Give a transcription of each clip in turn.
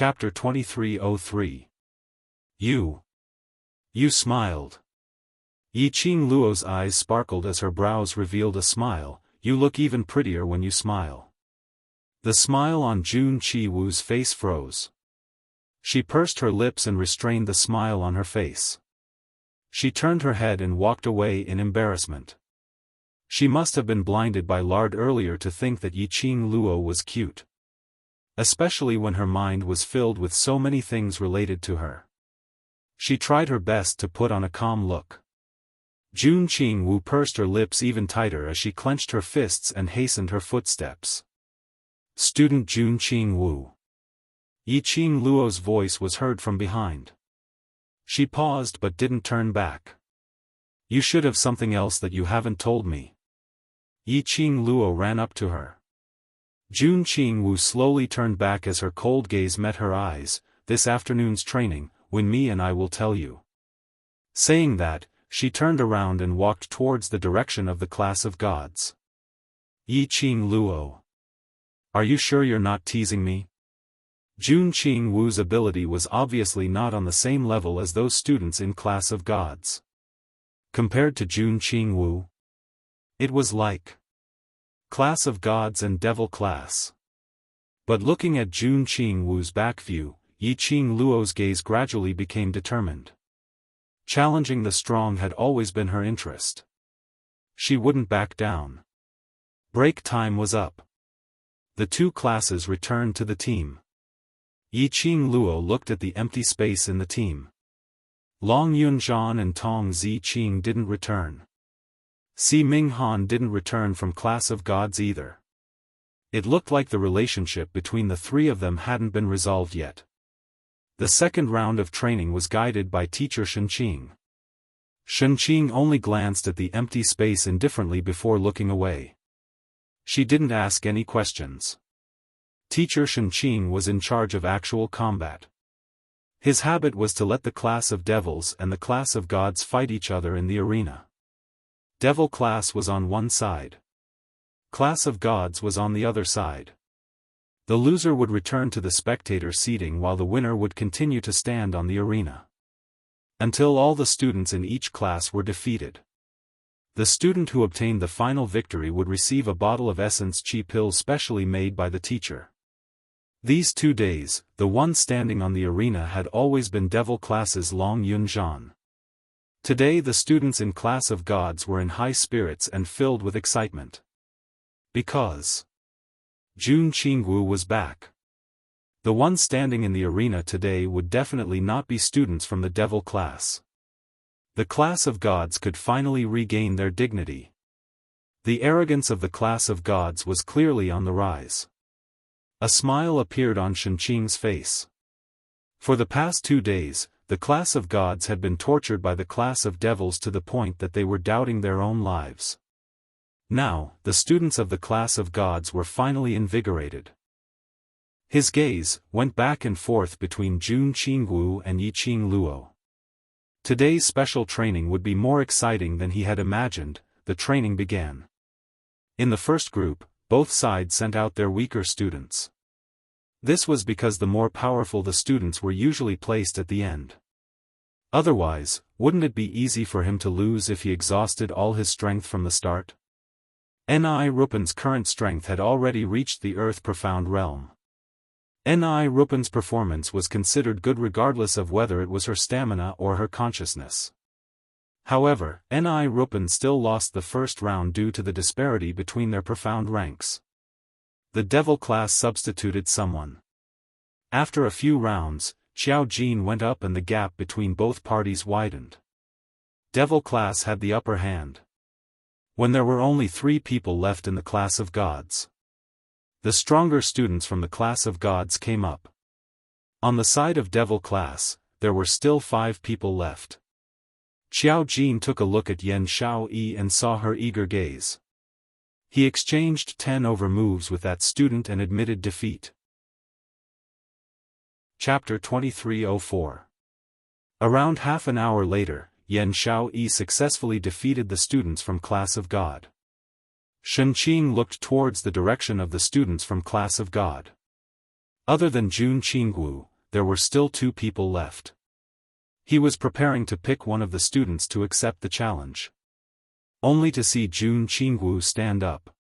Chapter 2303. You smiled. Yi Qing Luo's eyes sparkled as her brows revealed a smile. You look even prettier when you smile. The smile on Jun Qiwu's face froze. She pursed her lips and restrained the smile on her face. She turned her head and walked away in embarrassment. She must have been blinded by lard earlier to think that Yi Qing Luo was cute. Especially when her mind was filled with so many things related to her. She tried her best to put on a calm look. Jun Qingwu pursed her lips even tighter as she clenched her fists and hastened her footsteps. Student Jun Qingwu. Yi Qing Luo's voice was heard from behind. She paused but didn't turn back. You should have something else that you haven't told me. Yi Qing Luo ran up to her. Jun Qingwu slowly turned back as her cold gaze met her eyes. This afternoon's training, when me and I will tell you. Saying that, she turned around and walked towards the direction of the class of gods. Yi Qing Luo. Are you sure you're not teasing me? Jun Qingwu's ability was obviously not on the same level as those students in class of gods. Compared to Jun Qingwu, it was like class of gods and devil class. But looking at Jun Qingwu's back view, Yi Qing Luo's gaze gradually became determined. Challenging the strong had always been her interest. She wouldn't back down. Break time was up. The two classes returned to the team. Yi Qing Luo looked at the empty space in the team. Long Yunzhan and Tong Ziqing didn't return. Si Minghan didn't return from class of gods either. It looked like the relationship between the three of them hadn't been resolved yet. The second round of training was guided by teacher Shenqing. Shenqing only glanced at the empty space indifferently before looking away. She didn't ask any questions. Teacher Shenqing was in charge of actual combat. His habit was to let the class of devils and the class of gods fight each other in the arena. Devil class was on one side. Class of gods was on the other side. The loser would return to the spectator seating while the winner would continue to stand on the arena. Until all the students in each class were defeated. The student who obtained the final victory would receive a bottle of essence chi pill specially made by the teacher. These 2 days, the one standing on the arena had always been devil class's Long Yunzhan. Today the students in class of gods were in high spirits and filled with excitement. Because Jun Qingwu was back. The one standing in the arena today would definitely not be students from the devil class. The class of gods could finally regain their dignity. The arrogance of the class of gods was clearly on the rise. A smile appeared on Shenqing's face. For the past 2 days, the class of gods had been tortured by the class of devils to the point that they were doubting their own lives. Now, the students of the class of gods were finally invigorated. His gaze went back and forth between Jun Qingwu and Yi Qing Luo. Today's special training would be more exciting than he had imagined. The training began. In the first group, both sides sent out their weaker students. This was because the more powerful the students were usually placed at the end. Otherwise, wouldn't it be easy for him to lose if he exhausted all his strength from the start? Ni Rupan's current strength had already reached the Earth Profound Realm. Ni Rupan's performance was considered good regardless of whether it was her stamina or her consciousness. However, Ni Rupan still lost the first round due to the disparity between their profound ranks. The devil class substituted someone. After a few rounds, Xiao Jin went up and the gap between both parties widened. Devil class had the upper hand. When there were only 3 people left in the class of gods, the stronger students from the class of gods came up. On the side of devil class, there were still 5 people left. Xiao Jin took a look at Yan Xiaoyi and saw her eager gaze. He exchanged 10 over moves with that student and admitted defeat. Chapter 2304. Around half an hour later, Yan Xiaoyi successfully defeated the students from class of God. Shenqing looked towards the direction of the students from class of God. Other than Jun Qingwu, there were still 2 people left. He was preparing to pick one of the students to accept the challenge. Only to see Jun Qingwu stand up.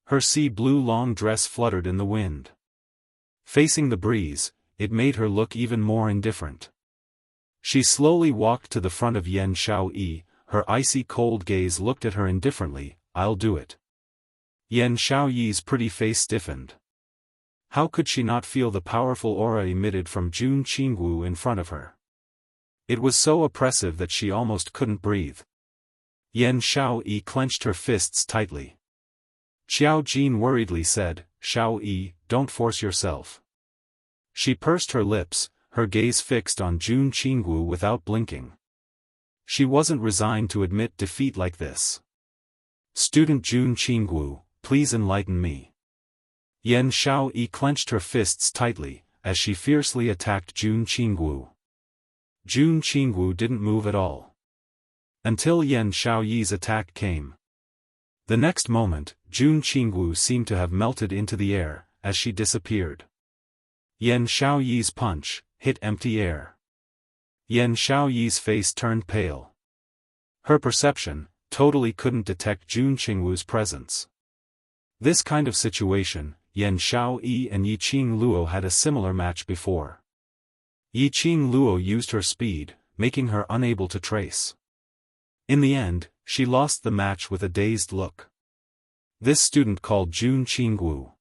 Her sea blue long dress fluttered in the wind. Facing the breeze, it made her look even more indifferent. She slowly walked to the front of Yan Xiaoyi, her icy cold gaze looked at her indifferently. "I'll do it." Yan Xiaoyi's pretty face stiffened. How could she not feel the powerful aura emitted from Jun Qingwu in front of her? It was so oppressive that she almost couldn't breathe. Yan Xiaoyi clenched her fists tightly. Xiao Jin worriedly said, "Xiaoyi, don't force yourself." She pursed her lips, her gaze fixed on Jun Qingwu without blinking. She wasn't resigned to admit defeat like this. "Student Jun Qingwu, please enlighten me." Yan Xiaoyi clenched her fists tightly, as she fiercely attacked Jun Qingwu. Jun Qingwu didn't move at all. Until Yan Xiaoyi's attack came. The next moment, Jun Qingwu seemed to have melted into the air, as she disappeared. Yan Xiaoyi's punch hit empty air. Yan Xiaoyi's face turned pale. Her perception totally couldn't detect Jun Qingwu's presence. This kind of situation, Yan Xiaoyi and Yiqing Luo had a similar match before. Yiqing Luo used her speed, making her unable to trace. In the end, she lost the match with a dazed look. This student called Jun Qingwu.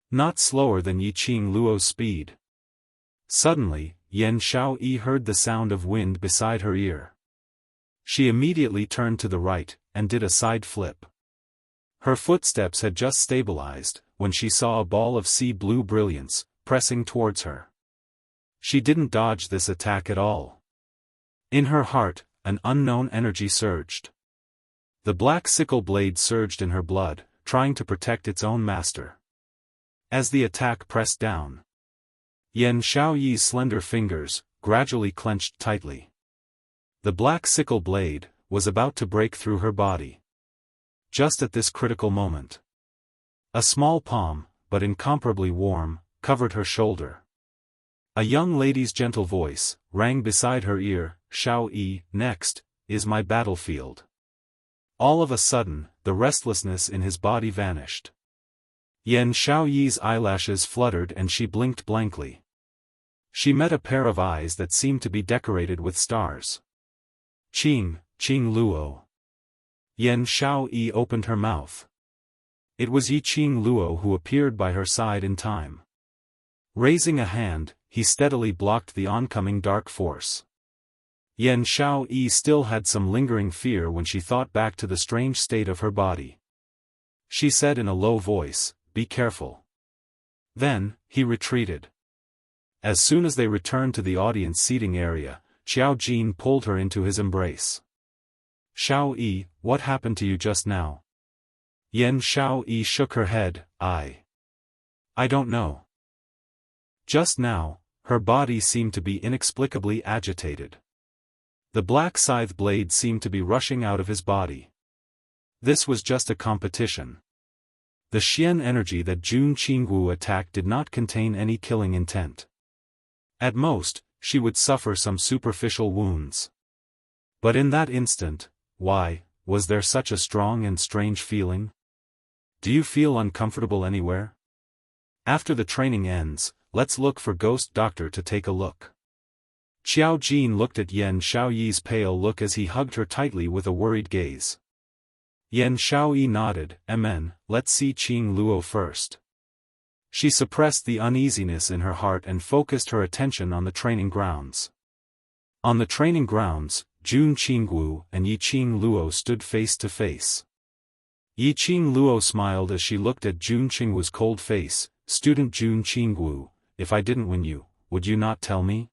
Not slower than Yiqing Luo's speed. Suddenly, Yan Xiaoyi heard the sound of wind beside her ear. She immediately turned to the right, and did a side flip. Her footsteps had just stabilized, when she saw a ball of sea blue brilliance, pressing towards her. She didn't dodge this attack at all. In her heart, an unknown energy surged. The black sickle blade surged in her blood, trying to protect its own master. As the attack pressed down, Yan Xiaoyi's slender fingers gradually clenched tightly. The black sickle blade was about to break through her body. Just at this critical moment, a small palm, but incomparably warm, covered her shoulder. A young lady's gentle voice rang beside her ear, "Xiaoyi, next is my battlefield." All of a sudden, the restlessness in his body vanished. Yan Xiaoyi's eyelashes fluttered and she blinked blankly. She met a pair of eyes that seemed to be decorated with stars. Qing Luo. Yan Xiaoyi opened her mouth. It was Yiqing Luo who appeared by her side in time. Raising a hand, he steadily blocked the oncoming dark force. Yan Xiaoyi still had some lingering fear when she thought back to the strange state of her body. She said in a low voice, "Be careful." Then, he retreated. As soon as they returned to the audience seating area, Xiao Jin pulled her into his embrace. "Xiaoyi, what happened to you just now?" Yan Xiaoyi shook her head, I don't know." Just now, her body seemed to be inexplicably agitated. The black scythe blade seemed to be rushing out of his body. This was just a competition. The Xian energy that Jun Qingwu attacked did not contain any killing intent. At most, she would suffer some superficial wounds. But in that instant, why, was there such a strong and strange feeling? Do you feel uncomfortable anywhere? After the training ends, let's look for Ghost Doctor to take a look. Xiao Jin looked at Yan Xiaoyi's pale look as he hugged her tightly with a worried gaze. Yan Xiaoyi nodded, "Amen, let's see Qing Luo first." She suppressed the uneasiness in her heart and focused her attention on the training grounds. On the training grounds, Jun Qingwu and Yiqing Luo stood face to face. Yiqing Luo smiled as she looked at Jun Qingwu's cold face. "Student Jun Qingwu, if I didn't win you, would you not tell me?"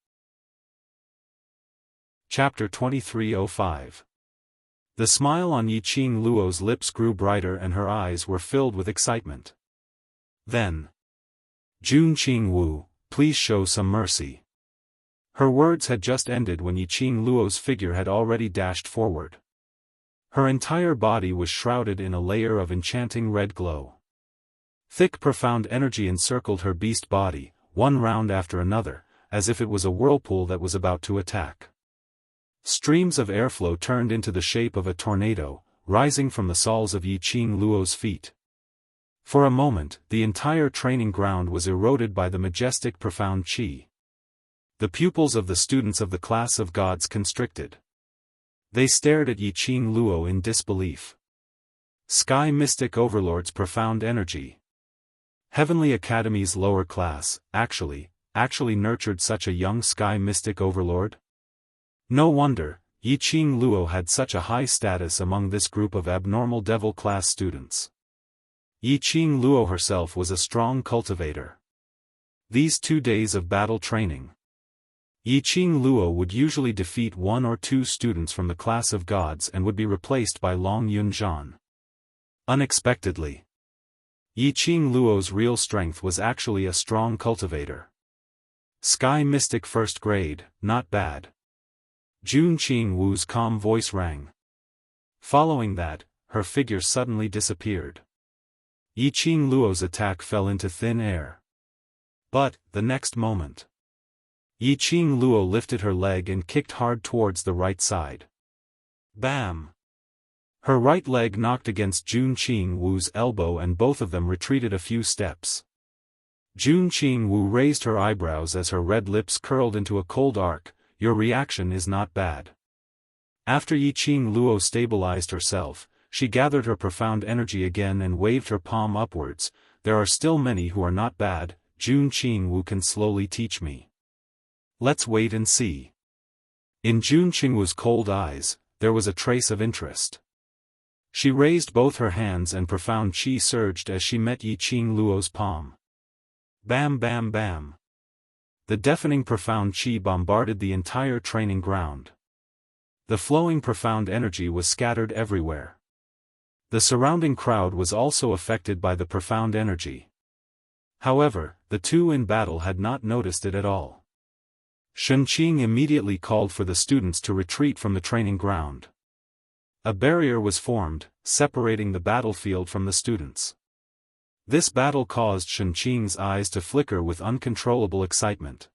Chapter 2305. The smile on Yiqing Luo's lips grew brighter and her eyes were filled with excitement. Then, "Jun Qingwu, please show some mercy." Her words had just ended when Yiqing Luo's figure had already dashed forward. Her entire body was shrouded in a layer of enchanting red glow. Thick profound energy encircled her beast body, one round after another, as if it was a whirlpool that was about to attack. Streams of airflow turned into the shape of a tornado, rising from the soles of Yi Qing Luo's feet. For a moment, the entire training ground was eroded by the majestic profound qi. The pupils of the students of the class of gods constricted. They stared at Yi Qing Luo in disbelief. Sky Mystic Overlord's profound energy. Heavenly Academy's lower class, actually nurtured such a young Sky Mystic Overlord? No wonder, Yi Qing Luo had such a high status among this group of abnormal devil class students. Yi Qing Luo herself was a strong cultivator. These 2 days of battle training. Yi Qing Luo would usually defeat 1 or 2 students from the class of gods and would be replaced by Long Yunzhan. Unexpectedly, Yi Qing Luo's real strength was actually a strong cultivator. Sky Mystic First Grade, not bad. Jun Qing Wu's calm voice rang. Following that, her figure suddenly disappeared. Yi Qing Luo's attack fell into thin air. But, the next moment, Yi Qing Luo lifted her leg and kicked hard towards the right side. Bam! Her right leg knocked against Jun Qing Wu's elbow and both of them retreated a few steps. Jun Qing Wu raised her eyebrows as her red lips curled into a cold arc. Your reaction is not bad. After Yi Qing Luo stabilized herself, she gathered her profound energy again and waved her palm upwards. There are still many who are not bad. Jun Qing Wu can slowly teach me. Let's wait and see. In Jun Qing Wu's cold eyes, there was a trace of interest. She raised both her hands and profound qi surged as she met Yi Qing Luo's palm. Bam bam bam. The deafening profound qi bombarded the entire training ground. The flowing profound energy was scattered everywhere. The surrounding crowd was also affected by the profound energy. However, the two in battle had not noticed it at all. Shen Qing immediately called for the students to retreat from the training ground. A barrier was formed, separating the battlefield from the students. This battle caused Shen Qing's eyes to flicker with uncontrollable excitement.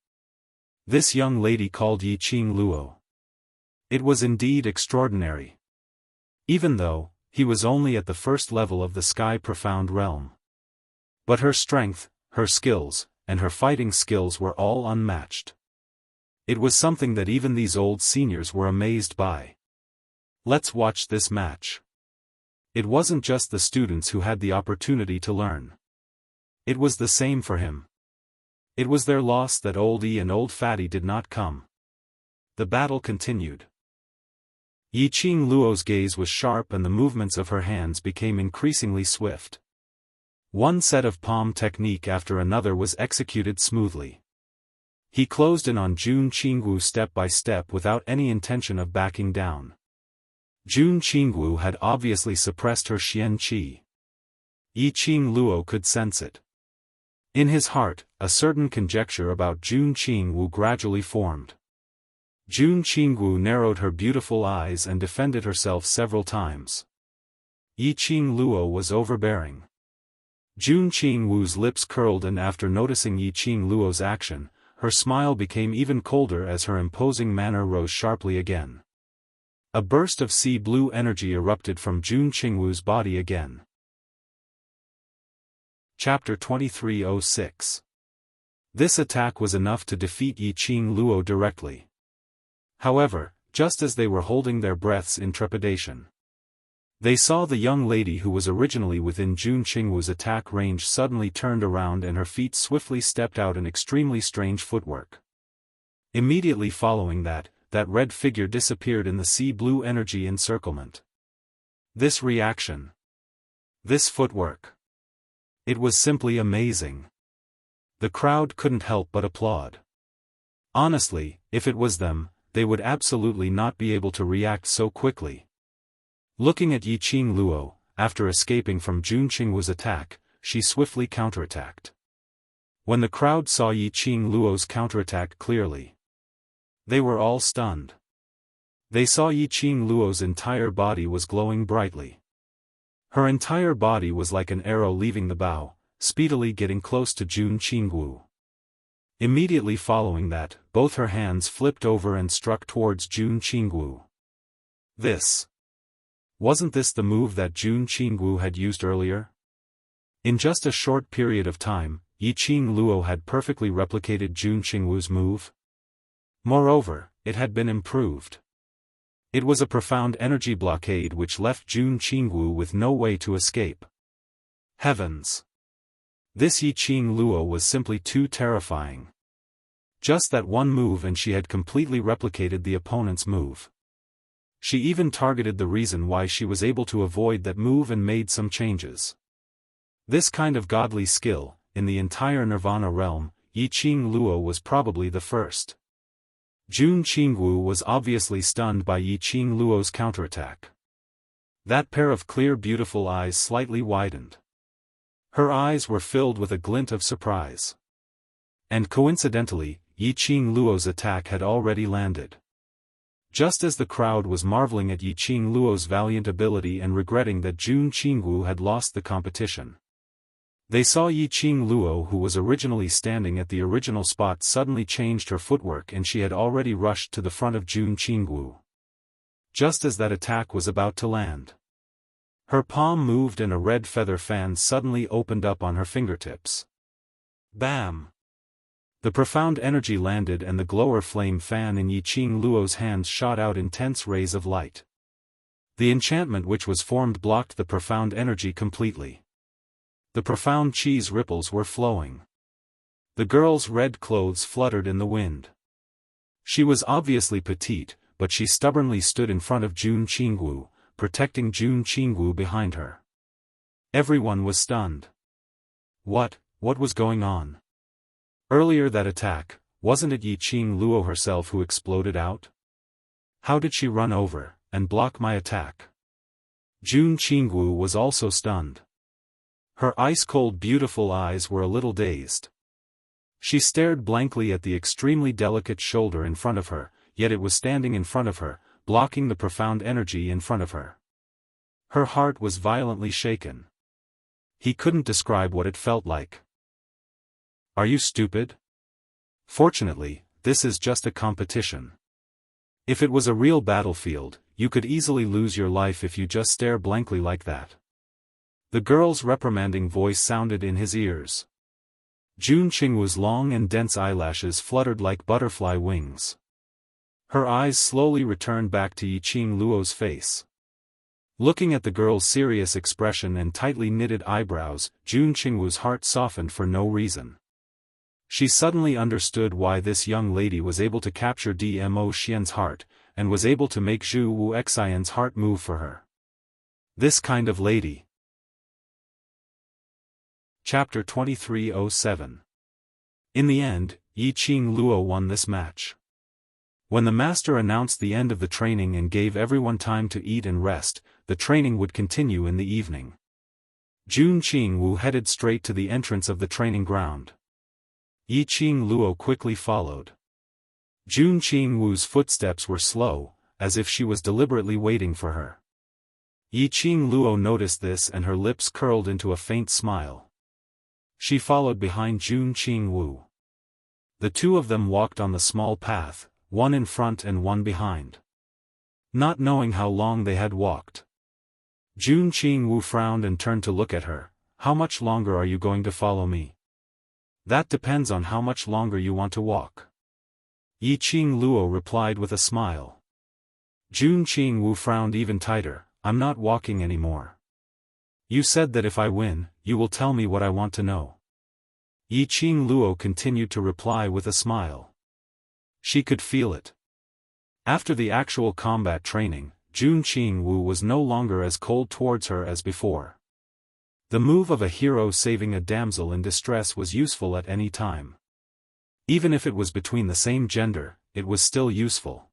This young lady called Yi Qing Luo. It was indeed extraordinary. Even though, he was only at the first level of the Sky Profound Realm. But her strength, her skills, and her fighting skills were all unmatched. It was something that even these old seniors were amazed by. Let's watch this match. It wasn't just the students who had the opportunity to learn. It was the same for him. It was their loss that Old E and Old Fatty did not come. The battle continued. Yi Qing Luo's gaze was sharp and the movements of her hands became increasingly swift. One set of palm technique after another was executed smoothly. He closed in on Jun Qingwu step by step without any intention of backing down. Jun Qingwu had obviously suppressed her Xian Qi. Yi Qing Luo could sense it. In his heart, a certain conjecture about Jun Qingwu gradually formed. Jun Qingwu narrowed her beautiful eyes and defended herself several times. Yi Qing Luo was overbearing. Jun Qingwu's lips curled and after noticing Yi Qing Luo's action, her smile became even colder as her imposing manner rose sharply again. A burst of sea blue energy erupted from Jun Qingwu's body again. Chapter 2306. This attack was enough to defeat Yi Qing Luo directly. However, just as they were holding their breaths in trepidation, they saw the young lady who was originally within Jun Qingwu's attack range suddenly turned around and her feet swiftly stepped out in extremely strange footwork. Immediately following that red figure disappeared in the sea blue energy encirclement. This reaction. This footwork. It was simply amazing. The crowd couldn't help but applaud. Honestly, if it was them, they would absolutely not be able to react so quickly. Looking at Yi Qing Luo, after escaping from Jun Qingwu's attack, she swiftly counterattacked. When the crowd saw Yi Qing Luo's counterattack clearly, they were all stunned. They saw Yi Qing Luo's entire body was glowing brightly. Her entire body was like an arrow leaving the bow, speedily getting close to Jun Qingwu. Immediately following that, both her hands flipped over and struck towards Jun Qingwu. Wasn't this the move that Jun Qingwu had used earlier? In just a short period of time, Yiqing Luo had perfectly replicated Jun Qingwu's move. Moreover, it had been improved. It was a profound energy blockade which left Jun Qingwu with no way to escape. Heavens! This Yiqing Luo was simply too terrifying. Just that one move and she had completely replicated the opponent's move. She even targeted the reason why she was able to avoid that move and made some changes. This kind of godly skill, in the entire Nirvana realm, Yiqing Luo was probably the first. Jun Qingwu was obviously stunned by Yiqing Luo's counterattack. That pair of clear beautiful eyes slightly widened. Her eyes were filled with a glint of surprise. And coincidentally, Yiqing Luo's attack had already landed. Just as the crowd was marveling at Yiqing Luo's valiant ability and regretting that Jun Qingwu had lost the competition, they saw Yiqing Luo, who was originally standing at the original spot, suddenly changed her footwork and she had already rushed to the front of Jun Qingwu. Just as that attack was about to land, her palm moved and a red feather fan suddenly opened up on her fingertips. Bam! The profound energy landed and the glower flame fan in Yiqing Luo's hands shot out intense rays of light. The enchantment which was formed blocked the profound energy completely. The profound cheese ripples were flowing. The girl's red clothes fluttered in the wind. She was obviously petite, but she stubbornly stood in front of Jun Qingwu, protecting Jun Qingwu behind her. Everyone was stunned. What was going on? Earlier that attack, wasn't it Yiqing Luo herself who exploded out? How did she run over and block my attack? Jun Qingwu was also stunned. Her ice-cold beautiful eyes were a little dazed. She stared blankly at the extremely delicate shoulder in front of her, yet it was standing in front of her, blocking the profound energy in front of her. Her heart was violently shaken. He couldn't describe what it felt like. Are you stupid? Fortunately, this is just a competition. If it was a real battlefield, you could easily lose your life if you just stare blankly like that. The girl's reprimanding voice sounded in his ears. Jun Qingwu's long and dense eyelashes fluttered like butterfly wings. Her eyes slowly returned back to Yiqing Luo's face. Looking at the girl's serious expression and tightly knitted eyebrows, Jun Qingwu's heart softened for no reason. She suddenly understood why this young lady was able to capture Dmo Xian's heart, and was able to make Zhu Wu Xian's heart move for her. This kind of lady. Chapter 2307. In the end, Yiqing Luo won this match. When the master announced the end of the training and gave everyone time to eat and rest, the training would continue in the evening. Jun Qingwu headed straight to the entrance of the training ground. Yiqing Luo quickly followed. Jun Qingwu's footsteps were slow, as if she was deliberately waiting for her. Yiqing Luo noticed this and her lips curled into a faint smile. She followed behind Jun Qingwu. The two of them walked on the small path, one in front and one behind. Not knowing how long they had walked, Jun Qingwu frowned and turned to look at her. How much longer are you going to follow me? That depends on how much longer you want to walk. Yiqing Luo replied with a smile. Jun Qingwu frowned even tighter. I'm not walking anymore. You said that if I win, you will tell me what I want to know. Yiqing Luo continued to reply with a smile. She could feel it. After the actual combat training, Jun Qingwu was no longer as cold towards her as before. The move of a hero saving a damsel in distress was useful at any time. Even if it was between the same gender, it was still useful.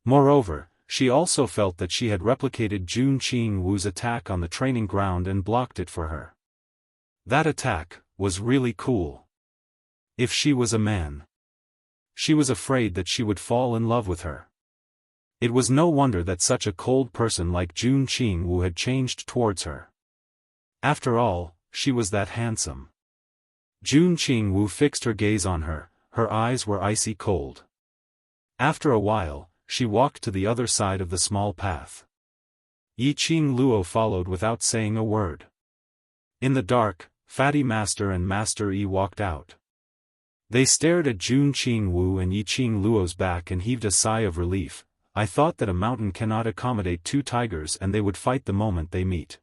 Moreover, she also felt that she had replicated Jun Qingwu's attack on the training ground and blocked it for her. That attack was really cool. If she was a man, she was afraid that she would fall in love with her. It was no wonder that such a cold person like Jun Qingwu had changed towards her. After all, she was that handsome. Jun Qingwu fixed her gaze on her, her eyes were icy cold. After a while, she walked to the other side of the small path. Yiqing Luo followed without saying a word. In the dark, Fatty Master and Master Yi walked out. They stared at Jun Qingwu and Yiqing Luo's back and heaved a sigh of relief. I thought that a mountain cannot accommodate two tigers and they would fight the moment they meet.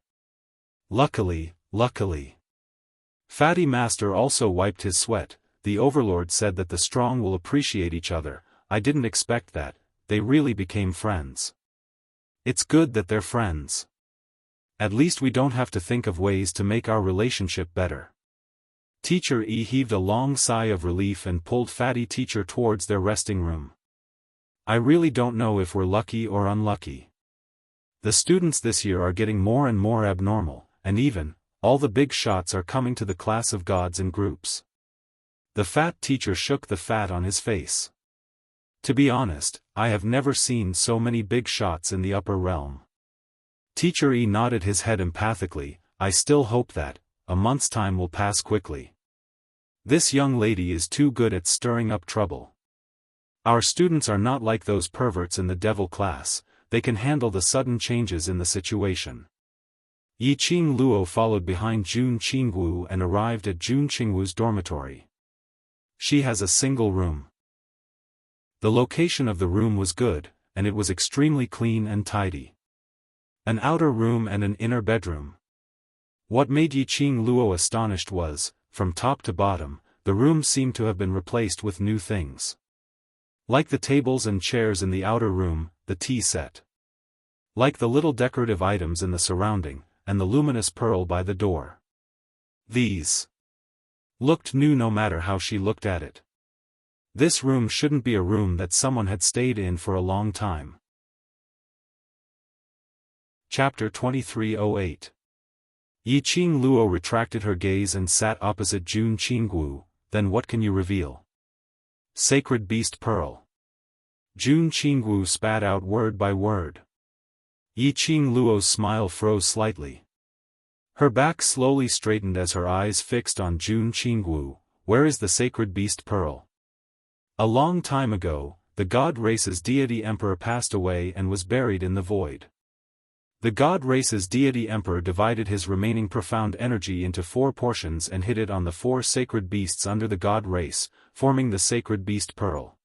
Luckily. Fatty Master also wiped his sweat. The overlord said that the strong will appreciate each other. I didn't expect that. They really became friends. It's good that they're friends. At least we don't have to think of ways to make our relationship better. Teacher E heaved a long sigh of relief and pulled Fatty Teacher towards their resting room. I really don't know if we're lucky or unlucky. The students this year are getting more and more abnormal, and even, all the big shots are coming to the class of gods in groups. The fat teacher shook the fat on his face. To be honest, I have never seen so many big shots in the upper realm. Teacher E nodded his head empathically. I still hope that, a month's time will pass quickly. This young lady is too good at stirring up trouble. Our students are not like those perverts in the devil class, they can handle the sudden changes in the situation. Yiqing Luo followed behind Jun Qingwu and arrived at Jun Qingwu's dormitory. She has a single room. The location of the room was good, and it was extremely clean and tidy. An outer room and an inner bedroom. What made Yiqing Luo astonished was, from top to bottom, the room seemed to have been replaced with new things. Like the tables and chairs in the outer room, the tea set. Like the little decorative items in the surrounding, and the luminous pearl by the door. These looked new no matter how she looked at it. This room shouldn't be a room that someone had stayed in for a long time. Chapter 2308. Yiqing Luo retracted her gaze and sat opposite Jun Qingwu. Then what can you reveal? Sacred Beast Pearl. Jun Qingwu spat out word by word. Yiqing Luo's smile froze slightly. Her back slowly straightened as her eyes fixed on Jun Qingwu. Where is the Sacred Beast Pearl? A long time ago, the god race's deity emperor passed away and was buried in the void. The god race's deity emperor divided his remaining profound energy into 4 portions and hid it on the 4 sacred beasts under the god race, forming the Sacred Beast Pearl.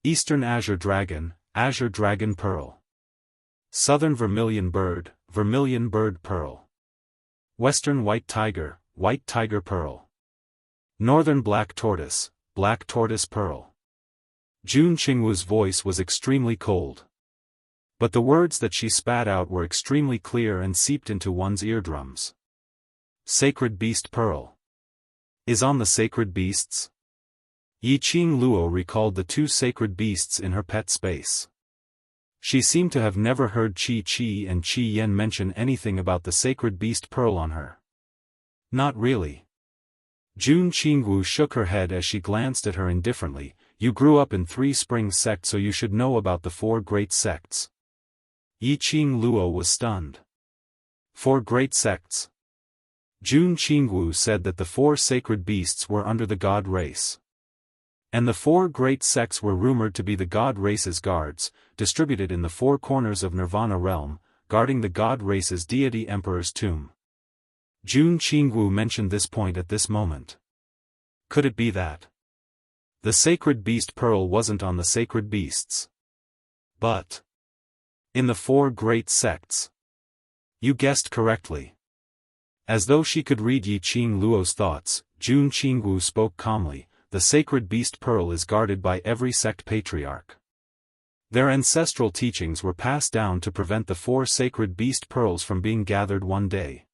Eastern Azure Dragon Pearl. Southern Vermilion Bird Pearl. Western White Tiger Pearl. Northern Black Tortoise Pearl. Jun Qingwu's voice was extremely cold. But the words that she spat out were extremely clear and seeped into one's eardrums. Sacred Beast Pearl. Is on the sacred beasts? Yiqing Luo recalled the 2 sacred beasts in her pet space. She seemed to have never heard Qi and Qi Yen mention anything about the Sacred Beast Pearl on her. Not really. Jun Qingwu shook her head as she glanced at her indifferently. You grew up in 3 spring sects, so you should know about the 4 great sects. Yiqing Luo was stunned. 4 great sects? Jun Qingwu said that the 4 sacred beasts were under the god race. And the 4 great sects were rumored to be the god race's guards, distributed in the 4 corners of Nirvana realm, guarding the god race's deity emperor's tomb. Jun Qingwu mentioned this point at this moment. Could it be that the Sacred Beast Pearl wasn't on the sacred beasts, but in the 4 great sects? You guessed correctly. As though she could read Yiqing Luo's thoughts, Jun Qingwu spoke calmly. The Sacred Beast Pearl is guarded by every sect patriarch. Their ancestral teachings were passed down to prevent the 4 sacred beast pearls from being gathered one day.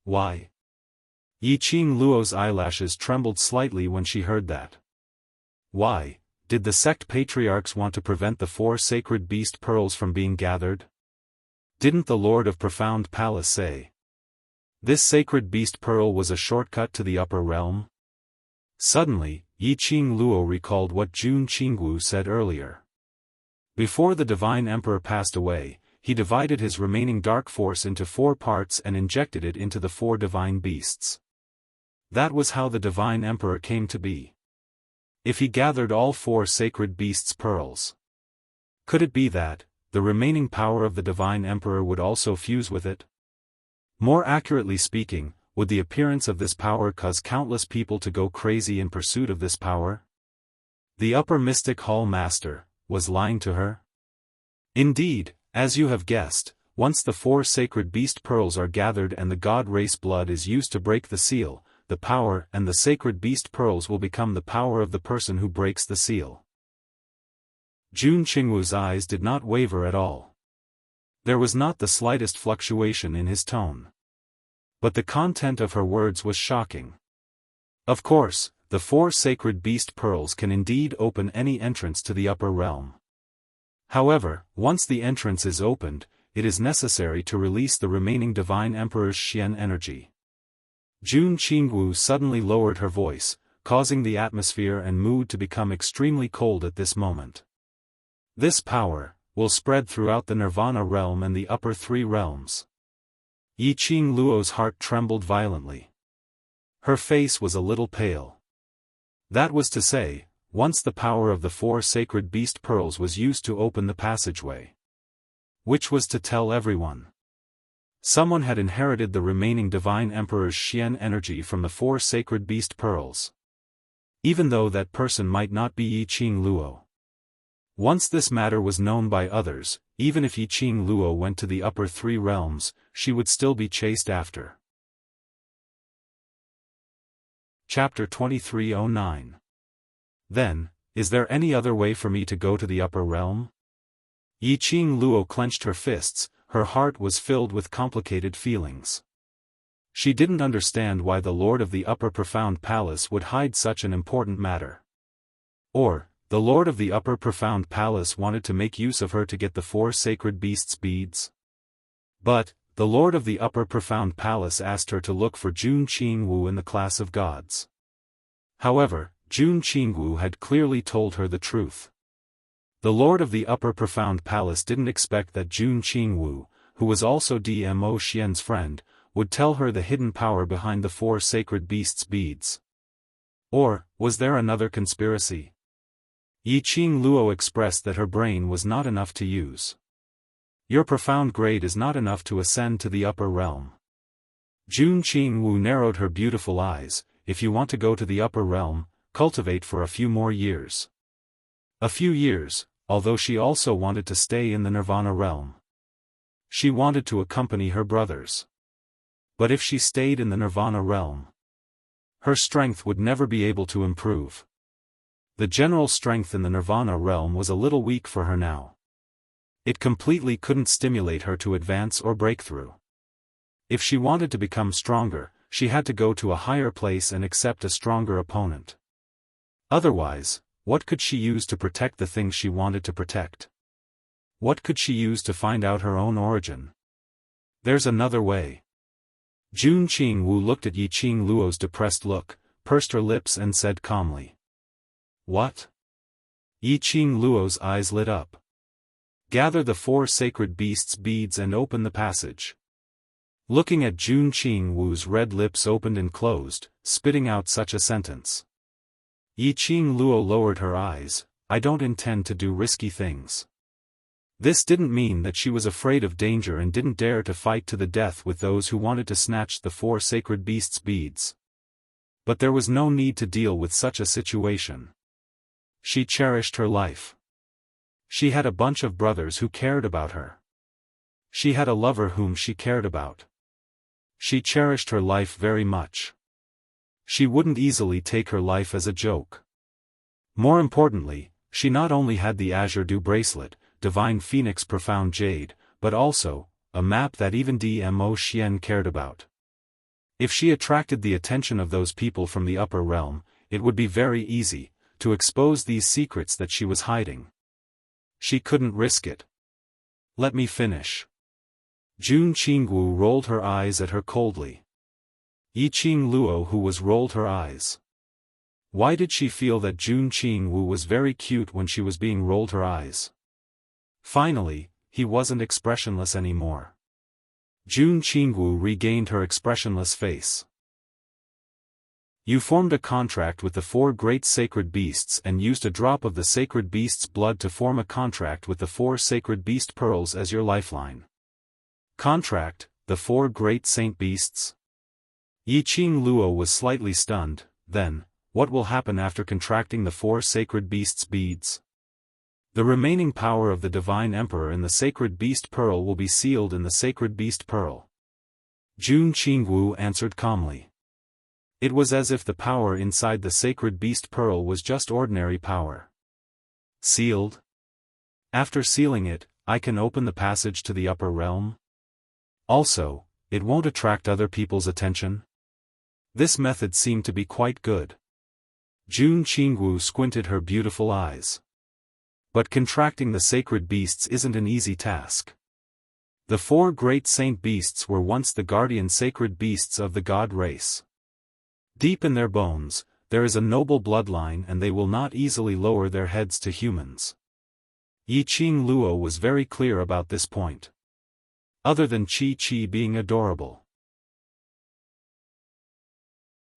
Why? Yiqing Luo's eyelashes trembled slightly when she heard that. Why did the sect patriarchs want to prevent the 4 sacred beast pearls from being gathered? Didn't the Lord of Profound Palace say this sacred beast pearl was a shortcut to the upper realm? Suddenly, Yiqing Luo recalled what Jun Qingwu said earlier. Before the Divine Emperor passed away, he divided his remaining dark force into 4 parts and injected it into the 4 divine beasts. That was how the Divine Emperor came to be. If he gathered all 4 sacred beasts' pearls, could it be that the remaining power of the Divine Emperor would also fuse with it? More accurately speaking, would the appearance of this power cause countless people to go crazy in pursuit of this power? The upper mystic hall master was lying to her? Indeed, as you have guessed, once the 4 sacred beast pearls are gathered and the god race blood is used to break the seal, the power and the sacred beast pearls will become the power of the person who breaks the seal. Jun Qingwu's eyes did not waver at all. There was not the slightest fluctuation in his tone. But the content of her words was shocking. Of course, the 4 sacred beast pearls can indeed open any entrance to the upper realm. However, once the entrance is opened, it is necessary to release the remaining Divine Emperor's Xian energy. Jun Qingwu suddenly lowered her voice, causing the atmosphere and mood to become extremely cold at this moment. This power will spread throughout the Nirvana realm and the upper 3 realms. Yiqing Luo's heart trembled violently. Her face was a little pale. That was to say, once the power of the 4 sacred beast pearls was used to open the passageway. Which was to tell everyone. Someone had inherited the remaining Divine Emperor's Xian energy from the 4 sacred beast pearls. Even though that person might not be Yiqing Luo. Once this matter was known by others, even if Yiqing Luo went to the upper 3 realms, she would still be chased after. Chapter 2309. Then, is there any other way for me to go to the upper realm? Yiqing Luo clenched her fists, her heart was filled with complicated feelings. She didn't understand why the Lord of the Upper Profound Palace would hide such an important matter. Or, the Lord of the Upper Profound Palace wanted to make use of her to get the 4 sacred beasts' beads. But, the Lord of the Upper Profound Palace asked her to look for Jun Qingwu in the class of gods. However, Jun Qingwu had clearly told her the truth. The Lord of the Upper Profound Palace didn't expect that Jun Qingwu, who was also Dmo Xian's friend, would tell her the hidden power behind the 4 sacred beasts' beads. Or, was there another conspiracy? Yiqing Luo expressed that her brain was not enough to use. Your profound grade is not enough to ascend to the upper realm. Jun Qingwu narrowed her beautiful eyes. If you want to go to the upper realm, cultivate for a few more years. A few years, although she also wanted to stay in the Nirvana realm. She wanted to accompany her brothers. But if she stayed in the Nirvana realm, her strength would never be able to improve. The general strength in the Nirvana realm was a little weak for her now. It completely couldn't stimulate her to advance or breakthrough. If she wanted to become stronger, she had to go to a higher place and accept a stronger opponent. Otherwise, what could she use to protect the things she wanted to protect? What could she use to find out her own origin? There's another way. Jun Qingwu looked at Yiqing Luo's depressed look, pursed her lips and said calmly. What? Yiqing Luo's eyes lit up. Gather the 4 sacred beasts' beads and open the passage. Looking at Jun Qingwu's red lips opened and closed, spitting out such a sentence. Yiqing Luo lowered her eyes. I don't intend to do risky things. This didn't mean that she was afraid of danger and didn't dare to fight to the death with those who wanted to snatch the 4 sacred beasts' beads. But there was no need to deal with such a situation. She cherished her life. She had a bunch of brothers who cared about her. She had a lover whom she cared about. She cherished her life very much. She wouldn't easily take her life as a joke. More importantly, she not only had the Azure Dew bracelet, Divine Phoenix Profound Jade, but also, a map that even Dmo Xian cared about. If she attracted the attention of those people from the upper realm, it would be very easy to expose these secrets that she was hiding. She couldn't risk it. Let me finish. Jun Qingwu rolled her eyes at her coldly. Yiqing Luo who was rolled her eyes. Why did she feel that Jun Qingwu was very cute when she was being rolled her eyes? Finally, he wasn't expressionless anymore. Jun Qingwu regained her expressionless face. You formed a contract with the 4 great sacred beasts and used a drop of the sacred beast's blood to form a contract with the 4 sacred beast pearls as your lifeline. Contract, the 4 great saint beasts? Yiqing Luo was slightly stunned. Then, what will happen after contracting the 4 sacred beasts' beads? The remaining power of the Divine Emperor in the sacred beast pearl will be sealed in the sacred beast pearl. Jun Qingwu answered calmly. It was as if the power inside the sacred beast pearl was just ordinary power. Sealed? After sealing it, I can open the passage to the upper realm? Also, it won't attract other people's attention? This method seemed to be quite good. Jun Qingwu squinted her beautiful eyes. But contracting the sacred beasts isn't an easy task. The 4 great saint beasts were once the guardian sacred beasts of the god race. Deep in their bones, there is a noble bloodline and they will not easily lower their heads to humans. Yiqing Luo was very clear about this point. Other than Qi being adorable.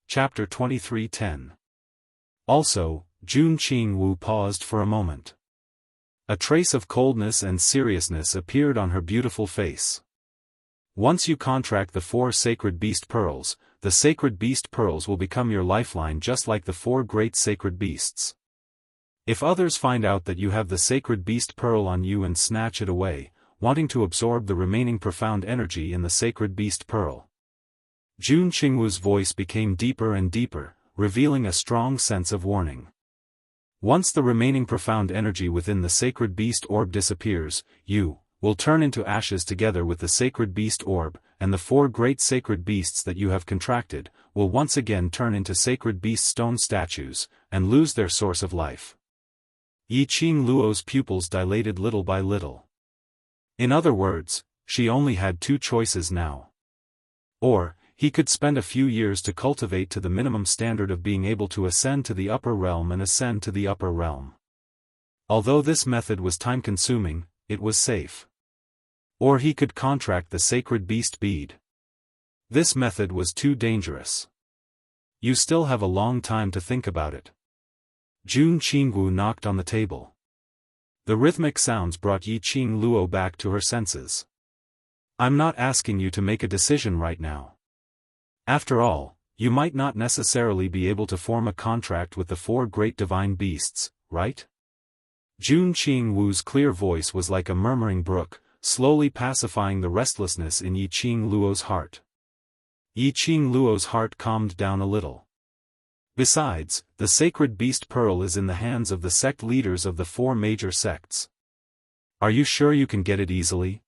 Chapter 23:10. Also, Jun Qingwu paused for a moment. A trace of coldness and seriousness appeared on her beautiful face. Once you contract the 4 sacred beast pearls, the sacred beast pearls will become your lifeline just like the 4 great sacred beasts. If others find out that you have the sacred beast pearl on you and snatch it away, wanting to absorb the remaining profound energy in the sacred beast pearl. Jun Qingwu's voice became deeper and deeper, revealing a strong sense of warning. Once the remaining profound energy within the sacred beast orb disappears, you will turn into ashes together with the sacred beast orb, and the 4 great sacred beasts that you have contracted, will once again turn into sacred beast stone statues, and lose their source of life. Yiqing Luo's pupils dilated little by little. In other words, she only had 2 choices now. Or, he could spend a few years to cultivate to the minimum standard of being able to ascend to the upper realm and ascend to the upper realm. Although this method was time-consuming, it was safe. Or he could contract the sacred beast bead. This method was too dangerous. You still have a long time to think about it. Jun Qingwu knocked on the table. The rhythmic sounds brought Yiqing Luo back to her senses. I'm not asking you to make a decision right now. After all, you might not necessarily be able to form a contract with the 4 great divine beasts, right? Jun Qingwu's clear voice was like a murmuring brook, slowly pacifying the restlessness in Yiqing Luo's heart. Yiqing Luo's heart calmed down a little. Besides, the sacred beast pearl is in the hands of the sect leaders of the 4 major sects. Are you sure you can get it easily?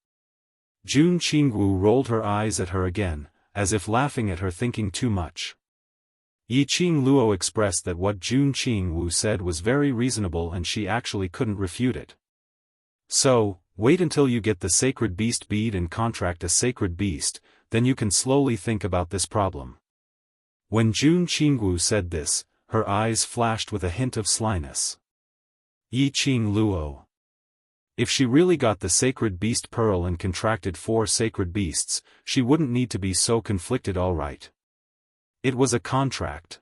Jun Qingwu rolled her eyes at her again, as if laughing at her thinking too much. Yiqing Luo expressed that what Jun Qingwu said was very reasonable and she actually couldn't refute it. So, wait until you get the sacred beast bead and contract a sacred beast, then you can slowly think about this problem. When Jun Qingwu said this, her eyes flashed with a hint of slyness. Yiqing Luo. If she really got the sacred beast pearl and contracted 4 sacred beasts, she wouldn't need to be so conflicted, all right. It was a contract.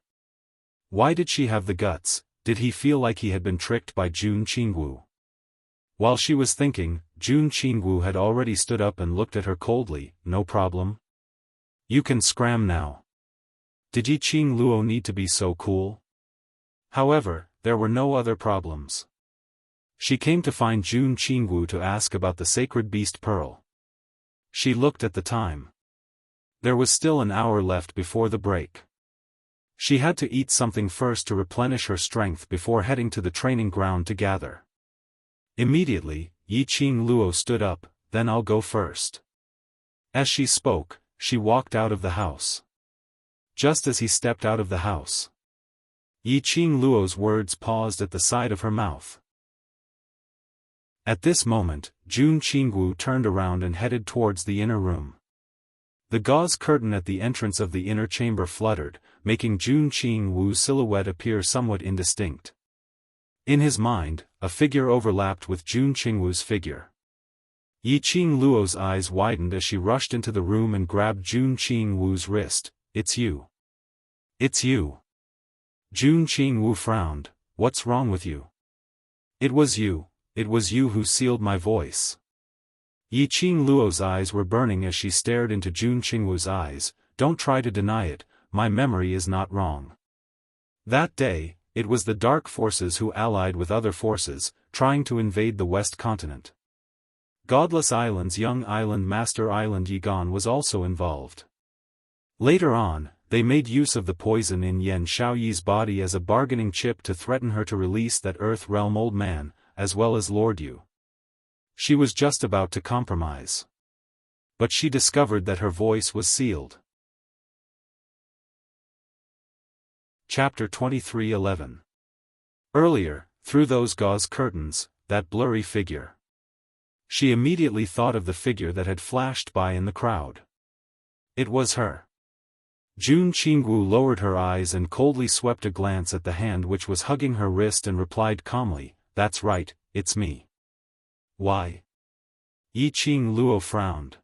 Why did she have the guts? Did he feel like he had been tricked by Jun Qingwu? While she was thinking, Jun Qingwu had already stood up and looked at her coldly. No problem. You can scram now. Did Yiqing Luo need to be so cool? However, there were no other problems. She came to find Jun Qingwu to ask about the sacred beast pearl. She looked at the time. There was still an hour left before the break. She had to eat something first to replenish her strength before heading to the training ground to gather. Immediately, Yiqing Luo stood up. Then I'll go first. As she spoke, she walked out of the house. Just as he stepped out of the house, Yiqing Luo's words paused at the side of her mouth. At this moment, Jun Qingwu turned around and headed towards the inner room. The gauze curtain at the entrance of the inner chamber fluttered, making Jun Qingwu's silhouette appear somewhat indistinct. In his mind, a figure overlapped with Jun Qingwu's figure. Yiqing Luo's eyes widened as she rushed into the room and grabbed Jun Qingwu's wrist. It's you. It's you. Jun Qingwu frowned. What's wrong with you? It was you who sealed my voice. Yi Qing Luo's eyes were burning as she stared into Jun Qingwu's eyes. Don't try to deny it, my memory is not wrong. That day, it was the dark forces who allied with other forces, trying to invade the West continent. Godless Island's young island master Island Yigan was also involved. Later on, they made use of the poison in Yan Xiaoyi's body as a bargaining chip to threaten her to release that Earth Realm old man, as well as Lord Yu. She was just about to compromise. But she discovered that her voice was sealed. Chapter 23:11. Earlier, through those gauze curtains, that blurry figure. She immediately thought of the figure that had flashed by in the crowd. It was her. Jun Qingwu lowered her eyes and coldly swept a glance at the hand which was hugging her wrist and replied calmly, "That's right, it's me." "Why?" Yi Qing Luo frowned.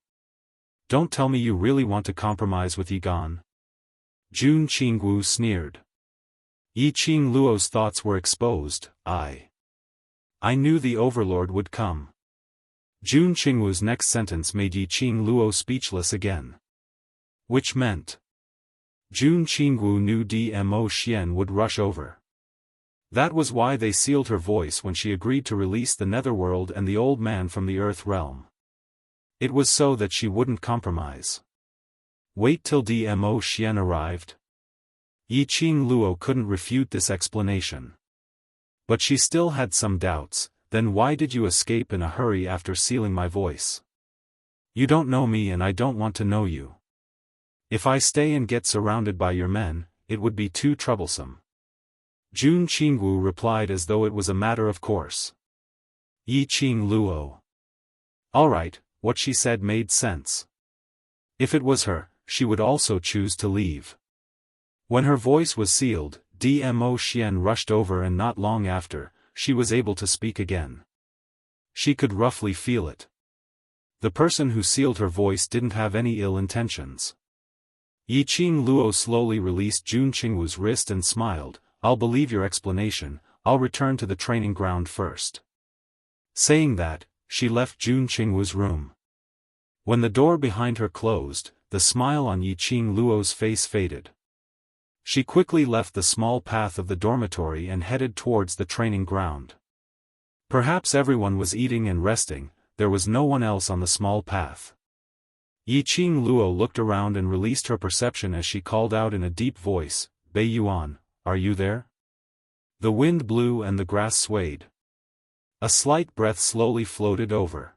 "Don't tell me you really want to compromise with Yigan." Jun Qingwu sneered. Yi Qing Luo's thoughts were exposed. I knew the Overlord would come. Jun Qingwu's next sentence made Yi Qing Luo speechless again. Which meant Jun Qingwu knew Dmo Xian would rush over. That was why they sealed her voice when she agreed to release the Netherworld and the old man from the Earth realm. It was so that she wouldn't compromise. Wait till Dmo Xian arrived? Yi Qing Luo couldn't refute this explanation. But she still had some doubts. Then why did you escape in a hurry after sealing my voice? You don't know me and I don't want to know you. If I stay and get surrounded by your men, it would be too troublesome. Jun Qingwu replied as though it was a matter of course. Yi Qing Luo. All right, what she said made sense. If it was her, she would also choose to leave. When her voice was sealed, Dmo Xian rushed over and not long after, she was able to speak again. She could roughly feel it. The person who sealed her voice didn't have any ill intentions. Yi Qing Luo slowly released Jun Qingwu's wrist and smiled, "I'll believe your explanation, I'll return to the training ground first." Saying that, she left Jun Qingwu's room. When the door behind her closed, the smile on Yi Qing Luo's face faded. She quickly left the small path of the dormitory and headed towards the training ground. Perhaps everyone was eating and resting, there was no one else on the small path. Yi Qing Luo looked around and released her perception as she called out in a deep voice, "Bei Yuan, are you there?" The wind blew and the grass swayed. A slight breath slowly floated over.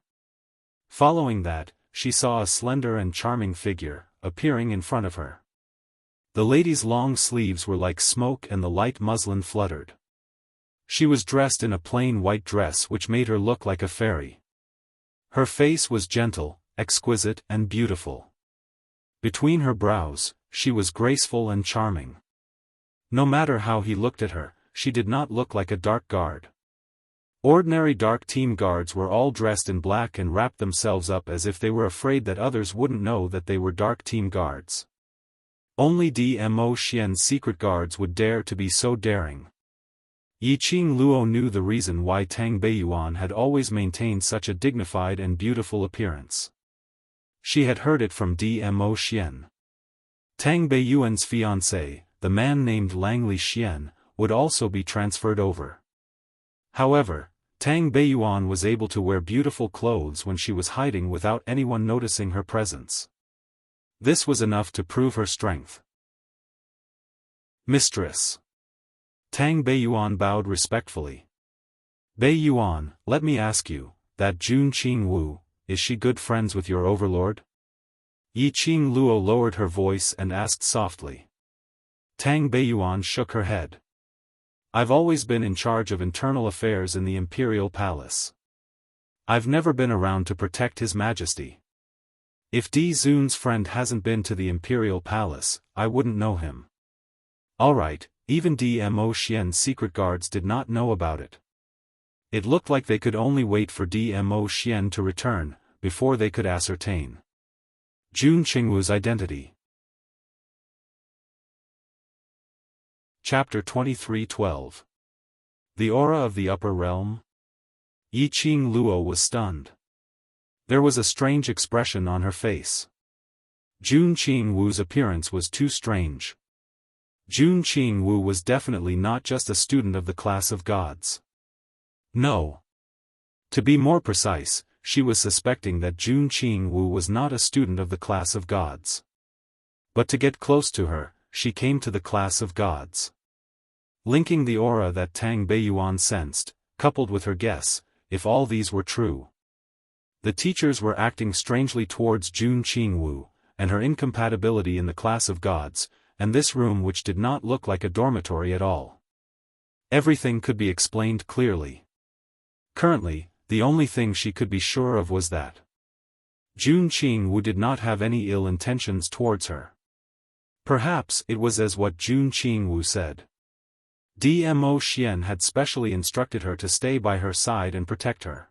Following that, she saw a slender and charming figure, appearing in front of her. The lady's long sleeves were like smoke and the light muslin fluttered. She was dressed in a plain white dress which made her look like a fairy. Her face was gentle, exquisite and beautiful. Between her brows, she was graceful and charming. No matter how he looked at her, she did not look like a dark guard. Ordinary dark team guards were all dressed in black and wrapped themselves up as if they were afraid that others wouldn't know that they were dark team guards. Only Dmo Xian's secret guards would dare to be so daring. Yi Qing Luo knew the reason why Tang Beiyuan had always maintained such a dignified and beautiful appearance. She had heard it from Dmo Xian. Tang Beiyuan's fiancé, the man named Lang Li Xian, would also be transferred over. However, Tang Beiyuan was able to wear beautiful clothes when she was hiding without anyone noticing her presence. This was enough to prove her strength. "Mistress." Tang Beiyuan bowed respectfully. "Beiyuan, let me ask you, that Jun Qingwu, is she good friends with your overlord?" Yi Qing Luo lowered her voice and asked softly. Tang Beiyuan shook her head. "I've always been in charge of internal affairs in the Imperial Palace. I've never been around to protect His Majesty. If Di Zun's friend hasn't been to the Imperial Palace, I wouldn't know him." Alright, even Dmo Xian's secret guards did not know about it. It looked like they could only wait for Dmo Xian to return, before they could ascertain Jun Qingwu's identity. Chapter 23:12. The Aura of the Upper Realm? Yi Qing Luo was stunned. There was a strange expression on her face. Jun Qing Wu's appearance was too strange. Jun Qing Wu was definitely not just a student of the class of gods. No. To be more precise, she was suspecting that Jun Qing Wu was not a student of the class of gods. But to get close to her, she came to the class of gods. Linking the aura that Tang Beiyuan sensed, coupled with her guess, if all these were true. The teachers were acting strangely towards Jun Qing Wu, and her incompatibility in the class of gods, and this room which did not look like a dormitory at all. Everything could be explained clearly. Currently, the only thing she could be sure of was that Jun Qing Wu did not have any ill intentions towards her. Perhaps it was as what Jun Qing Wu said. Dmo Xian had specially instructed her to stay by her side and protect her.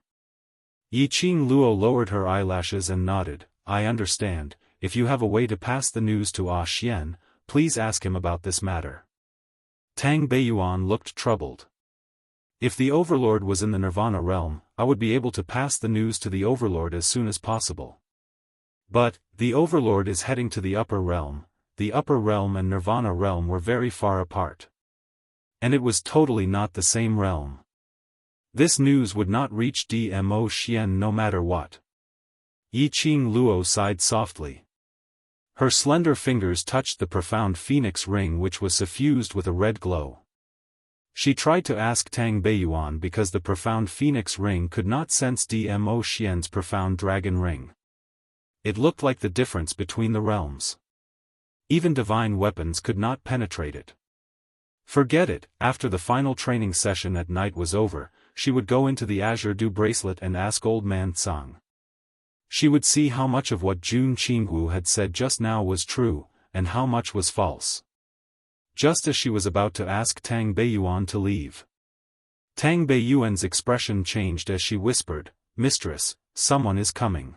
Yi Qing Luo lowered her eyelashes and nodded. I understand. If you have a way to pass the news to Xian, please ask him about this matter. Tang Beiyuan looked troubled. If the Overlord was in the Nirvana realm, I would be able to pass the news to the Overlord as soon as possible. But, the Overlord is heading to the Upper Realm. The Upper Realm and Nirvana realm were very far apart. And it was totally not the same realm. This news would not reach Dmo Xian no matter what. Yi Qing Luo sighed softly. Her slender fingers touched the profound phoenix ring which was suffused with a red glow. She tried to ask Tang Beiyuan because the profound phoenix ring could not sense Dmo Xian's profound dragon ring. It looked like the difference between the realms. Even divine weapons could not penetrate it. Forget it. After the final training session at night was over, she would go into the Azure Dew bracelet and ask Old Man Tsang. She would see how much of what Jun Qingwu had said just now was true, and how much was false. Just as she was about to ask Tang Beiyuan to leave. Tang Beiyuan's expression changed as she whispered, "Mistress, someone is coming."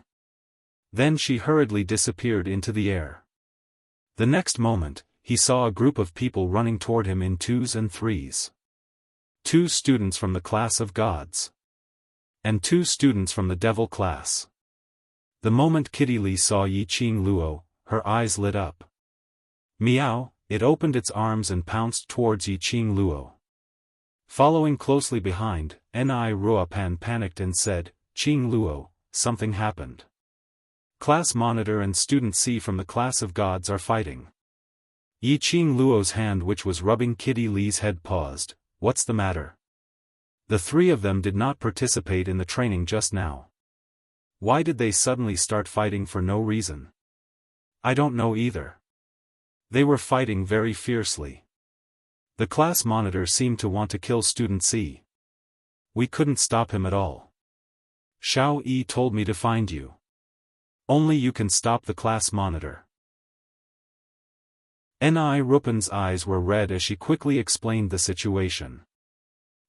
Then she hurriedly disappeared into the air. The next moment, he saw a group of people running toward him in twos and threes. 2 students from the class of gods. And 2 students from the devil class. The moment Kitty Li saw Yi Qing Luo, her eyes lit up. Meow, it opened its arms and pounced towards Yi Qing Luo. Following closely behind, Ni Ruopan panicked and said, "Qing Luo, something happened. Class Monitor and Student C from the class of gods are fighting." Yi Qing Luo's hand which was rubbing Kitty Li's head paused. What's the matter? The 3 of them did not participate in the training just now. Why did they suddenly start fighting for no reason? I don't know either. They were fighting very fiercely. The class monitor seemed to want to kill Student C. We couldn't stop him at all. Xiao Yi told me to find you. Only you can stop the class monitor. Ni Rupan's eyes were red as she quickly explained the situation.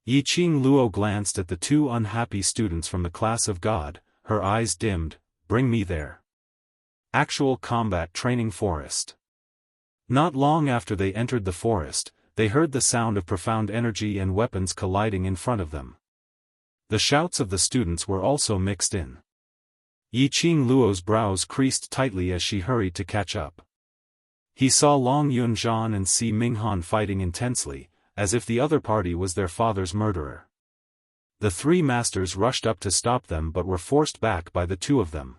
Yi Qing Luo glanced at the 2 unhappy students from the class of God, her eyes dimmed. Bring me there. Actual combat training forest. Not long after they entered the forest, they heard the sound of profound energy and weapons colliding in front of them. The shouts of the students were also mixed in. Yi Qing Luo's brows creased tightly as she hurried to catch up. He saw Long Yunzhan and Si Minghan fighting intensely, as if the other party was their father's murderer. The 3 masters rushed up to stop them but were forced back by the 2 of them.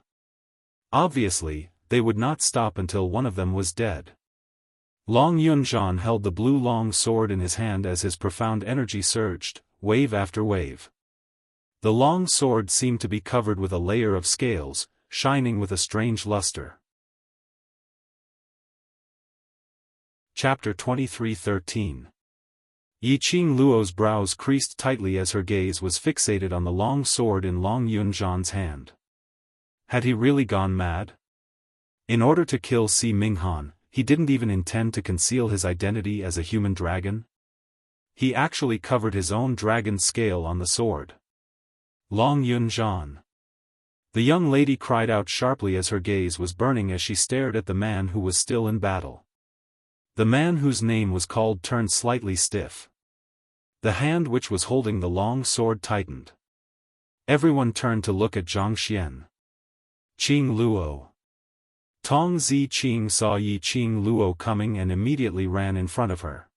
Obviously, they would not stop until one of them was dead. Long Yunzhan held the blue long sword in his hand as his profound energy surged, wave after wave. The long sword seemed to be covered with a layer of scales, shining with a strange luster. Chapter 23:13. Yi Qing Luo's brows creased tightly as her gaze was fixated on the long sword in Long Yunzhan's hand. Had he really gone mad? In order to kill Si Minghan, he didn't even intend to conceal his identity as a human dragon? He actually covered his own dragon's scale on the sword. Long Yunzhan. The young lady cried out sharply as her gaze was burning as she stared at the man who was still in battle. The man whose name was called turned slightly stiff. The hand which was holding the long sword tightened. Everyone turned to look at Zhang Xian. Qing Luo. Tong Zi Qing saw Yi Qing Luo coming and immediately ran in front of her.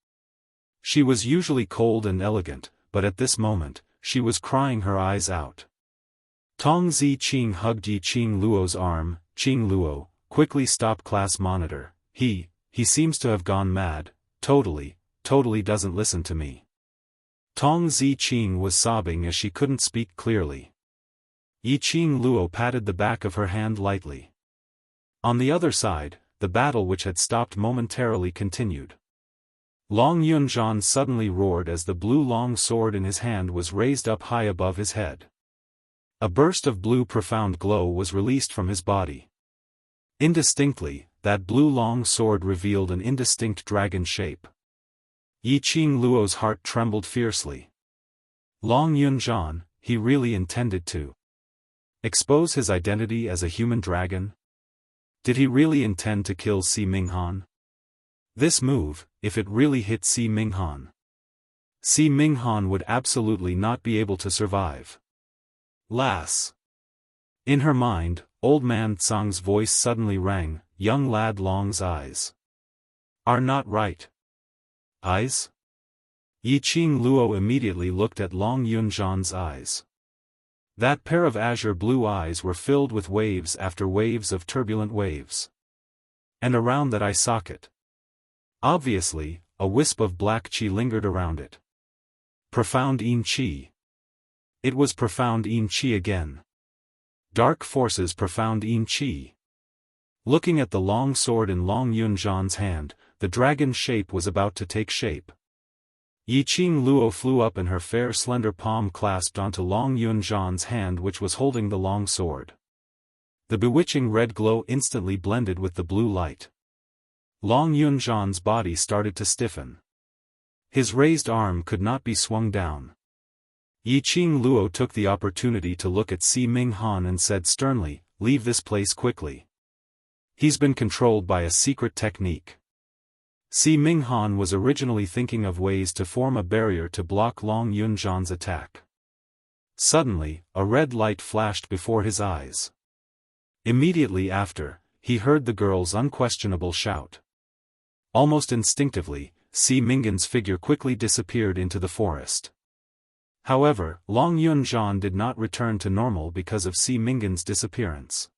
She was usually cold and elegant, but at this moment, she was crying her eyes out. Tong Zi Qing hugged Yi Qing Luo's arm. Qing Luo, quickly stop class monitor. He seems to have gone mad, totally doesn't listen to me. Tong Zi Qing was sobbing as she couldn't speak clearly. Yi Qing Luo patted the back of her hand lightly. On the other side, the battle which had stopped momentarily continued. Long Yunzhan suddenly roared as the blue long sword in his hand was raised up high above his head. A burst of blue profound glow was released from his body. Indistinctly, that blue long sword revealed an indistinct dragon shape. Yi Qing Luo's heart trembled fiercely. Long Yunzhan, he really intended to expose his identity as a human dragon? Did he really intend to kill Si Minghan? This move, if it really hit Si Minghan, Si Minghan would absolutely not be able to survive. Lass. In her mind, old man Tsang's voice suddenly rang. Young lad Long's eyes are not right. Eyes? Yi Qing Luo immediately looked at Long Yunzhan's eyes. That pair of azure blue eyes were filled with waves after waves of turbulent waves. And around that eye socket, obviously, a wisp of black qi lingered around it. Profound yin qi. It was profound yin qi again. Dark forces profound yin qi. Looking at the long sword in Long Yunzhan's hand, the dragon shape was about to take shape. Yi Qing Luo flew up and her fair slender palm clasped onto Long Yunzhan's hand which was holding the long sword. The bewitching red glow instantly blended with the blue light. Long Yunzhan's body started to stiffen. His raised arm could not be swung down. Yi Qing Luo took the opportunity to look at Si Minghan and said sternly, "Leave this place quickly. He's been controlled by a secret technique." Si Minghan was originally thinking of ways to form a barrier to block Long Yunzhan's attack. Suddenly, a red light flashed before his eyes. Immediately after, he heard the girl's unquestionable shout. Almost instinctively, Si Minghan's figure quickly disappeared into the forest. However, Long Yunzhan did not return to normal because of Si Minghan's disappearance.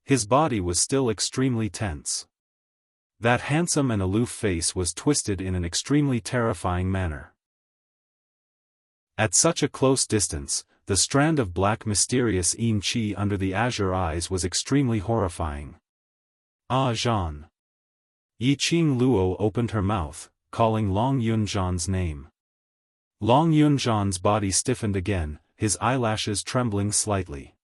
His body was still extremely tense. That handsome and aloof face was twisted in an extremely terrifying manner. At such a close distance, the strand of black mysterious yin qi under the azure eyes was extremely horrifying. Ah Zhan. Yi Qing Luo opened her mouth, calling Long Yunzhan's name. Long Yunzhan's body stiffened again, his eyelashes trembling slightly.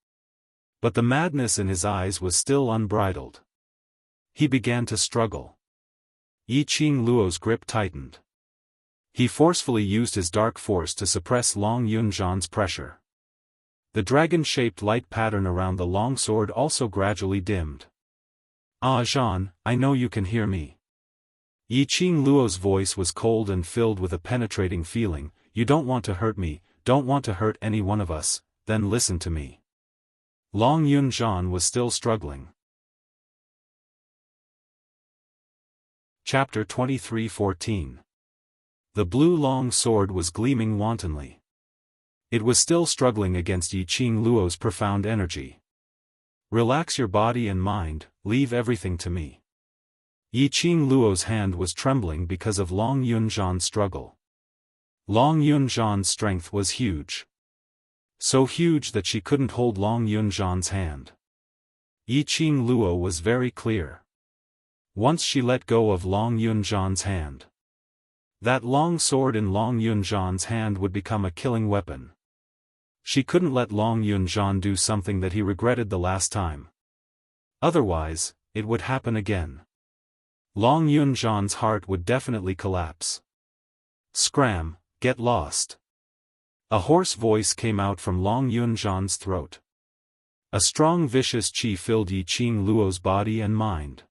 But the madness in his eyes was still unbridled. He began to struggle. Yi Qing Luo's grip tightened. He forcefully used his dark force to suppress Long Yunzhan's pressure. The dragon-shaped light pattern around the long sword also gradually dimmed. Ah Zhan, I know you can hear me. Yi Qing Luo's voice was cold and filled with a penetrating feeling. You don't want to hurt me, don't want to hurt any one of us, then listen to me. Long Yunzhan was still struggling. Chapter 23:14. The blue long sword was gleaming wantonly. It was still struggling against Yi Qing Luo's profound energy. Relax your body and mind, leave everything to me. Yi Qing Luo's hand was trembling because of Long Yunzhan's struggle. Long Yunzhan's strength was huge. So huge that she couldn't hold Long Yunzhan's hand. Yi Qing Luo was very clear. Once she let go of Long Yunzhan's hand, that long sword in Long Yunzhan's hand would become a killing weapon. She couldn't let Long Yunzhan do something that he regretted the last time. Otherwise, it would happen again. Long Yunzhan's heart would definitely collapse. Scram, get lost. A hoarse voice came out from Long Yunzhan's throat. A strong vicious qi filled Yi Qing Luo's body and mind.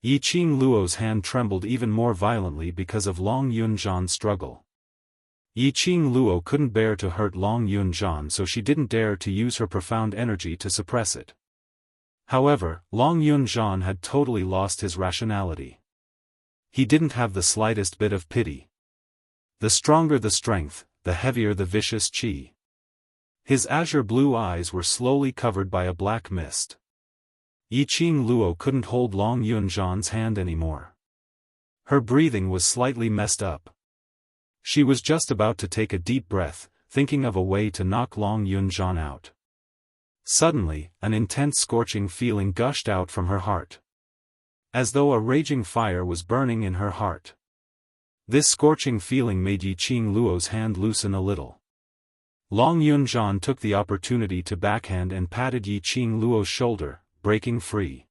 Yiqing Luo's hand trembled even more violently because of Long Yunzhan's struggle. Yiqing Luo couldn't bear to hurt Long Yunzhan, so she didn't dare to use her profound energy to suppress it. However, Long Yunzhan had totally lost his rationality. He didn't have the slightest bit of pity. The stronger the strength, the heavier the vicious qi. His azure blue eyes were slowly covered by a black mist. Yiqing Luo couldn't hold Long Yunzhan's hand anymore. Her breathing was slightly messed up. She was just about to take a deep breath, thinking of a way to knock Long Yunzhan out. Suddenly, an intense scorching feeling gushed out from her heart. As though a raging fire was burning in her heart. This scorching feeling made Yiqing Luo's hand loosen a little. Long Yunzhan took the opportunity to backhand and patted Yiqing Luo's shoulder, breaking free.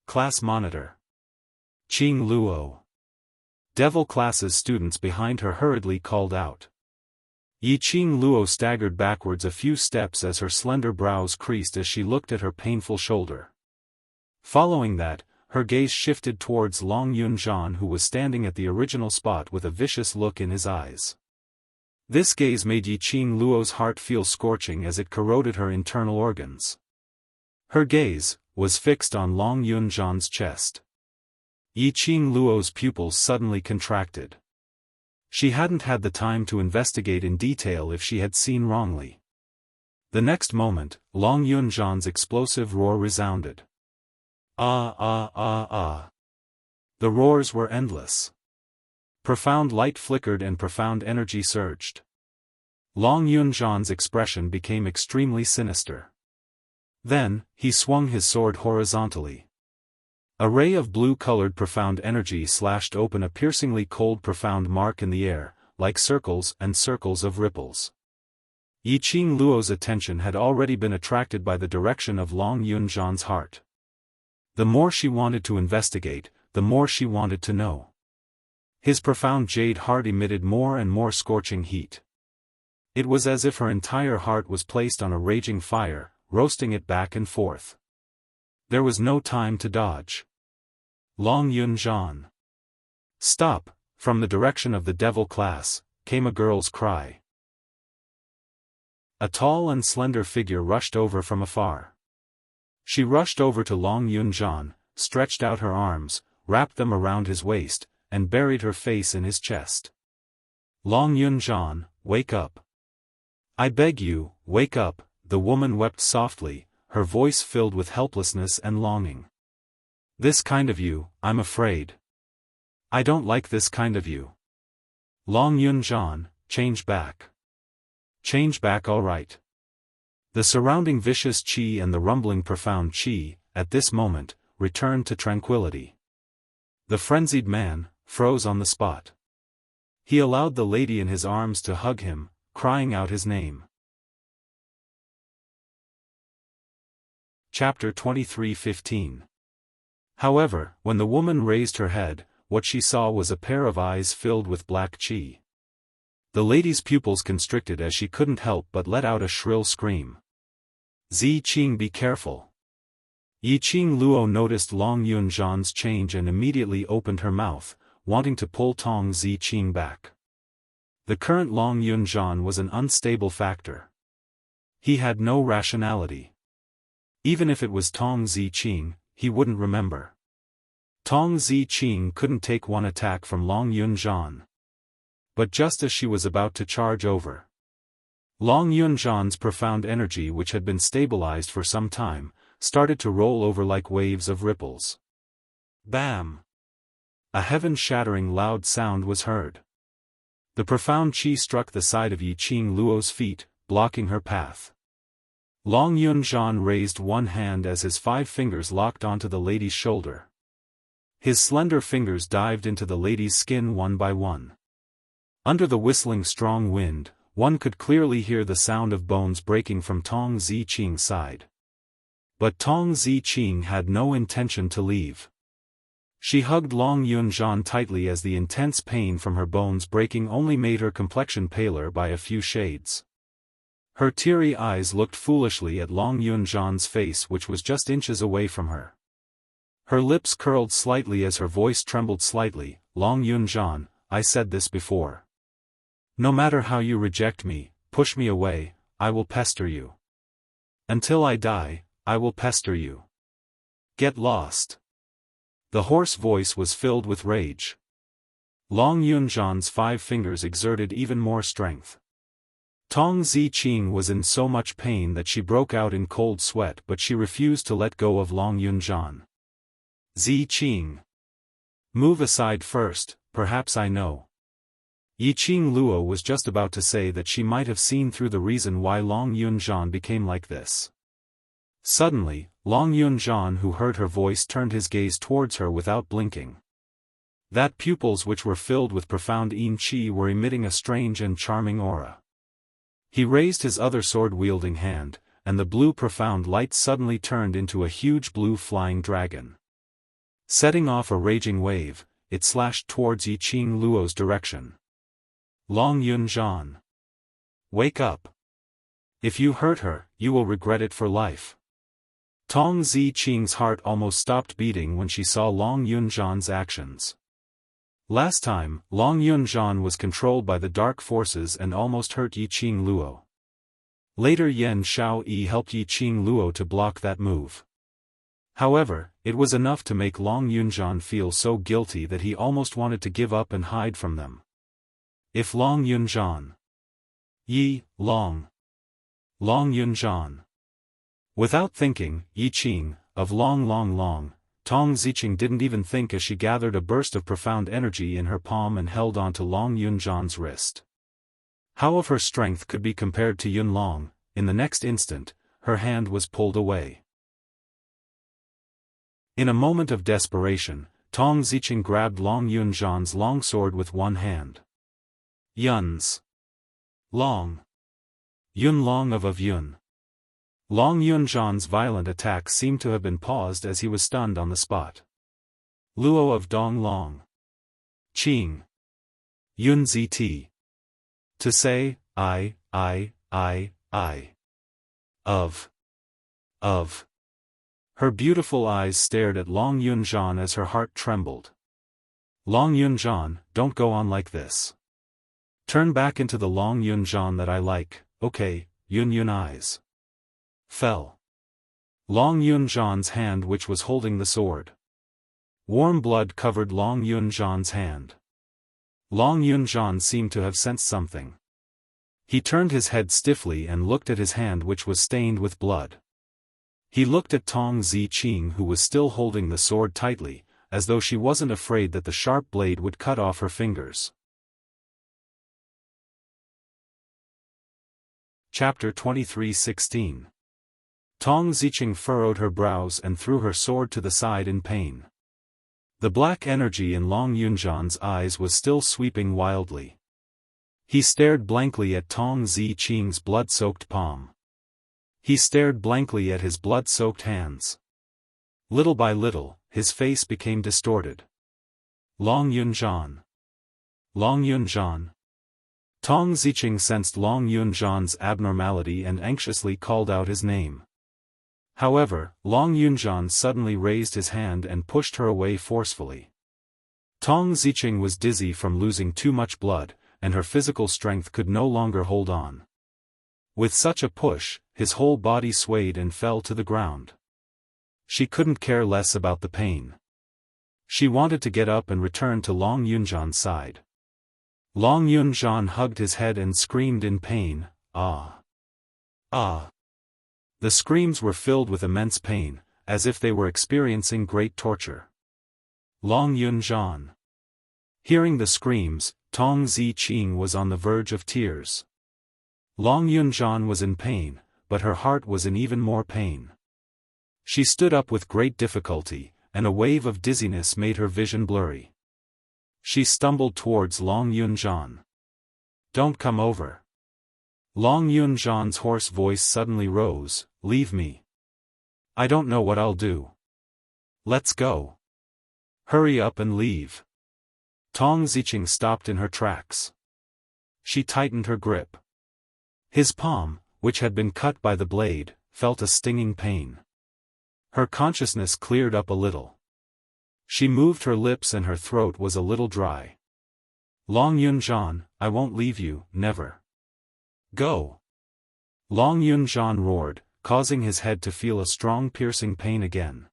Class monitor. Qing Luo. Devil Class's students behind her hurriedly called out. Yiqing Luo staggered backwards a few steps as her slender brows creased as she looked at her painful shoulder. Following that, her gaze shifted towards Long Yunzhan, who was standing at the original spot with a vicious look in his eyes. This gaze made Yiqing Luo's heart feel scorching as it corroded her internal organs. Her gaze was fixed on Long Yunzhan's chest. Yiqing Luo's pupils suddenly contracted. She hadn't had the time to investigate in detail if she had seen wrongly. The next moment, Long Yunzhan's explosive roar resounded. Ah ah ah ah. The roars were endless. Profound light flickered and profound energy surged. Long Yunzhan's expression became extremely sinister. Then, he swung his sword horizontally. A ray of blue-colored profound energy slashed open a piercingly cold profound mark in the air, like circles and circles of ripples. Yiqing Luo's attention had already been attracted by the direction of Long Yunzhan's heart. The more she wanted to investigate, the more she wanted to know. His profound jade heart emitted more and more scorching heat. It was as if her entire heart was placed on a raging fire, roasting it back and forth. There was no time to dodge. Long Yunzhan. Stop! From the direction of the devil class, came a girl's cry. A tall and slender figure rushed over from afar. She rushed over to Long Yunzhan, stretched out her arms, wrapped them around his waist, and buried her face in his chest. Long Yunzhan, wake up. I beg you, wake up, the woman wept softly, her voice filled with helplessness and longing. This kind of you, I'm afraid. I don't like this kind of you. Long Yunzhan, change back. Change back, all right. The surrounding vicious qi and the rumbling profound qi, at this moment, returned to tranquility. The frenzied man froze on the spot. He allowed the lady in his arms to hug him, crying out his name. Chapter 23:15. However, when the woman raised her head, what she saw was a pair of eyes filled with black qi. The lady's pupils constricted as she couldn't help but let out a shrill scream. Ziqing, be careful. Yiqing Luo noticed Long Yunzhan's change and immediately opened her mouth, wanting to pull Tong Ziqing back. The current Long Yunzhan was an unstable factor. He had no rationality. Even if it was Tong Ziqing, he wouldn't remember. Tong Ziqing couldn't take one attack from Long Yunzhan. But just as she was about to charge over, Long Yunzhan's profound energy, which had been stabilized for some time, started to roll over like waves of ripples. Bam! A heaven-shattering loud sound was heard. The profound qi struck the side of Yiqing Luo's feet, blocking her path. Long Yunzhan raised one hand as his 5 fingers locked onto the lady's shoulder. His slender fingers dived into the lady's skin one by one. Under the whistling strong wind, one could clearly hear the sound of bones breaking from Tong Ziqing's side. But Tong Ziqing had no intention to leave. She hugged Long Yunzhan tightly as the intense pain from her bones breaking only made her complexion paler by a few shades. Her teary eyes looked foolishly at Long Yunzhan's face, which was just inches away from her. Her lips curled slightly as her voice trembled slightly. Long Yunzhan, I said this before. No matter how you reject me, push me away, I will pester you. Until I die, I will pester you. Get lost. The hoarse voice was filled with rage. Long Yunzhan's 5 fingers exerted even more strength. Tong Ziqing was in so much pain that she broke out in cold sweat, but she refused to let go of Long Yunzhan. Ziqing. Move aside first, perhaps I know. Yiqing Luo was just about to say that she might have seen through the reason why Long Yunzhan became like this. Suddenly, Long Yunzhan, who heard her voice, turned his gaze towards her without blinking. That pupils which were filled with profound yin qi were emitting a strange and charming aura. He raised his other sword-wielding hand, and the blue profound light suddenly turned into a huge blue flying dragon. Setting off a raging wave, it slashed towards Yiqing Luo's direction. Long Yunzhan. Wake up. If you hurt her, you will regret it for life. Tong Ziqing's heart almost stopped beating when she saw Long Yunzhan's actions. Last time, Long Yunzhan was controlled by the dark forces and almost hurt Yiqing Luo. Later Yan Xiaoyi helped Yiqing Luo to block that move. However, it was enough to make Long Yunzhan feel so guilty that he almost wanted to give up and hide from them. If Long Yunzhan. Long Yunzhan. Without thinking, Yiqing, of Long, Tong Ziqing didn't even think as she gathered a burst of profound energy in her palm and held onto Long Yunzhan's wrist. How of her strength could be compared to Yun Long? In the next instant, her hand was pulled away. In a moment of desperation, Tong Ziqing grabbed Long Yunzhan's long sword with one hand. Yun's. Long. Yun Long of Yun. Long Yunzhan's violent attack seemed to have been paused as he was stunned on the spot. Luo of Dong Long. Qing. Yun Zt. To say, of. Her beautiful eyes stared at Long Yunzhan as her heart trembled. Long Yunzhan, don't go on like this. Turn back into the Long Yunzhan that I like, okay, Yun eyes. Fell. Long Yunzhan's hand which was holding the sword. Warm blood covered Long Yunzhan's hand. Long Yunzhan seemed to have sensed something. He turned his head stiffly and looked at his hand which was stained with blood. He looked at Tong Ziqing who was still holding the sword tightly, as though she wasn't afraid that the sharp blade would cut off her fingers. Chapter 23:16. Tong Ziqing furrowed her brows and threw her sword to the side in pain. The black energy in Long Yunzhan's eyes was still sweeping wildly. He stared blankly at Tong Ziqing's blood-soaked palm. He stared blankly at his blood-soaked hands. Little by little, his face became distorted. Long Yunzhan. Long Yunzhan. Tong Ziqing sensed Long Yunzhan's abnormality and anxiously called out his name. However, Long Yunzhan suddenly raised his hand and pushed her away forcefully. Tong Ziqing was dizzy from losing too much blood, and her physical strength could no longer hold on. With such a push, his whole body swayed and fell to the ground. She couldn't care less about the pain. She wanted to get up and return to Long Yunzhan's side. Long Yunzhan hugged his head and screamed in pain, ah! Ah! The screams were filled with immense pain, as if they were experiencing great torture. Long Yunzhan. Hearing the screams, Tong Ziqing was on the verge of tears. Long Yunzhan was in pain, but her heart was in even more pain. She stood up with great difficulty, and a wave of dizziness made her vision blurry. She stumbled towards Long Yunzhan. Don't come over. Long Yunzhan's hoarse voice suddenly rose, leave me. I don't know what I'll do. Let's go. Hurry up and leave. Tong Ziqing stopped in her tracks. She tightened her grip. His palm, which had been cut by the blade, felt a stinging pain. Her consciousness cleared up a little. She moved her lips and her throat was a little dry. Long Yunzhan, I won't leave you, never. Go. Long Yunzhan roared, causing his head to feel a strong piercing pain again.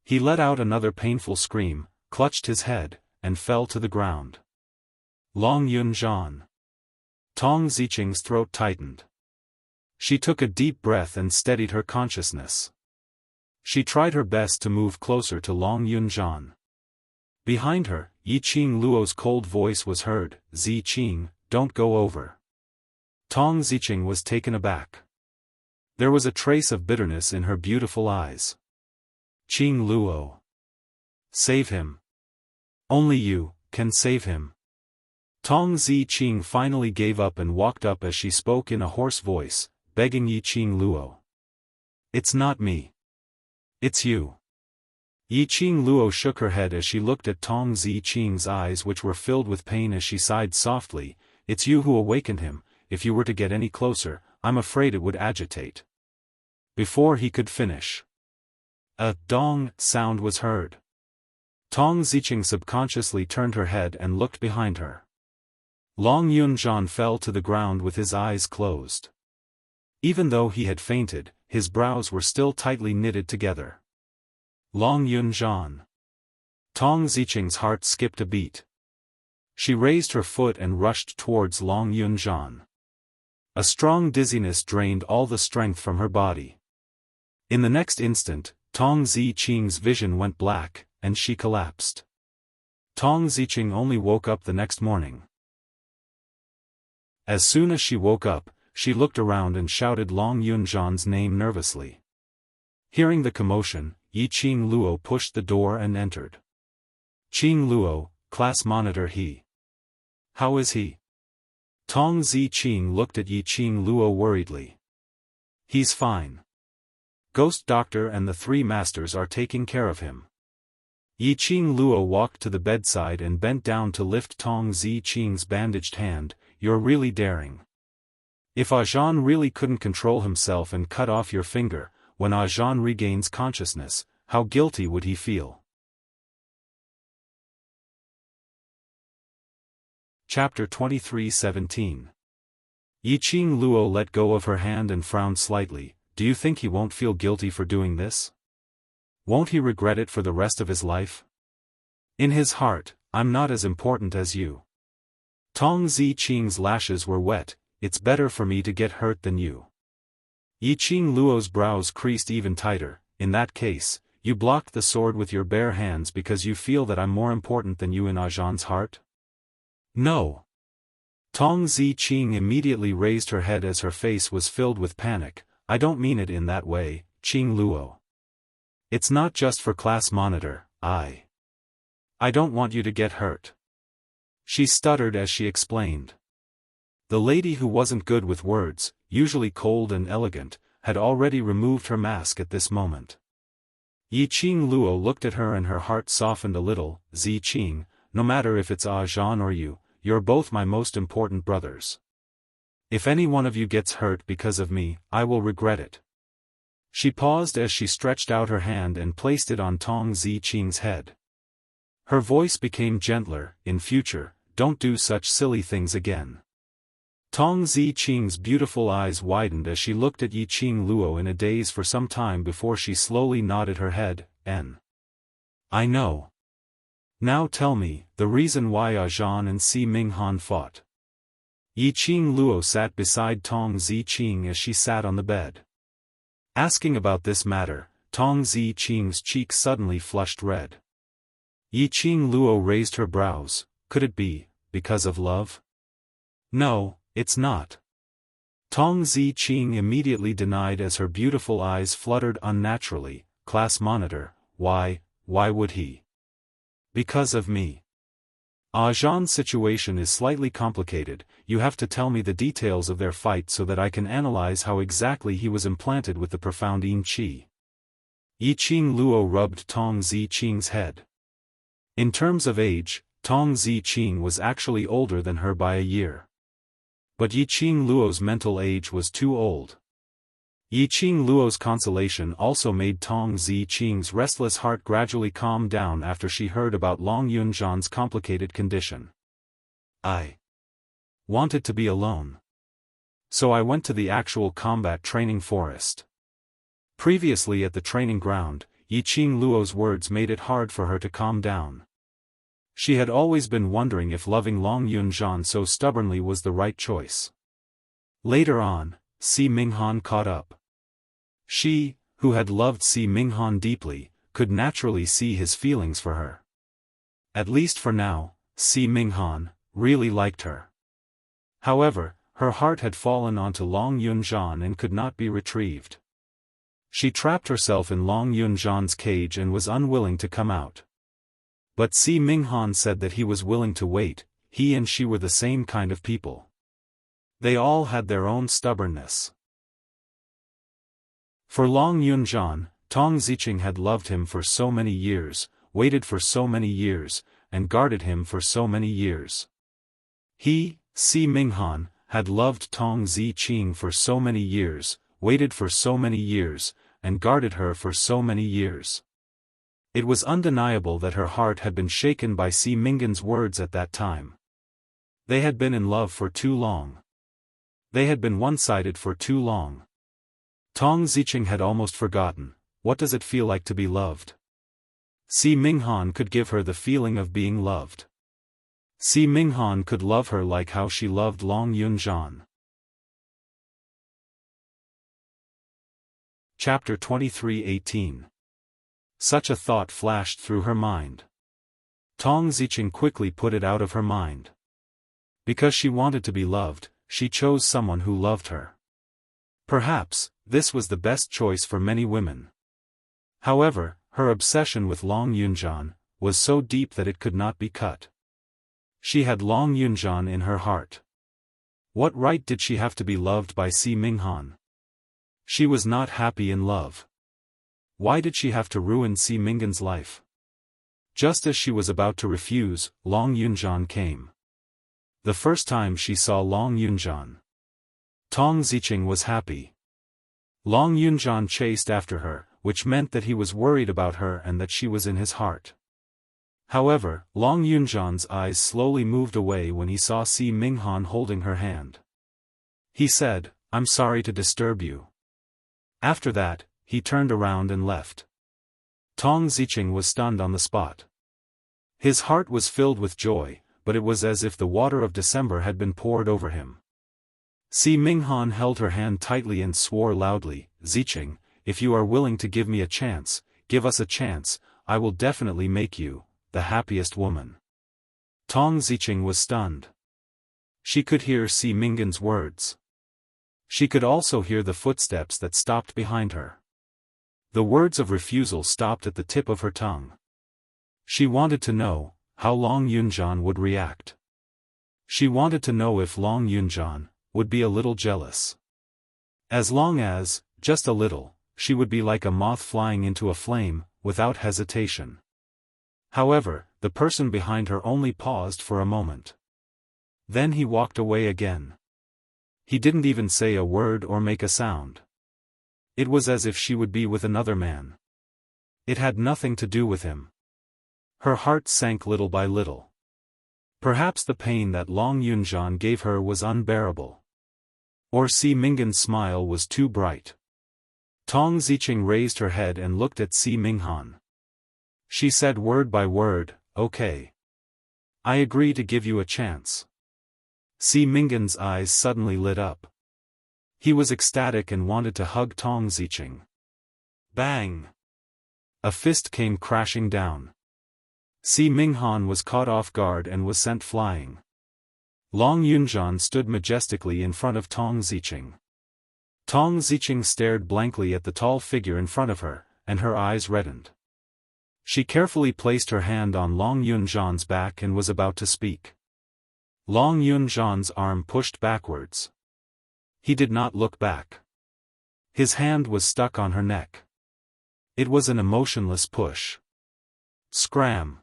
He let out another painful scream, clutched his head, and fell to the ground. Long Yunzhan. Tong Ziqing's throat tightened. She took a deep breath and steadied her consciousness. She tried her best to move closer to Long Yunzhan. Behind her, Yiqing Luo's cold voice was heard, Ziqing, don't go over. Tong Ziqing was taken aback. There was a trace of bitterness in her beautiful eyes. Qing Luo. Save him. Only you can save him. Tong Ziqing finally gave up and walked up as she spoke in a hoarse voice, begging Yiqing Luo. It's not me. It's you. Yiqing Luo shook her head as she looked at Tong Ziqing's eyes, which were filled with pain, as she sighed softly. It's you who awakened him. If you were to get any closer, I'm afraid it would agitate. Before he could finish, a dong sound was heard. Tong Ziqing subconsciously turned her head and looked behind her. Long Yunzhan fell to the ground with his eyes closed. Even though he had fainted, his brows were still tightly knitted together. Long Yunzhan. Tong Ziqing's heart skipped a beat. She raised her foot and rushed towards Long Yunzhan. A strong dizziness drained all the strength from her body. In the next instant, Tong Ziqing's vision went black, and she collapsed. Tong Ziqing only woke up the next morning. As soon as she woke up, she looked around and shouted Long Yunzhan's name nervously. Hearing the commotion, Yiqing Luo pushed the door and entered. Qing Luo, class monitor he. How is he? Tong Ziqing looked at Yiqing Luo worriedly. He's fine. Ghost Doctor and the three masters are taking care of him. Yiqing Luo walked to the bedside and bent down to lift Tong Ziqing's bandaged hand. You're really daring. If Zhan really couldn't control himself and cut off your finger, when Zhan regains consciousness, how guilty would he feel? Chapter 23:17. Yiqing Luo let go of her hand and frowned slightly. Do you think he won't feel guilty for doing this? Won't he regret it for the rest of his life? In his heart, I'm not as important as you. Tong Ziqing's lashes were wet. It's better for me to get hurt than you. Yiqing Luo's brows creased even tighter. In that case, you blocked the sword with your bare hands because you feel that I'm more important than you in Zhan's heart? No. Tong Ziqing immediately raised her head as her face was filled with panic. I don't mean it in that way, Qing Luo. It's not just for class monitor, I don't want you to get hurt. She stuttered as she explained. The lady who wasn't good with words, usually cold and elegant, had already removed her mask at this moment. Yiqing Luo looked at her and her heart softened a little. Ziqing, no matter if it's Zhan or you're both my most important brothers. If any one of you gets hurt because of me, I will regret it. She paused as she stretched out her hand and placed it on Tong Ziqing's head. Her voice became gentler. In future, don't do such silly things again. Tong Ziqing's beautiful eyes widened as she looked at Yiqing Luo in a daze for some time before she slowly nodded her head. I know. Now tell me, the reason why Zhan and Si Minghan fought. Yiqing Luo sat beside Tong Ziqing as she sat on the bed. Asking about this matter, Tong Ziqing's cheeks suddenly flushed red. Yiqing Luo raised her brows. Could it be because of love? No, it's not. Tong Ziqing immediately denied as her beautiful eyes fluttered unnaturally. Class monitor, why would he? Because of me. Zhan's situation is slightly complicated. You have to tell me the details of their fight so that I can analyze how exactly he was implanted with the profound Yin Qi. Yiqing Luo rubbed Tong Ziqing's head. In terms of age, Tong Ziqing was actually older than her by a year. But Yiqing Luo's mental age was too old. Yiqing Luo's consolation also made Tong Ziqing's restless heart gradually calm down after she heard about Long Yunzhan's complicated condition. I wanted to be alone. So I went to the actual combat training forest. Previously at the training ground, Yiqing Luo's words made it hard for her to calm down. She had always been wondering if loving Long Yunzhan so stubbornly was the right choice. Later on, Si Minghan caught up. She, who had loved Si Minghan deeply, could naturally see his feelings for her. At least for now, Si Minghan really liked her. However, her heart had fallen onto Long Yunzhan and could not be retrieved. She trapped herself in Long Yunzhan's cage and was unwilling to come out. But Si Minghan said that he was willing to wait. He and she were the same kind of people. They all had their own stubbornness. For Long Yunzhan, Tong Ziqing had loved him for so many years, waited for so many years, and guarded him for so many years. He, Si Minghan, had loved Tong Ziqing for so many years, waited for so many years, and guarded her for so many years. It was undeniable that her heart had been shaken by Si Minghan's words at that time. They had been in love for too long. They had been one-sided for too long. Tong Ziqing had almost forgotten, what does it feel like to be loved? Si Minghan could give her the feeling of being loved. Si Minghan could love her like how she loved Long Yunzhan. Chapter 23:18. Such a thought flashed through her mind. Tong Ziqing quickly put it out of her mind. Because she wanted to be loved, she chose someone who loved her. Perhaps, this was the best choice for many women. However, her obsession with Long Yunzhan was so deep that it could not be cut. She had Long Yunzhan in her heart. What right did she have to be loved by Si Minghan? She was not happy in love. Why did she have to ruin Si Minghan's life? Just as she was about to refuse, Long Yunzhan came. The first time she saw Long Yunzhan, Tong Ziqing was happy. Long Yunzhan chased after her, which meant that he was worried about her and that she was in his heart. However, Long Yunzhan's eyes slowly moved away when he saw Si Minghan holding her hand. He said, "I'm sorry to disturb you." After that, he turned around and left. Tong Ziqing was stunned on the spot. His heart was filled with joy, but it was as if the water of December had been poured over him. Si Minghan held her hand tightly and swore loudly, "Ziqing, if you are willing to give me a chance, give us a chance, I will definitely make you the happiest woman." Tong Ziqing was stunned. She could hear Si Minghan's words. She could also hear the footsteps that stopped behind her. The words of refusal stopped at the tip of her tongue. She wanted to know how Long Yunzhan would react. She wanted to know if Long Yunzhan would be a little jealous. As long as, just a little, she would be like a moth flying into a flame, without hesitation. However, the person behind her only paused for a moment. Then he walked away again. He didn't even say a word or make a sound. It was as if she would be with another man. It had nothing to do with him. Her heart sank little by little. Perhaps the pain that Long Yunzhan gave her was unbearable. Or Si Minghan's smile was too bright. Tong Ziqing raised her head and looked at Si Minghan. She said word by word, "Okay. I agree to give you a chance." Si Minghan's eyes suddenly lit up. He was ecstatic and wanted to hug Tong Ziqing. Bang! A fist came crashing down. Si Minghan was caught off guard and was sent flying. Long Yunzhan stood majestically in front of Tong Ziqing. Tong Ziqing stared blankly at the tall figure in front of her, and her eyes reddened. She carefully placed her hand on Long Yunzhan's back and was about to speak. Long Yunzhan's arm pushed backwards. He did not look back. His hand was stuck on her neck. It was an emotionless push. Scram!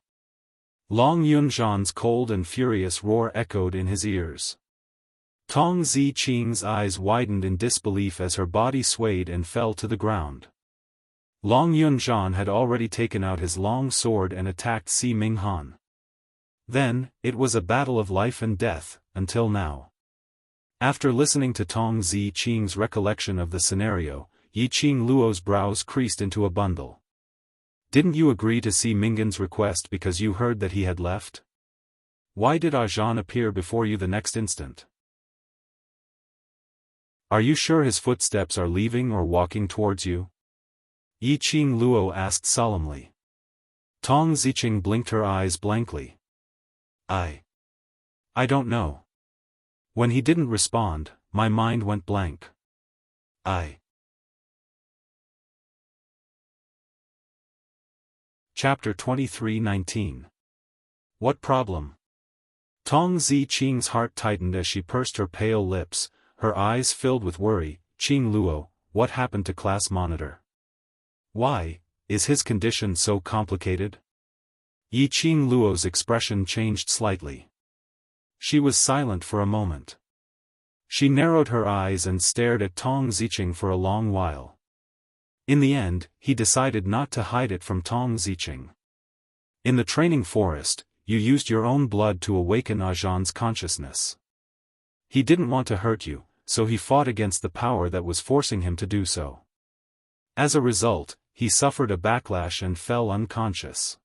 Long Yunzhan's cold and furious roar echoed in his ears. Tong Ziqing's eyes widened in disbelief as her body swayed and fell to the ground. Long Yunzhan had already taken out his long sword and attacked Si Minghan. Then, it was a battle of life and death, until now. After listening to Tong Ziqing's recollection of the scenario, Yiqing Luo's brows creased into a bundle. Didn't you agree to Si Minghan's request because you heard that he had left? Why did Zhan appear before you the next instant? Are you sure his footsteps are leaving or walking towards you? Yiqing Luo asked solemnly. Tong Ziqing blinked her eyes blankly. I don't know. When he didn't respond, my mind went blank. Chapter 23:19. What problem? Tong Ziqing's heart tightened as she pursed her pale lips, her eyes filled with worry. Qing Luo, what happened to class monitor? Why is his condition so complicated? Yiqing Luo's expression changed slightly. She was silent for a moment. She narrowed her eyes and stared at Tong Ziqing for a long while. In the end, he decided not to hide it from Tong Ziqing. In the training forest, you used your own blood to awaken Zhan's consciousness. He didn't want to hurt you, so he fought against the power that was forcing him to do so. As a result, he suffered a backlash and fell unconscious.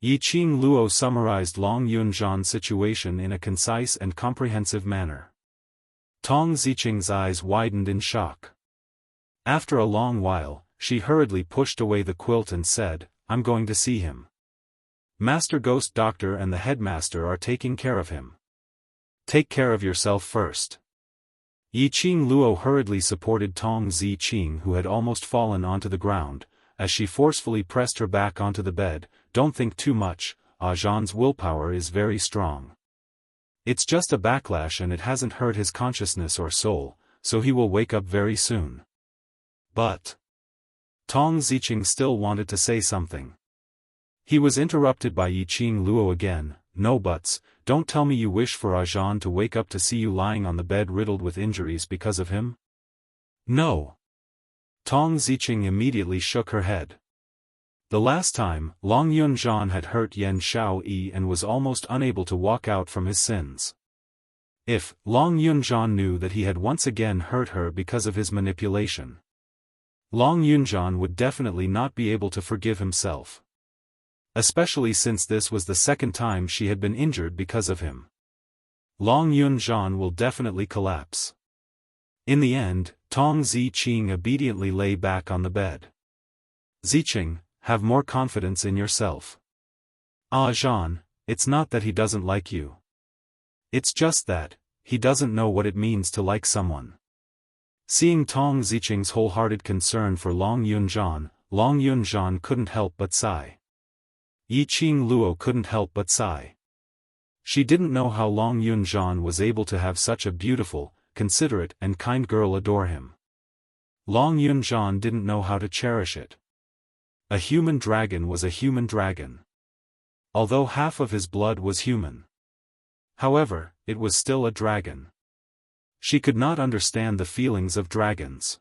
Yiqing Luo summarized Long Yunzhan's situation in a concise and comprehensive manner. Tong Ziqing's eyes widened in shock. After a long while, she hurriedly pushed away the quilt and said, I'm going to see him. Master Ghost Doctor and the headmaster are taking care of him. Take care of yourself first. Yiqing Luo hurriedly supported Tong Ziqing, who had almost fallen onto the ground, as she forcefully pressed her back onto the bed. Don't think too much, Zhan's willpower is very strong. It's just a backlash and it hasn't hurt his consciousness or soul, so he will wake up very soon. But Tong Ziqing still wanted to say something. He was interrupted by Yiqing Luo again. No buts, don't tell me you wish for Zhan to wake up to see you lying on the bed riddled with injuries because of him? No. Tong Ziqing immediately shook her head. The last time, Long Yunzhan had hurt Yan Xiaoyi and was almost unable to walk out from his sins. If Long Yunzhan knew that he had once again hurt her because of his manipulation, Long Yunzhan would definitely not be able to forgive himself. Especially since this was the second time she had been injured because of him. Long Yunzhan will definitely collapse. In the end, Tong Ziqing obediently lay back on the bed. Ziqing, have more confidence in yourself. Zhan, it's not that he doesn't like you. It's just that he doesn't know what it means to like someone. Seeing Tong Ziqing's wholehearted concern for Long Yunzhan couldn't help but sigh. Yiqing Luo couldn't help but sigh. She didn't know how Long Yunzhan was able to have such a beautiful, considerate and kind girl adore him. Long Yunzhan didn't know how to cherish it. A human dragon was a human dragon. Although half of his blood was human. However, it was still a dragon. She could not understand the feelings of dragons.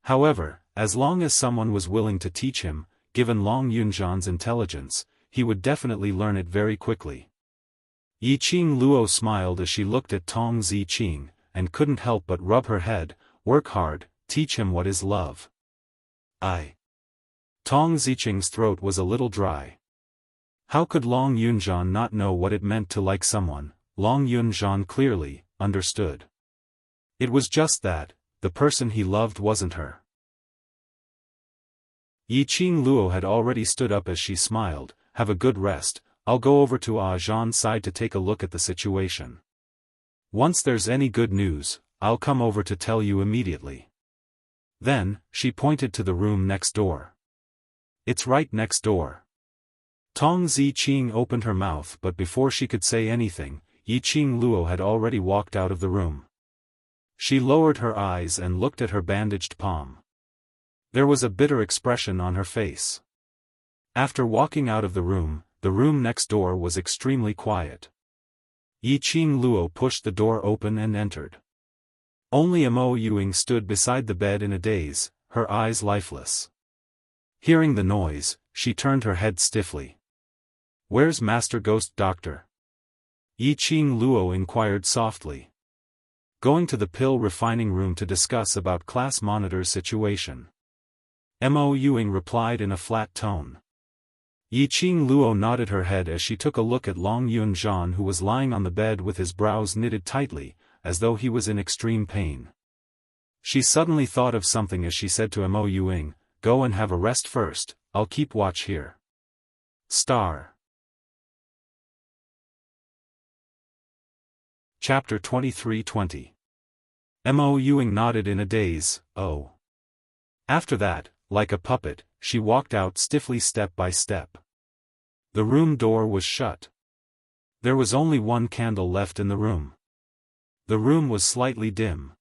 However, as long as someone was willing to teach him, given Long Yunzhan's intelligence, he would definitely learn it very quickly. Yiqing Luo smiled as she looked at Tong Ziqing, and couldn't help but rub her head. Work hard, teach him what is love. Tong Ziqing's throat was a little dry. How could Long Yunzhan not know what it meant to like someone? Long Yunzhan clearly understood. It was just that the person he loved wasn't her. Yiqing Luo had already stood up as she smiled. Have a good rest, I'll go over to Zhan's side to take a look at the situation. Once there's any good news, I'll come over to tell you immediately. Then, she pointed to the room next door. It's right next door. Tong Ziqing opened her mouth, but before she could say anything, Yiqing Luo had already walked out of the room. She lowered her eyes and looked at her bandaged palm. There was a bitter expression on her face. After walking out of the room next door was extremely quiet. Yi Qing Luo pushed the door open and entered. Only Mo Yuing stood beside the bed in a daze, her eyes lifeless. Hearing the noise, she turned her head stiffly. "Where's Master Ghost Doctor?" Yi Qing Luo inquired softly. "Going to the pill refining room to discuss about class monitor's situation." Mo Yuing replied in a flat tone. Yi Qing Luo nodded her head as she took a look at Long Yunzhan, who was lying on the bed with his brows knitted tightly, as though he was in extreme pain. She suddenly thought of something as she said to Mo Yuing, "Go and have a rest first, I'll keep watch here." Chapter 23:20. Mo Yuing nodded in a daze, "Oh." After that, like a puppet, she walked out stiffly step by step. The room door was shut. There was only one candle left in the room. The room was slightly dim.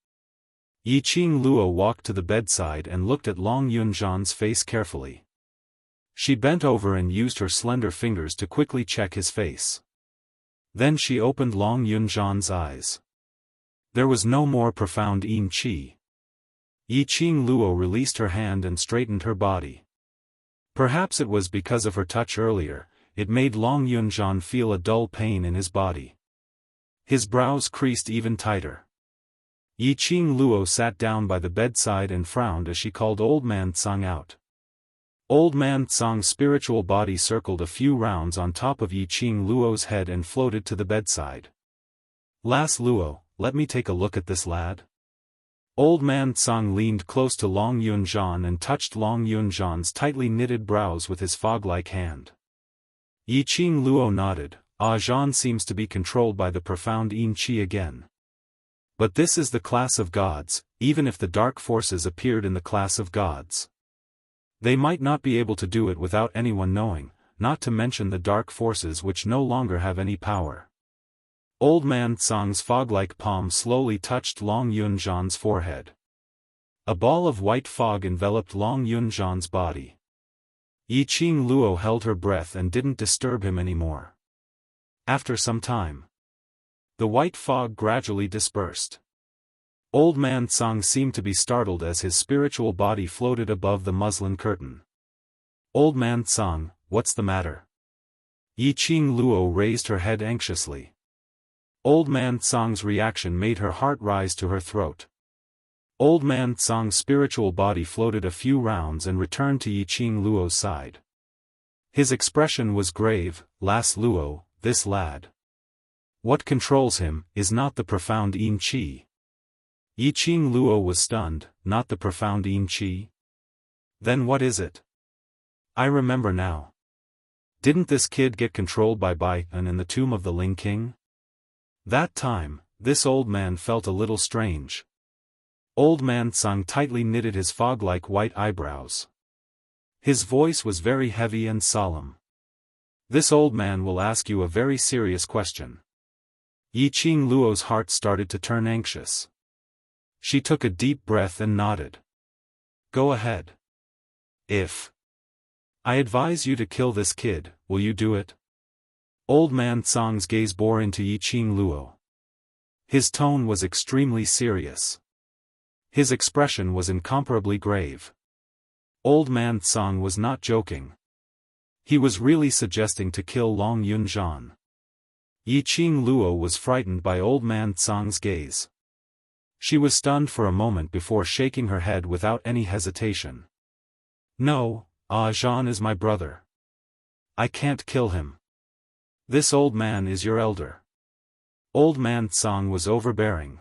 Yi Qing Luo walked to the bedside and looked at Long Yunzhan's face carefully. She bent over and used her slender fingers to quickly check his face. Then she opened Long Yunzhan's eyes. There was no more profound yin qi. Yi Qing Luo released her hand and straightened her body. Perhaps it was because of her touch earlier, it made Long Yunzhan feel a dull pain in his body. His brows creased even tighter. Yi Qing Luo sat down by the bedside and frowned as she called Old Man Tsang out. Old Man Tsang's spiritual body circled a few rounds on top of Yi Qing Luo's head and floated to the bedside. "Las Luo, let me take a look at this lad." Old Man Tsang leaned close to Long Yunzhan and touched Long Yunzhan's tightly knitted brows with his fog-like hand. Yi Qing Luo nodded. Zhan seems to be controlled by the profound yin qi again. But this is the class of gods, even if the dark forces appeared in the class of gods. They might not be able to do it without anyone knowing, not to mention the dark forces which no longer have any power. Old Man Tsang's fog-like palm slowly touched Long Yunzhan's forehead. A ball of white fog enveloped Long Yunzhan's body. Yi Qing Luo held her breath and didn't disturb him anymore. After some time, the white fog gradually dispersed. Old Man Tsang seemed to be startled as his spiritual body floated above the muslin curtain. "Old Man Tsang, what's the matter?" Yi Qing Luo raised her head anxiously. Old Man Tsang's reaction made her heart rise to her throat. Old Man Tsang's spiritual body floated a few rounds and returned to Yi Qing Luo's side. His expression was grave. "Las Luo, this lad. What controls him is not the profound yin qi." Yi Qing Luo was stunned. "Not the profound yin qi? Then what is it?" "I remember now. Didn't this kid get controlled by Bai An in the tomb of the Ling King?" That time, this old man felt a little strange. Old Man Tsang tightly knitted his fog-like white eyebrows. His voice was very heavy and solemn. "This old man will ask you a very serious question." Yi Qing Luo's heart started to turn anxious. She took a deep breath and nodded. "Go ahead. If I advise you to kill this kid, will you do it?" Old Man Tsang's gaze bore into Yi Qing Luo. His tone was extremely serious. His expression was incomparably grave. Old Man Tsang was not joking. He was really suggesting to kill Long Yunzhan. Yi Qing Luo was frightened by Old Man Tsang's gaze. She was stunned for a moment before shaking her head without any hesitation. "No, Zhan is my brother. I can't kill him. This old man is your elder." Old Man Tsang was overbearing.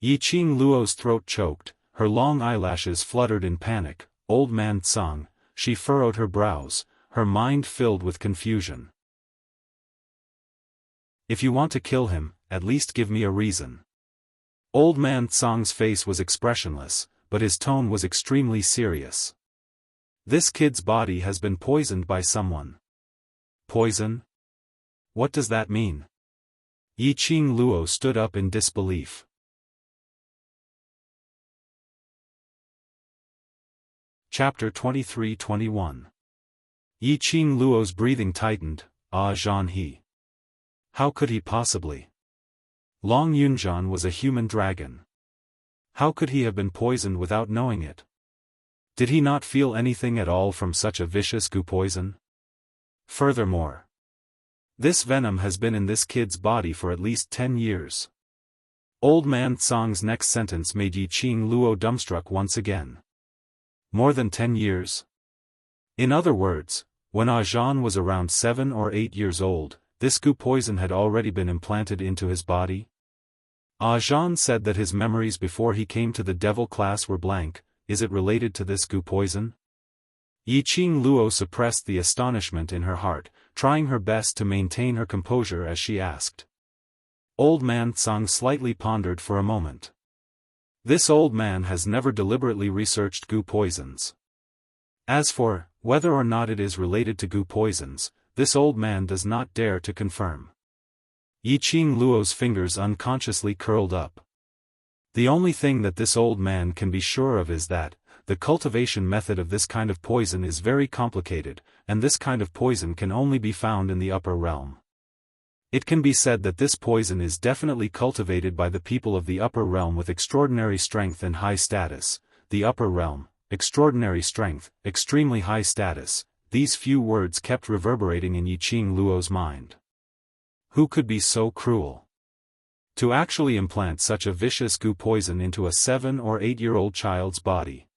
Yi Qing Luo's throat choked, her long eyelashes fluttered in panic. "Old Man Tsang," she furrowed her brows, her mind filled with confusion. "If you want to kill him, at least give me a reason." Old Man Tsang's face was expressionless, but his tone was extremely serious. "This kid's body has been poisoned by someone." "Poison? What does that mean?" Yi Qing Luo stood up in disbelief. Chapter 23:21. Yi Qing Luo's breathing tightened. "Zhan he. How could he possibly? Long Yunjian was a human dragon. How could he have been poisoned without knowing it? Did he not feel anything at all from such a vicious goo poison? Furthermore, this venom has been in this kid's body for at least 10 years. Old Man Tsang's next sentence made Yiqing Luo dumbstruck once again. More than 10 years? In other words, when Zhan was around 7 or 8 years old, this goo poison had already been implanted into his body? Zhan said that his memories before he came to the devil class were blank. Is it related to this goo poison? Yiqing Luo suppressed the astonishment in her heart, trying her best to maintain her composure as she asked. Old Man Tsang slightly pondered for a moment. This old man has never deliberately researched goo poisons. As for whether or not it is related to goo poisons, this old man does not dare to confirm. Yiqing Luo's fingers unconsciously curled up. The only thing that this old man can be sure of is that the cultivation method of this kind of poison is very complicated, and this kind of poison can only be found in the upper realm. It can be said that this poison is definitely cultivated by the people of the upper realm with extraordinary strength and high status. The upper realm, extraordinary strength, extremely high status, these few words kept reverberating in Yiqing Luo's mind. Who could be so cruel? To actually implant such a vicious goo poison into a 7 or 8-year-old child's body.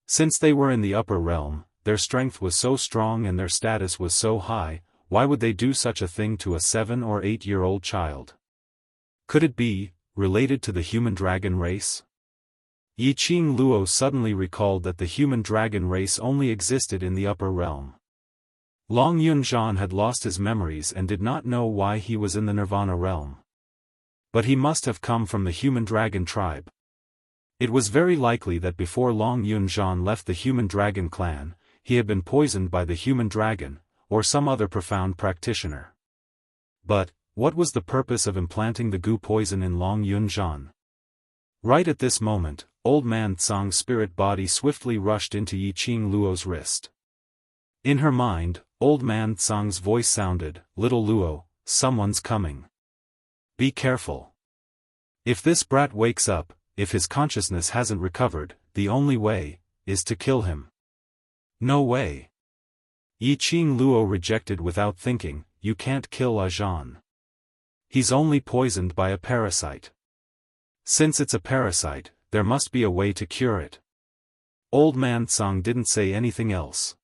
Since they were in the upper realm, their strength was so strong and their status was so high, why would they do such a thing to a 7 or 8-year-old child? Could it be related to the human dragon race? Yiqing Luo suddenly recalled that the human dragon race only existed in the upper realm. Long Yunjian had lost his memories and did not know why he was in the Nirvana realm. But he must have come from the human dragon tribe. It was very likely that before Long Yunjian left the human dragon clan, he had been poisoned by the human dragon, or some other profound practitioner. But, what was the purpose of implanting the goo poison in Long Yunjian? Right at this moment, Old Man Tsang's spirit body swiftly rushed into Yiqing Luo's wrist. In her mind, Old Man Tsang's voice sounded, "Little Luo, someone's coming. Be careful. If this brat wakes up, if his consciousness hasn't recovered, the only way is to kill him." No way. Yiqing Luo rejected without thinking, "You can't kill Zhan. He's only poisoned by a parasite. Since it's a parasite, there must be a way to cure it." Old Man Tsang didn't say anything else.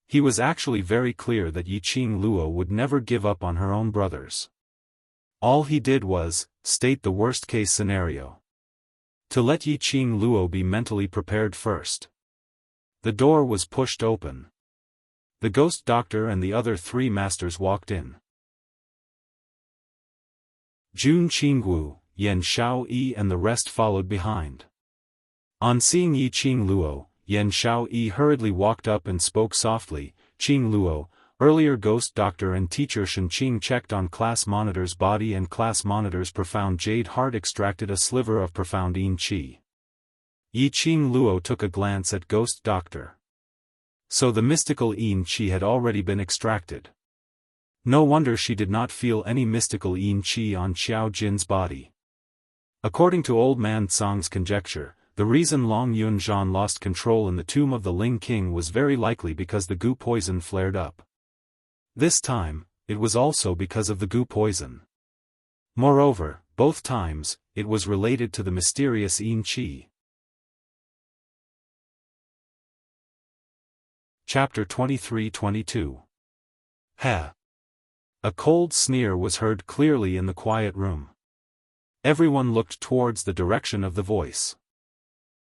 He was actually very clear that Yiqing Luo would never give up on her own brothers. All he did was state the worst-case scenario. To let Yiqing Luo be mentally prepared first. The door was pushed open. The ghost doctor and the other 3 masters walked in. Jun Qingwu, Yan Xiaoyi and the rest followed behind. On seeing Yiqing Luo, Yan Xiaoyi hurriedly walked up and spoke softly, "Qing Luo, earlier ghost doctor and teacher Shen Qing checked on class monitor's body and class monitor's profound jade heart extracted a sliver of profound yin qi." Yiqing Luo took a glance at ghost doctor. So the mystical yin qi had already been extracted. No wonder she did not feel any mystical yin qi on Xiao Jin's body. According to Old Man Tsang's conjecture, the reason Long Yunjian lost control in the tomb of the Ling King was very likely because the goo poison flared up. This time, it was also because of the goo poison. Moreover, both times, it was related to the mysterious yin qi. Chapter 23-22. Ha! A cold sneer was heard clearly in the quiet room. Everyone looked towards the direction of the voice.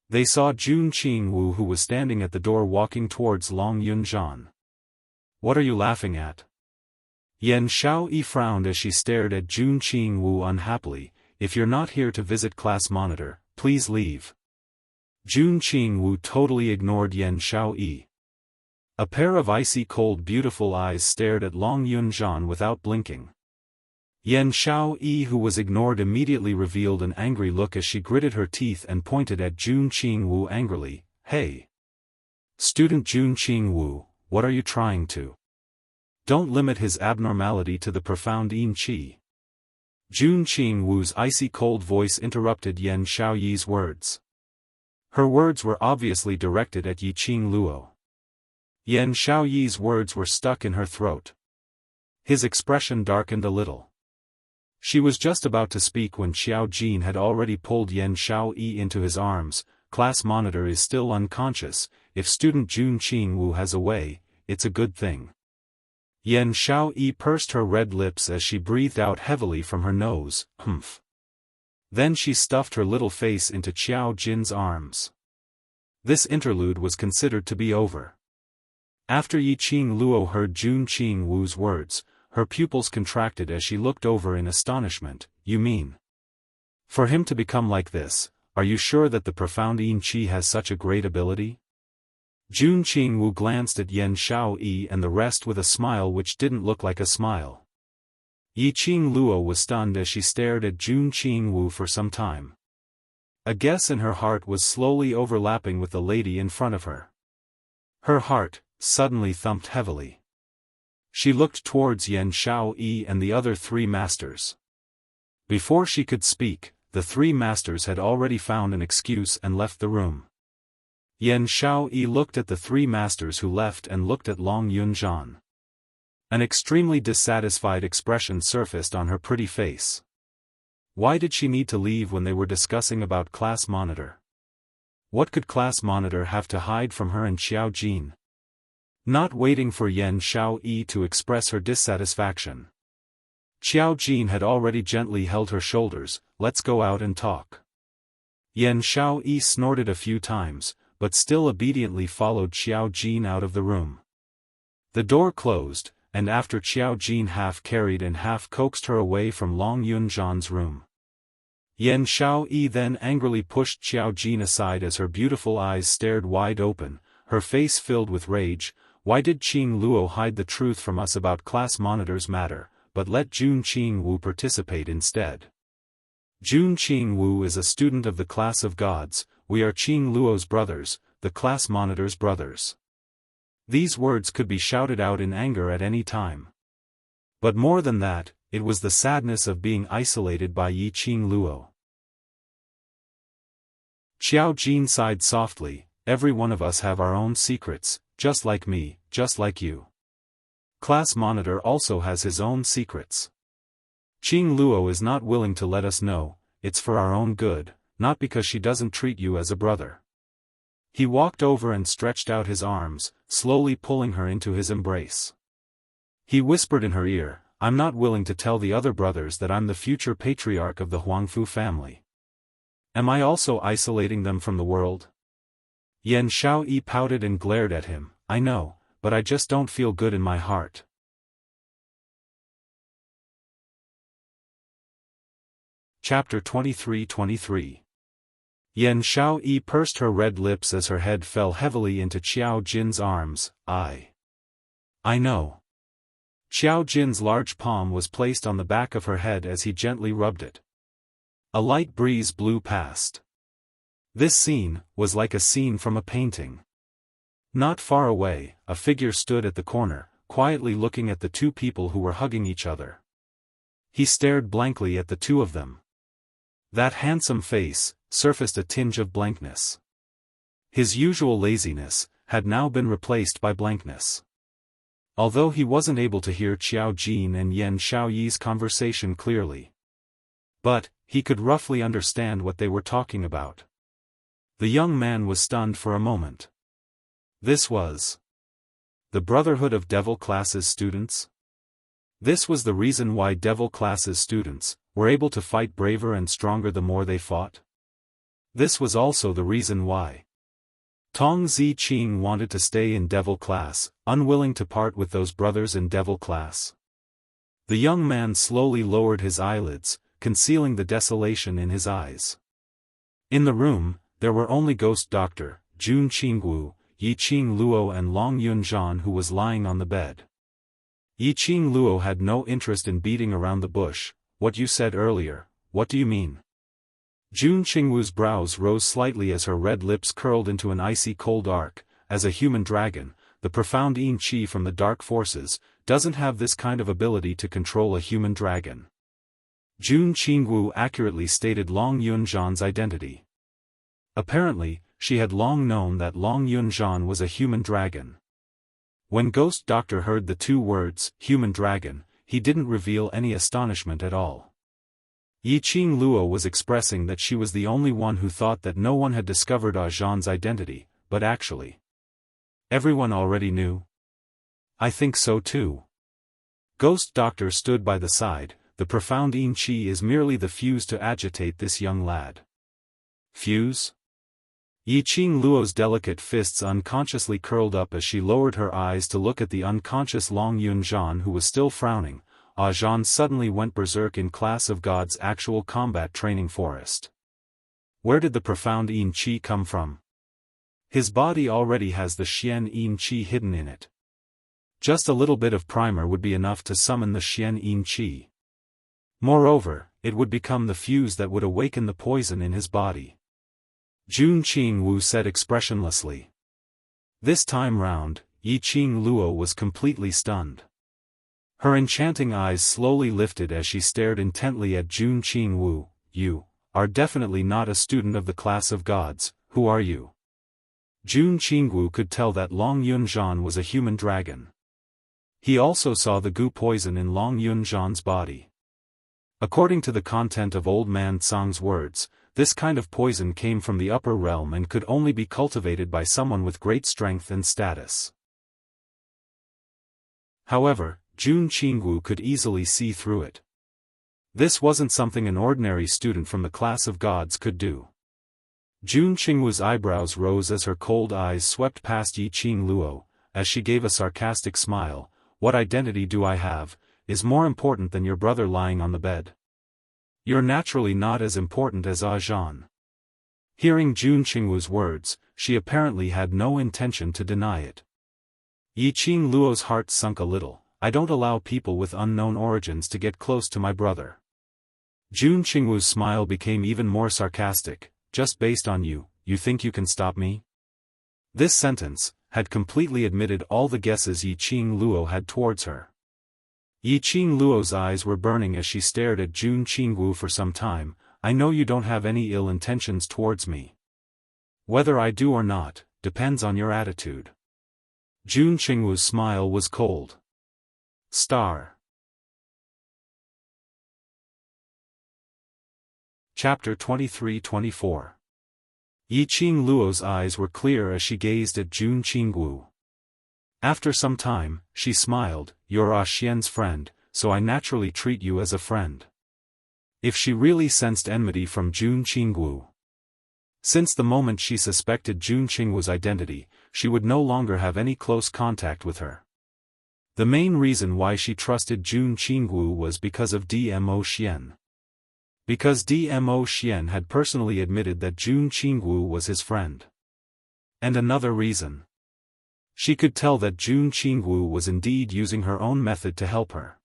They saw Jun Qingwu who was standing at the door walking towards Long Yunjian. "What are you laughing at?" Yan Xiaoyi frowned as she stared at Jun Qingwu unhappily. "If you're not here to visit class monitor, please leave." Jun Qingwu totally ignored Yan Xiaoyi. A pair of icy cold beautiful eyes stared at Long Yunjian without blinking. Yan Xiaoyi who was ignored immediately revealed an angry look as she gritted her teeth and pointed at Jun Qingwu angrily. "Hey! Student Jun Qingwu, what are you trying to Don't limit his abnormality to the profound Yin Qi. Jun Qing Wu's icy cold voice interrupted Yan Xiaoyi's words. Her words were obviously directed at Yiqing Luo. Yan Xiaoyi's words were stuck in her throat. His expression darkened a little. She was just about to speak when Xiao Jin had already pulled Yan Xiaoyi into his arms. Class monitor is still unconscious. If student Jun Qing Wu has a way, it's a good thing. Yan Xiaoyi pursed her red lips as she breathed out heavily from her nose. Humph. Then she stuffed her little face into Xiao Jin's arms. This interlude was considered to be over. After Yiqing Luo heard Jun Qing Wu's words, her pupils contracted as she looked over in astonishment. You mean? For him to become like this, are you sure that the profound Yin Qi has such a great ability? Jun Qing Wu glanced at Yan Xiaoyi and the rest with a smile which didn't look like a smile. Yiqing Luo was stunned as she stared at Jun Qing Wu for some time. A guess in her heart was slowly overlapping with the lady in front of her. Her heart suddenly thumped heavily. She looked towards Yan Xiaoyi and the other three masters. Before she could speak, the three masters had already found an excuse and left the room. Yan Xiaoyi looked at the three masters who left and looked at Long Yunzhan. An extremely dissatisfied expression surfaced on her pretty face. Why did she need to leave when they were discussing about class monitor? What could class monitor have to hide from her and Xiao Jin? Not waiting for Yan Xiaoyi to express her dissatisfaction, Xiao Jin had already gently held her shoulders. Let's go out and talk. Yan Xiaoyi snorted a few times, but still obediently followed Xiao Jin out of the room. The door closed, and after Xiao Jin half carried and half coaxed her away from Long Yunzhan's room. Yan Xiaoyi then angrily pushed Xiao Jin aside as her beautiful eyes stared wide open, her face filled with rage. Why did Qing Luo hide the truth from us about class monitor's matter, but let Jun Qing Wu participate instead? Jun Qing Wu is a student of the class of gods. We are Qing Luo's brothers, the class monitor's brothers. These words could be shouted out in anger at any time. But more than that, it was the sadness of being isolated by Yiqing Luo. Xiao Jin sighed softly. Every one of us have our own secrets, just like me, just like you. Class monitor also has his own secrets. Qing Luo is not willing to let us know. It's for our own good, not because she doesn't treat you as a brother. He walked over and stretched out his arms, slowly pulling her into his embrace. He whispered in her ear, I'm not willing to tell the other brothers that I'm the future patriarch of the Huangfu family. Am I also isolating them from the world? Yan Xiaoyi pouted and glared at him. I know, but I just don't feel good in my heart. Chapter 23-23. Yan Xiaoyi pursed her red lips as her head fell heavily into Xiao Jin's arms. I know. Xiao Jin's large palm was placed on the back of her head as he gently rubbed it. A light breeze blew past. This scene was like a scene from a painting. Not far away, a figure stood at the corner, quietly looking at the two people who were hugging each other. He stared blankly at the two of them. That handsome face surfaced a tinge of blankness. His usual laziness had now been replaced by blankness. Although he wasn't able to hear Xiao Jin and Yan Xiaoyi's conversation clearly, but he could roughly understand what they were talking about. The young man was stunned for a moment. This was the Brotherhood of Devil Classes students? This was the reason why Devil Classes students were able to fight braver and stronger the more they fought? This was also the reason why Tong Ziqing wanted to stay in Devil Class, unwilling to part with those brothers in Devil Class. The young man slowly lowered his eyelids, concealing the desolation in his eyes. In the room, there were only Ghost Doctor, Jun Qingwu, Yiqing Luo and Long Yunzhan who was lying on the bed. Yiqing Luo had no interest in beating around the bush. What you said earlier, what do you mean? Jun Qingwu's brows rose slightly as her red lips curled into an icy cold arc. As a human dragon, the profound Yin Qi from the dark forces, doesn't have this kind of ability to control a human dragon. Jun Qingwu accurately stated Long Yunzhan's identity. Apparently, she had long known that Long Yunzhan was a human dragon. When Ghost Doctor heard the two words, human dragon, he didn't reveal any astonishment at all. Yiqing Luo was expressing that she was the only one who thought that no one had discovered Zhan's identity, but actually, everyone already knew. I think so too. Ghost Doctor stood by the side. The profound Yin Qi is merely the fuse to agitate this young lad. Fuse? Yiqing Luo's delicate fists unconsciously curled up as she lowered her eyes to look at the unconscious Long Yunzhan, who was still frowning. Zhan suddenly went berserk in Class of God's actual combat training forest. Where did the profound Yin Qi come from? His body already has the Xian Yin Qi hidden in it. Just a little bit of primer would be enough to summon the Xian Yin Qi. Moreover, it would become the fuse that would awaken the poison in his body. Jun Qingwu said expressionlessly. This time round, Yiqing Luo was completely stunned. Her enchanting eyes slowly lifted as she stared intently at Jun Qingwu. You are definitely not a student of the Class of Gods. Who are you? Jun Qingwu could tell that Long Yunzhan was a human dragon. He also saw the goo poison in Long Yunzhan's body. According to the content of Old Man Tsang's words, this kind of poison came from the upper realm and could only be cultivated by someone with great strength and status. However, Jun Qingwu could easily see through it. This wasn't something an ordinary student from the Class of Gods could do. Jun Qingwu's eyebrows rose as her cold eyes swept past Yiqing Luo, as she gave a sarcastic smile. What identity do I have, is more important than your brother lying on the bed. You're naturally not as important as Zhan. Hearing Jun Qingwu's words, she apparently had no intention to deny it. Yiqing Luo's heart sunk a little. I don't allow people with unknown origins to get close to my brother. Jun Qingwu's smile became even more sarcastic. Just based on you, you think you can stop me? This sentence had completely admitted all the guesses Yiqing Luo had towards her. Yiqing Luo's eyes were burning as she stared at Jun Qingwu for some time. I know you don't have any ill intentions towards me. Whether I do or not, depends on your attitude. Jun Qingwu's smile was cold. Star. Chapter 23-24. Yiqing Luo's eyes were clear as she gazed at Jun Qingwu. After some time, she smiled. You're Xian's friend, so I naturally treat you as a friend. If she really sensed enmity from Jun Qingwu. Since the moment she suspected Jun Qingwu's identity, she would no longer have any close contact with her. The main reason why she trusted Jun Qingwu was because of Dmo Xian. Because Dmo Xian had personally admitted that Jun Qingwu was his friend. And another reason. She could tell that Jun Qingwu was indeed using her own method to help her.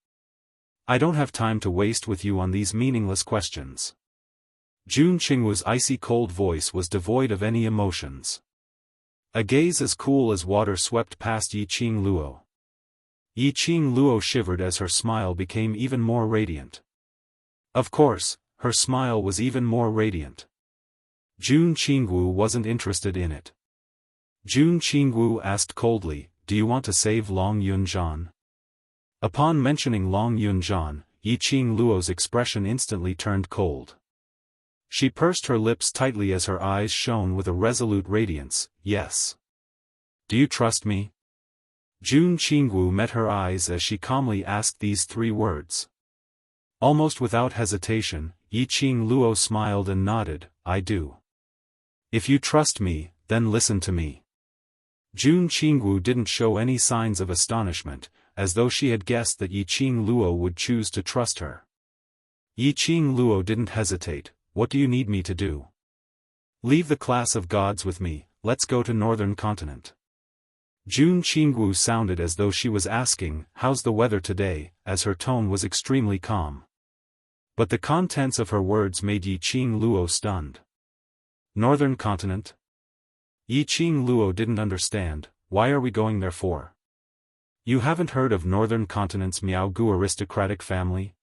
I don't have time to waste with you on these meaningless questions. Jun Qingwu's icy cold voice was devoid of any emotions. A gaze as cool as water swept past Yiqing Luo. Yiqing Luo shivered as her smile became even more radiant. Of course, her smile was even more radiant. Jun Qingwu wasn't interested in it. Jun Qingwu asked coldly, do you want to save Long Yunzhan? Upon mentioning Long Yunzhan, Yiqing Luo's expression instantly turned cold. She pursed her lips tightly as her eyes shone with a resolute radiance. Yes. Do you trust me? Jun Qingwu met her eyes as she calmly asked these three words. Almost without hesitation, Yiqing Luo smiled and nodded. I do. If you trust me, then listen to me. Jun Qingwu didn't show any signs of astonishment, as though she had guessed that Yiqing Luo would choose to trust her. Yiqing Luo didn't hesitate. What do you need me to do? Leave the Class of Gods with me, let's go to Northern Continent. Jun Qingwu sounded as though she was asking, how's the weather today, as her tone was extremely calm. But the contents of her words made Yiqing Luo stunned. Northern Continent? Yiqing Luo didn't understand. why are we going there for? You haven't heard of Northern Continent's Miaogu aristocratic family?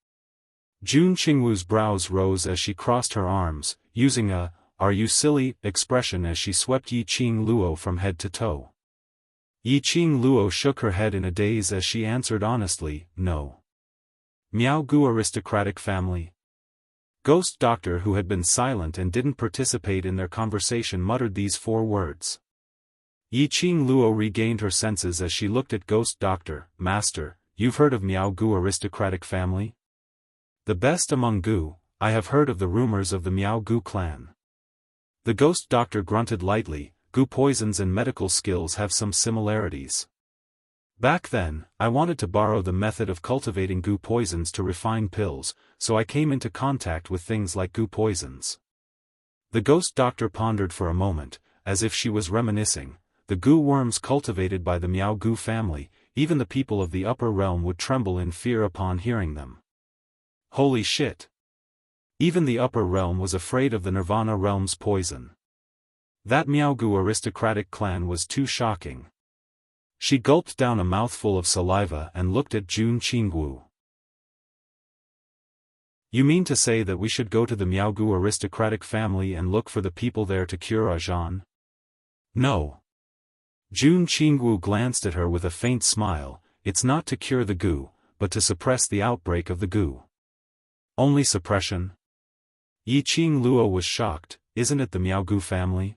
Jun Qingwu's brows rose as she crossed her arms, using a, "Are you silly?" expression as she swept Yi Qing Luo from head to toe. Yi Qing Luo shook her head in a daze as she answered honestly, "No." Miaogu aristocratic family? Ghost Doctor, who had been silent and didn't participate in their conversation, muttered these 4 words. Yi Qing Luo regained her senses as she looked at Ghost Doctor. "Master, you've heard of Miaogu aristocratic family?" "The best among Gu, I have heard of the rumors of the Miaogu clan." The Ghost Doctor grunted lightly. "Gu poisons and medical skills have some similarities. Back then, I wanted to borrow the method of cultivating Gu poisons to refine pills, so I came into contact with things like Gu poisons." The Ghost Doctor pondered for a moment, as if she was reminiscing. The Gu worms cultivated by the Miaogu family, even the people of the upper realm would tremble in fear upon hearing them. Holy shit! Even the upper realm was afraid of the Nirvana realm's poison. That Miaogu aristocratic clan was too shocking. She gulped down a mouthful of saliva and looked at Jun Qingwu. "You mean to say that we should go to the Miaogu aristocratic family and look for the people there to cure Ajan?" "No." Jun Qingwu glanced at her with a faint smile. "It's not to cure the Gu, but to suppress the outbreak of the Gu." "Only suppression?" Yi Qing Luo was shocked. "Isn't it the Miaogu family?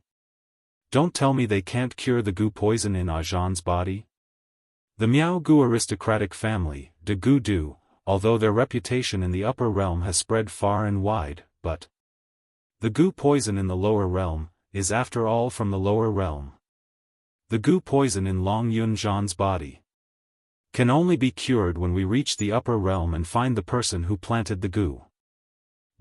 Don't tell me they can't cure the Gu poison in Ajan's body?" The Miaogu aristocratic family, de Gu do, although their reputation in the upper realm has spread far and wide, but the Gu poison in the lower realm, is after all from the lower realm. The Gu poison in Long Yunzhan's body can only be cured when we reach the upper realm and find the person who planted the Gu.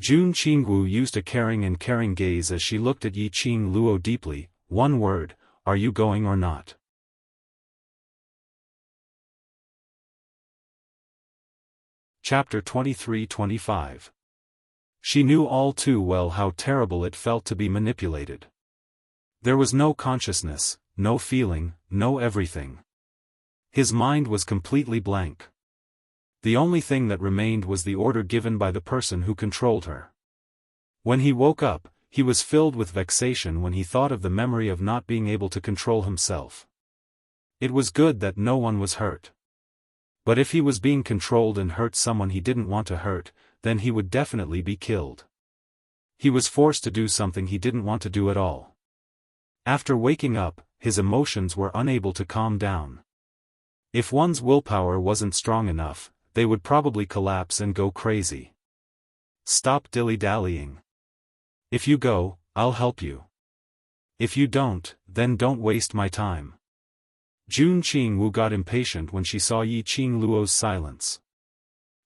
Jun Qingwu used a caring and caring gaze as she looked at Yi Qing Luo deeply. "One word, are you going or not?" Chapter 23-25. She knew all too well how terrible it felt to be manipulated. There was no consciousness, no feeling, no everything. His mind was completely blank. The only thing that remained was the order given by the person who controlled her. When he woke up, he was filled with vexation when he thought of the memory of not being able to control himself. It was good that no one was hurt. But if he was being controlled and hurt someone he didn't want to hurt, then he would definitely be killed. He was forced to do something he didn't want to do at all. After waking up, his emotions were unable to calm down. If one's willpower wasn't strong enough, they would probably collapse and go crazy. Stop dilly-dallying. If you go, I'll help you. If you don't, then don't waste my time. Jun Qingwu got impatient when she saw Yi Qing Luo's silence.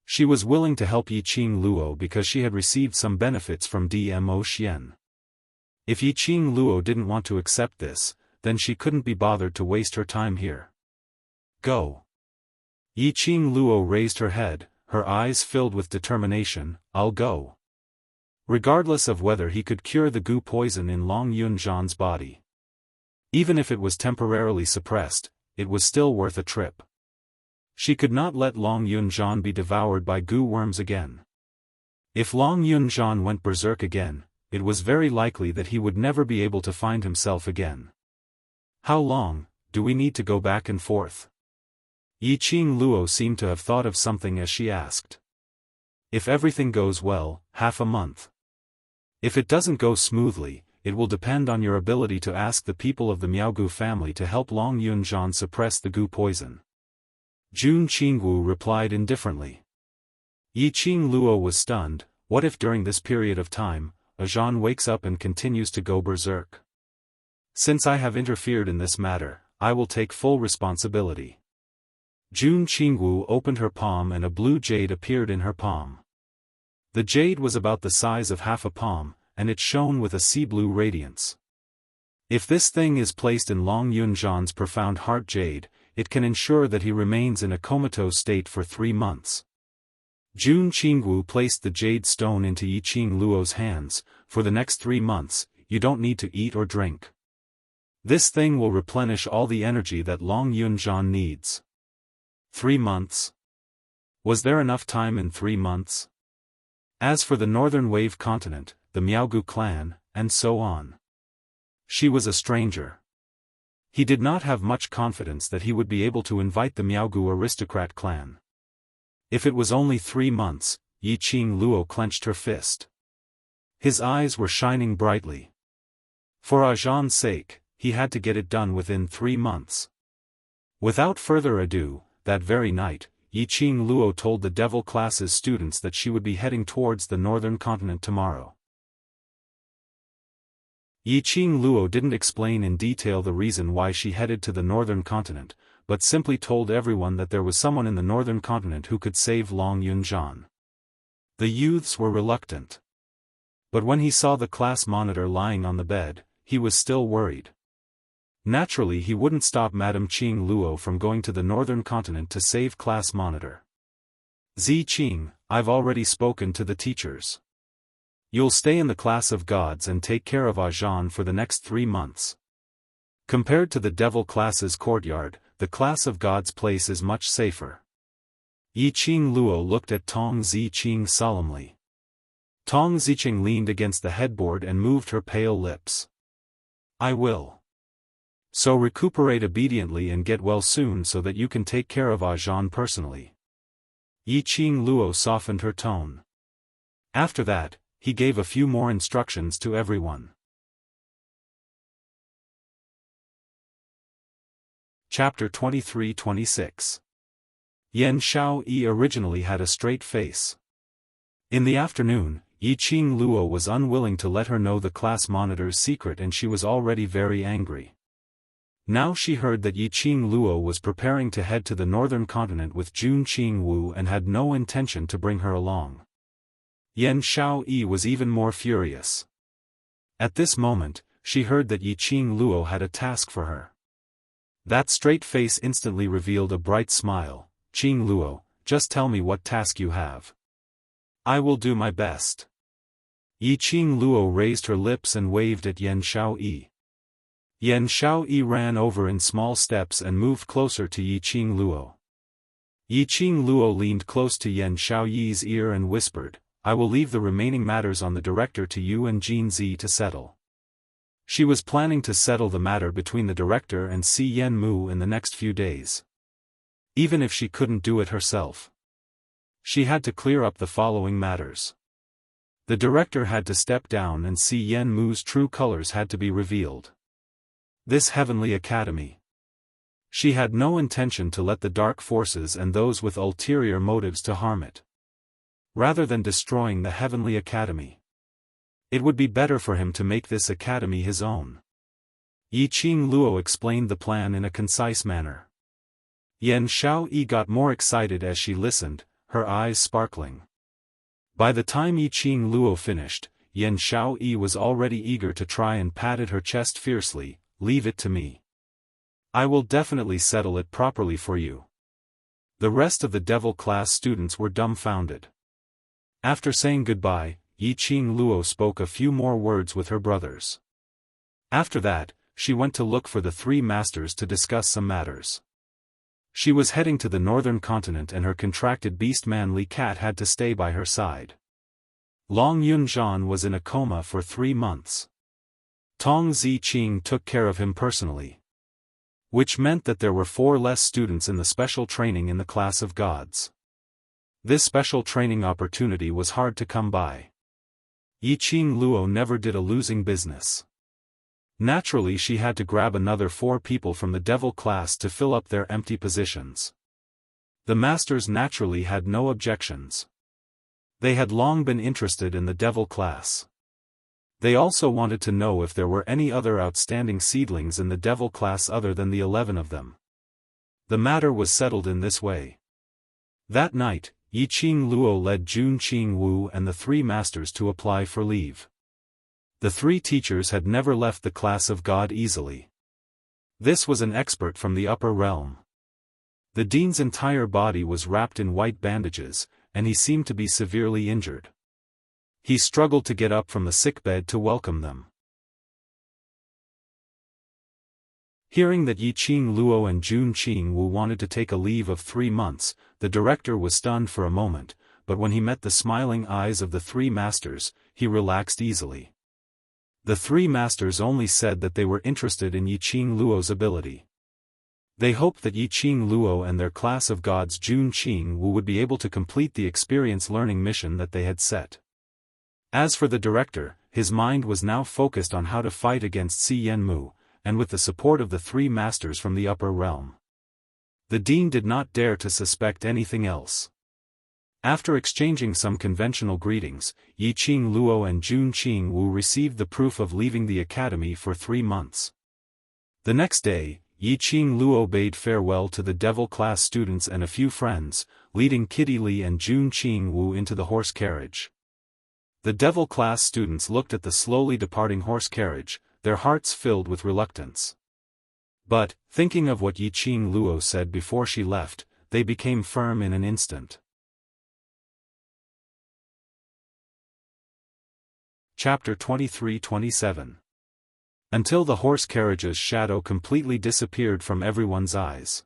She was willing to help Yi Qing Luo because she had received some benefits from Dmo Xian. If Yi Qing Luo didn't want to accept this, then she couldn't be bothered to waste her time here. Go. Yi Qing Luo raised her head, her eyes filled with determination. "I'll go." Regardless of whether he could cure the Gu poison in Long Yunzhan's body. Even if it was temporarily suppressed, it was still worth a trip. She could not let Long Yunzhan be devoured by Gu worms again. If Long Yunzhan went berserk again, it was very likely that he would never be able to find himself again. "How long do we need to go back and forth?" Yi Qing Luo seemed to have thought of something as she asked. "If everything goes well, half a month. If it doesn't go smoothly, it will depend on your ability to ask the people of the Miaogu family to help Long Yunzhan suppress the Gu poison." Jun Qingwu replied indifferently. Yi Qing Luo was stunned. What if during this period of time, Ajan wakes up and continues to go berserk? "Since I have interfered in this matter, I will take full responsibility." Jun Qingwu opened her palm and a blue jade appeared in her palm. The jade was about the size of half a palm, and it shone with a sea-blue radiance. If this thing is placed in Long Yunzhan's profound heart jade, it can ensure that he remains in a comatose state for 3 months. Jun Qingwu placed the jade stone into Yi Qing Luo's hands. "For the next 3 months, you don't need to eat or drink. This thing will replenish all the energy that Long Yunjian needs. 3 months? Was there enough time in 3 months? As for the Northern Wave Continent, the Miaogu clan, and so on. She was a stranger. He did not have much confidence that he would be able to invite the Miaogu aristocrat clan. If it was only 3 months, Yiqing Luo clenched her fist. His eyes were shining brightly. For Zhan's sake, he had to get it done within 3 months. Without further ado, that very night, Yiqing Luo told the Devil class's students that she would be heading towards the northern continent tomorrow. Yiqing Luo didn't explain in detail the reason why she headed to the northern continent, but simply told everyone that there was someone in the northern continent who could save Long Yunjian. The youths were reluctant. But when he saw the class monitor lying on the bed, he was still worried. Naturally he wouldn't stop Madame Qing Luo from going to the northern continent to save class monitor. Zi Qing, I've already spoken to the teachers. You'll stay in the class of gods and take care of Zhan for the next 3 months. Compared to the devil class's courtyard, the class of gods place is much safer. Yiqing Luo looked at Tong Ziqing solemnly. Tong Ziqing leaned against the headboard and moved her pale lips. I will. So recuperate obediently and get well soon so that you can take care of Zhan personally. Yiqing Luo softened her tone. After that, he gave a few more instructions to everyone. Chapter 23-26. Yan Xiaoyi originally had a straight face. In the afternoon, Yiqing Luo was unwilling to let her know the class monitor's secret and she was already very angry. Now she heard that Yiqing Luo was preparing to head to the northern continent with Jun Qingwu and had no intention to bring her along. Yan Xiaoyi was even more furious. At this moment, she heard that Yiqing Luo had a task for her. That straight face instantly revealed a bright smile. Qing Luo, just tell me what task you have. I will do my best. Yiqing Luo raised her lips and waved at Yan Xiaoyi. Yan Xiaoyi ran over in small steps and moved closer to Yiqing Luo. Yiqing Luo leaned close to Yan Xiaoyi's ear and whispered, I will leave the remaining matters on the director to you and Jin Zi to settle. She was planning to settle the matter between the director and Si Yen Mu in the next few days. Even if she couldn't do it herself. She had to clear up the following matters. The director had to step down and Si Yen Mu's true colors had to be revealed. This heavenly academy. She had no intention to let the dark forces and those with ulterior motives to harm it. Rather than destroying the heavenly academy, it would be better for him to make this academy his own. Yiqing Luo explained the plan in a concise manner. Yan Xiaoyi got more excited as she listened, her eyes sparkling. By the time Yiqing Luo finished, Yan Xiaoyi was already eager to try and patted her chest fiercely. Leave it to me. I will definitely settle it properly for you. The rest of the devil class students were dumbfounded. After saying goodbye, Yiqing Luo spoke a few more words with her brothers. After that, she went to look for the 3 masters to discuss some matters. She was heading to the northern continent and her contracted beast-man Li Cat had to stay by her side. Long Yunjian was in a coma for 3 months. Tong Ziqing took care of him personally. Which meant that there were 4 less students in the special training in the class of gods. This special training opportunity was hard to come by. Yiqing Luo never did a losing business. Naturally she had to grab another 4 people from the devil class to fill up their empty positions. The masters naturally had no objections. They had long been interested in the devil class. They also wanted to know if there were any other outstanding seedlings in the devil class other than the 11 of them. The matter was settled in this way. That night, Yiqing Luo led Jun Qingwu and the 3 masters to apply for leave. The 3 teachers had never left the class of God easily. This was an expert from the upper realm. The dean's entire body was wrapped in white bandages, and he seemed to be severely injured. He struggled to get up from the sickbed to welcome them. Hearing that Yiqing Luo and Jun Qingwu wanted to take a leave of 3 months, the director was stunned for a moment, but when he met the smiling eyes of the 3 masters, he relaxed easily. The 3 masters only said that they were interested in Yiqing Luo's ability. They hoped that Yiqing Luo and their class of gods Jun Qingwu would be able to complete the experience learning mission that they had set. As for the director, his mind was now focused on how to fight against Si Yenmu, and with the support of the 3 masters from the upper realm. The dean did not dare to suspect anything else. After exchanging some conventional greetings, Yiqing Luo and Jun Qingwu received the proof of leaving the academy for 3 months. The next day, Yiqing Luo bade farewell to the devil-class students and a few friends, leading Kitty Li and Jun Qingwu into the horse carriage. The devil-class students looked at the slowly departing horse carriage, their hearts filled with reluctance. But, thinking of what Yiqing Luo said before she left, they became firm in an instant. Chapter 23-27. Until the horse carriage's shadow completely disappeared from everyone's eyes.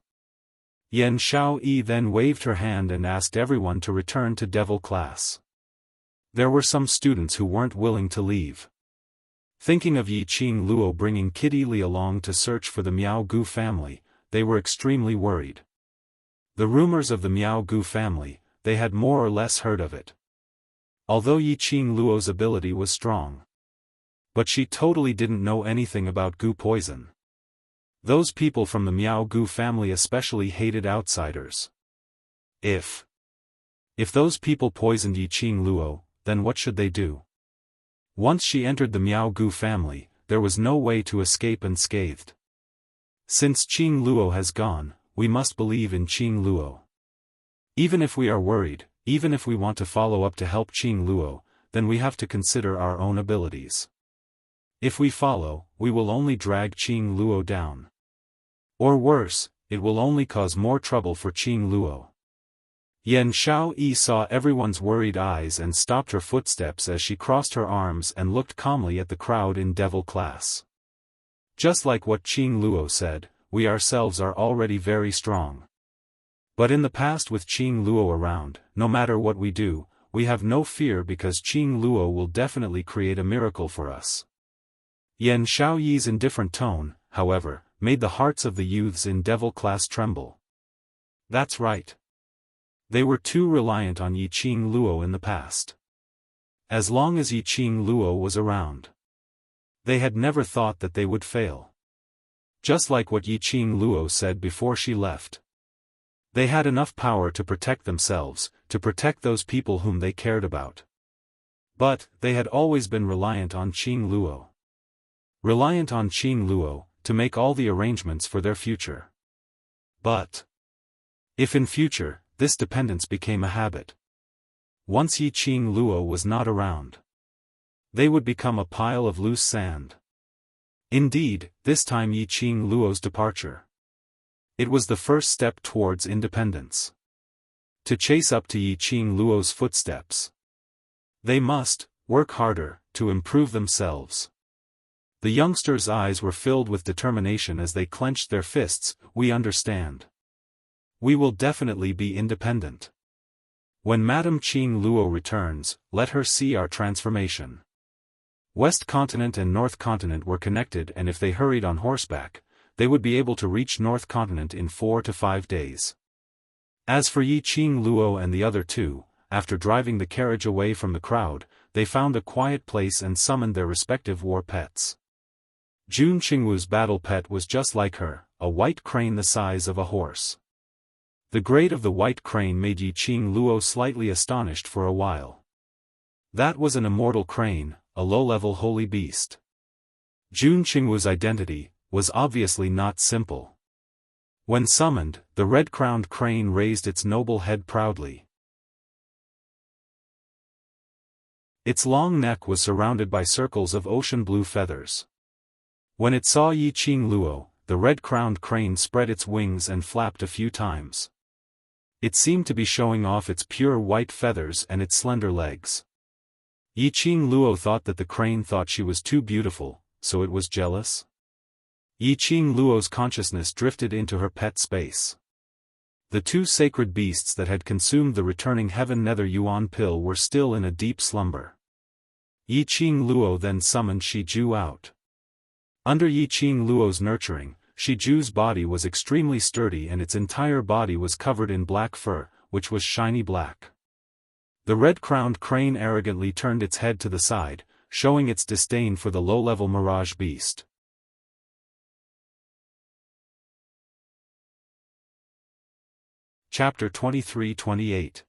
Yan Xiaoyi then waved her hand and asked everyone to return to devil class. There were some students who weren't willing to leave. Thinking of Yiqing Luo bringing Kitty Li along to search for the Miao Gu family, they were extremely worried. The rumors of the Miao Gu family, they had more or less heard of it. Although Yiqing Luo's ability was strong. But she totally didn't know anything about Gu poison. Those people from the Miao Gu family especially hated outsiders. If those people poisoned Yiqing Luo, then what should they do? Once she entered the Miao Gu family, there was no way to escape unscathed. Since Qing Luo has gone, we must believe in Qing Luo. Even if we are worried, even if we want to follow up to help Qing Luo, then we have to consider our own abilities. If we follow, we will only drag Qing Luo down. Or worse, it will only cause more trouble for Qing Luo. Yan Xiaoyi saw everyone's worried eyes and stopped her footsteps as she crossed her arms and looked calmly at the crowd in devil class. Just like what Qing Luo said, we ourselves are already very strong. But in the past with Qing Luo around, no matter what we do, we have no fear because Qing Luo will definitely create a miracle for us. Yan Xiaoyi's indifferent tone, however, made the hearts of the youths in devil class tremble. That's right. They were too reliant on Yiqing Luo in the past. As long as Yiqing Luo was around, they had never thought that they would fail. Just like what Yiqing Luo said before she left. They had enough power to protect themselves, to protect those people whom they cared about. But, they had always been reliant on Qing Luo. Reliant on Qing Luo, to make all the arrangements for their future. But, if in future, this dependence became a habit. Once Yiqing Luo was not around, they would become a pile of loose sand. Indeed, this time Yiqing Luo's departure. It was the first step towards independence. To chase up to Yiqing Luo's footsteps. They must work harder to improve themselves. The youngsters' eyes were filled with determination as they clenched their fists. We understand. We will definitely be independent. When Madame Qing Luo returns, let her see our transformation. West Continent and North Continent were connected, and if they hurried on horseback, they would be able to reach North Continent in 4 to 5 days. As for Yiqing Luo and the other 2, after driving the carriage away from the crowd, they found a quiet place and summoned their respective war pets. Jun Qingwu's battle pet was just like her, a white crane the size of a horse. The grade of the white crane made Yiqing Luo slightly astonished for a while. That was an immortal crane, a low-level holy beast. Jun Qingwu's identity was obviously not simple. When summoned, the red-crowned crane raised its noble head proudly. Its long neck was surrounded by circles of ocean-blue feathers. When it saw Yiqing Luo, the red-crowned crane spread its wings and flapped a few times. It seemed to be showing off its pure white feathers and its slender legs. Yiqing Luo thought that the crane thought she was too beautiful, so it was jealous. Yiqing Luo's consciousness drifted into her pet space. The two sacred beasts that had consumed the returning Heaven Nether Yuan pill were still in a deep slumber. Yiqing Luo then summoned Shiju out. Under Yiqing Luo's nurturing, Shiju's body was extremely sturdy and its entire body was covered in black fur, which was shiny black. The red-crowned crane arrogantly turned its head to the side, showing its disdain for the low-level mirage beast. Chapter 23-28.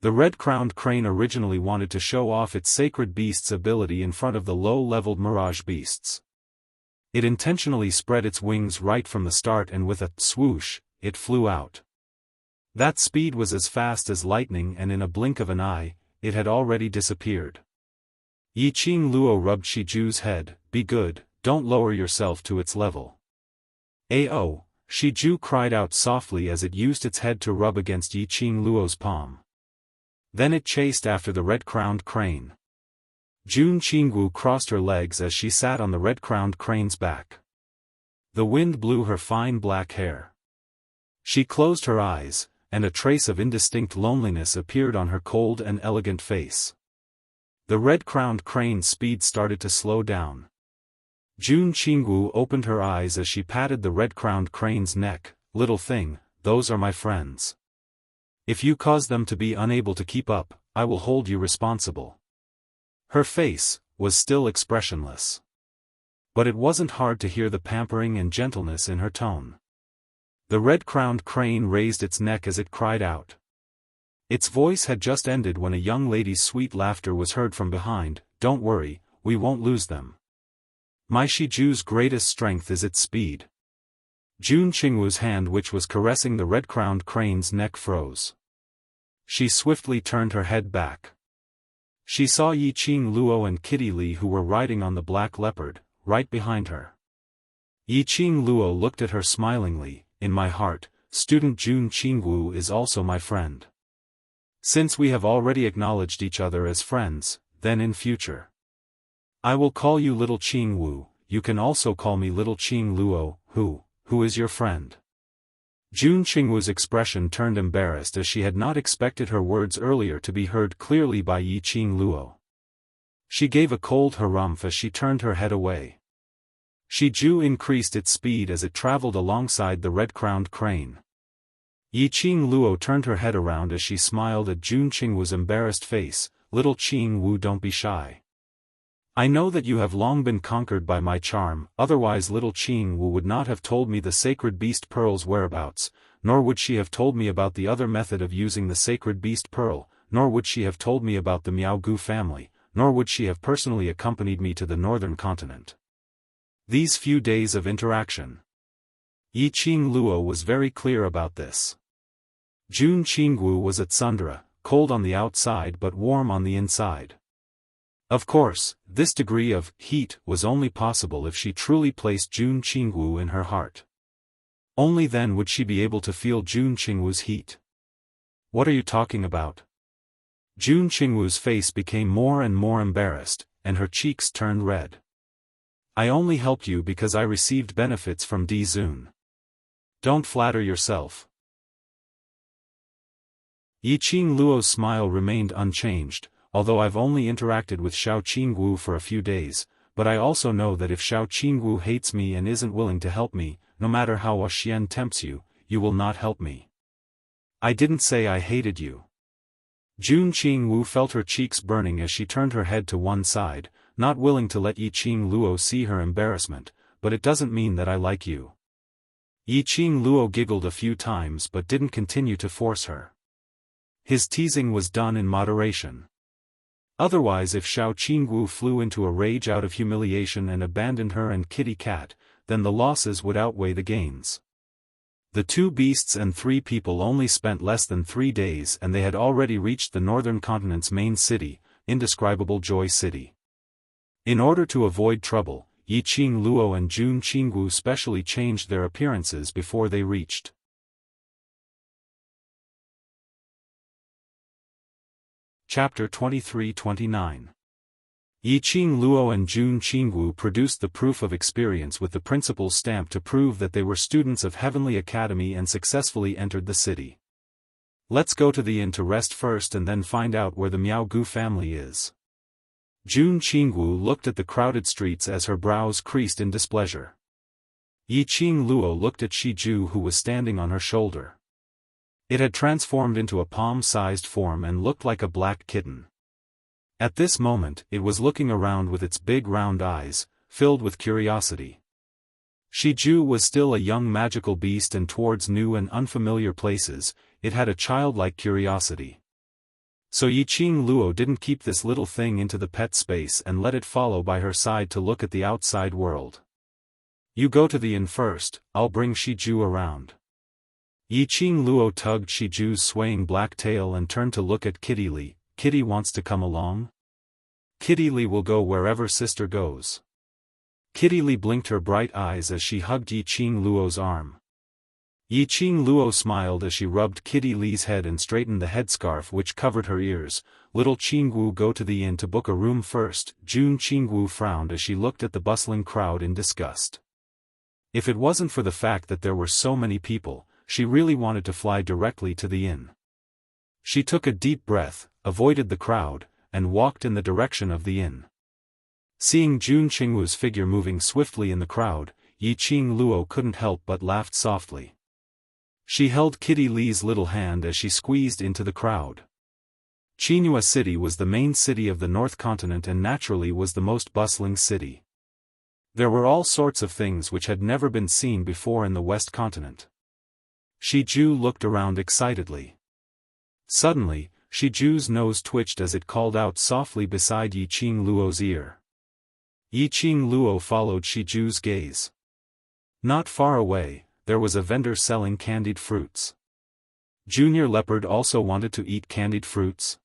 The red-crowned crane originally wanted to show off its sacred beast's ability in front of the low-leveled mirage beasts. It intentionally spread its wings right from the start and with a swoosh, it flew out. That speed was as fast as lightning and in a blink of an eye, it had already disappeared. Yiqing Luo rubbed Shiju's head, "Be good, don't lower yourself to its level." "Ao," Shiju cried out softly as it used its head to rub against Yiqing Luo's palm. Then it chased after the red-crowned crane. Jun Qingwu crossed her legs as she sat on the red-crowned crane's back. The wind blew her fine black hair. She closed her eyes, and a trace of indistinct loneliness appeared on her cold and elegant face. The red-crowned crane's speed started to slow down. Jun Qingwu opened her eyes as she patted the red-crowned crane's neck. "Little thing, those are my friends. If you cause them to be unable to keep up, I will hold you responsible." Her face was still expressionless. But it wasn't hard to hear the pampering and gentleness in her tone. The red-crowned crane raised its neck as it cried out. Its voice had just ended when a young lady's sweet laughter was heard from behind. "Don't worry, we won't lose them. My Shiju's greatest strength is its speed." Jun Qingwu's hand which was caressing the red-crowned crane's neck froze. She swiftly turned her head back. She saw Yiqing Luo and Kitty Li who were riding on the black leopard, right behind her. Yiqing Luo looked at her smilingly. "In my heart, student Jun Qingwu is also my friend. Since we have already acknowledged each other as friends, then in future, I will call you Little Qingwu. You can also call me Little Qing Luo. Who is your friend?" Jun Qingwu's expression turned embarrassed as she had not expected her words earlier to be heard clearly by Yiqing Luo. She gave a cold harumph as she turned her head away. Shiju increased its speed as it traveled alongside the red-crowned crane. Yiqing Luo turned her head around as she smiled at Jun Qingwu's embarrassed face. "Little Qingwu, don't be shy. I know that you have long been conquered by my charm, otherwise Little Qingwu would not have told me the sacred beast pearl's whereabouts, nor would she have told me about the other method of using the sacred beast pearl, nor would she have told me about the Miaogu family, nor would she have personally accompanied me to the northern continent." These few days of interaction. Yiqing Luo was very clear about this. Jun Qingwu was at Sundra, cold on the outside but warm on the inside. Of course, this degree of heat was only possible if she truly placed Jun Qingwu in her heart. Only then would she be able to feel Jun Qingwu's heat. "What are you talking about?" Jun Qingwu's face became more and more embarrassed, and her cheeks turned red. "I only helped you because I received benefits from Di Zun. Don't flatter yourself." Yiqing Luo's smile remained unchanged. "Although I've only interacted with Xiao Qingwu for a few days, but I also know that if Xiao Qingwu hates me and isn't willing to help me, no matter how Wuxian tempts you, you will not help me." "I didn't say I hated you." Jun Qingwu felt her cheeks burning as she turned her head to one side, not willing to let Yiqing Luo see her embarrassment, "But it doesn't mean that I like you." Yiqing Luo giggled a few times but didn't continue to force her. His teasing was done in moderation. Otherwise if Xiao Qingwu flew into a rage out of humiliation and abandoned her and Kitty Cat, then the losses would outweigh the gains. The two beasts and 3 people only spent less than 3 days and they had already reached the northern continent's main city, Indescribable Joy City. In order to avoid trouble, Yiqing Luo and Jun Qingwu specially changed their appearances before they reached. Chapter 23-29. Yi Qing Luo and Jun Qingwu produced the proof of experience with the principal's stamp to prove that they were students of Heavenly Academy and successfully entered the city. Let's go to the inn to rest first and then find out where the Miao Gu family is. Jun Qingwu looked at the crowded streets as her brows creased in displeasure. Yi Qing Luo looked at Shi Ju, who was standing on her shoulder. It had transformed into a palm-sized form and looked like a black kitten. At this moment, it was looking around with its big round eyes, filled with curiosity. Shi Ju was still a young magical beast, and towards new and unfamiliar places, it had a childlike curiosity. So Yi Qing Luo didn't keep this little thing into the pet space and let it follow by her side to look at the outside world. You go to the inn first, I'll bring Shi Ju around. Yi Qing Luo tugged Shi Ju's swaying black tail and turned to look at Kitty Li. Kitty wants to come along? Kitty Li will go wherever sister goes. Kitty Li blinked her bright eyes as she hugged Yi Qing Luo's arm. Yi Qing Luo smiled as she rubbed Kitty Li's head and straightened the headscarf which covered her ears. Little Qingwu, go to the inn to book a room first. Jun Qingwu frowned as she looked at the bustling crowd in disgust. If it wasn't for the fact that there were so many people, she really wanted to fly directly to the inn. She took a deep breath, avoided the crowd, and walked in the direction of the inn. Seeing Jun Qingwu's figure moving swiftly in the crowd, Yi Qing Luo couldn't help but laughed softly. She held Kitty Li's little hand as she squeezed into the crowd. Qinghua City was the main city of the North Continent and naturally was the most bustling city. There were all sorts of things which had never been seen before in the West Continent. Shi Ju looked around excitedly. Suddenly, Shi Ju's nose twitched as it called out softly beside Yi Qing Luo's ear. Yi Qing Luo followed Shi Ju's gaze. Not far away, there was a vendor selling candied fruits. Junior Leopard also wanted to eat candied fruits.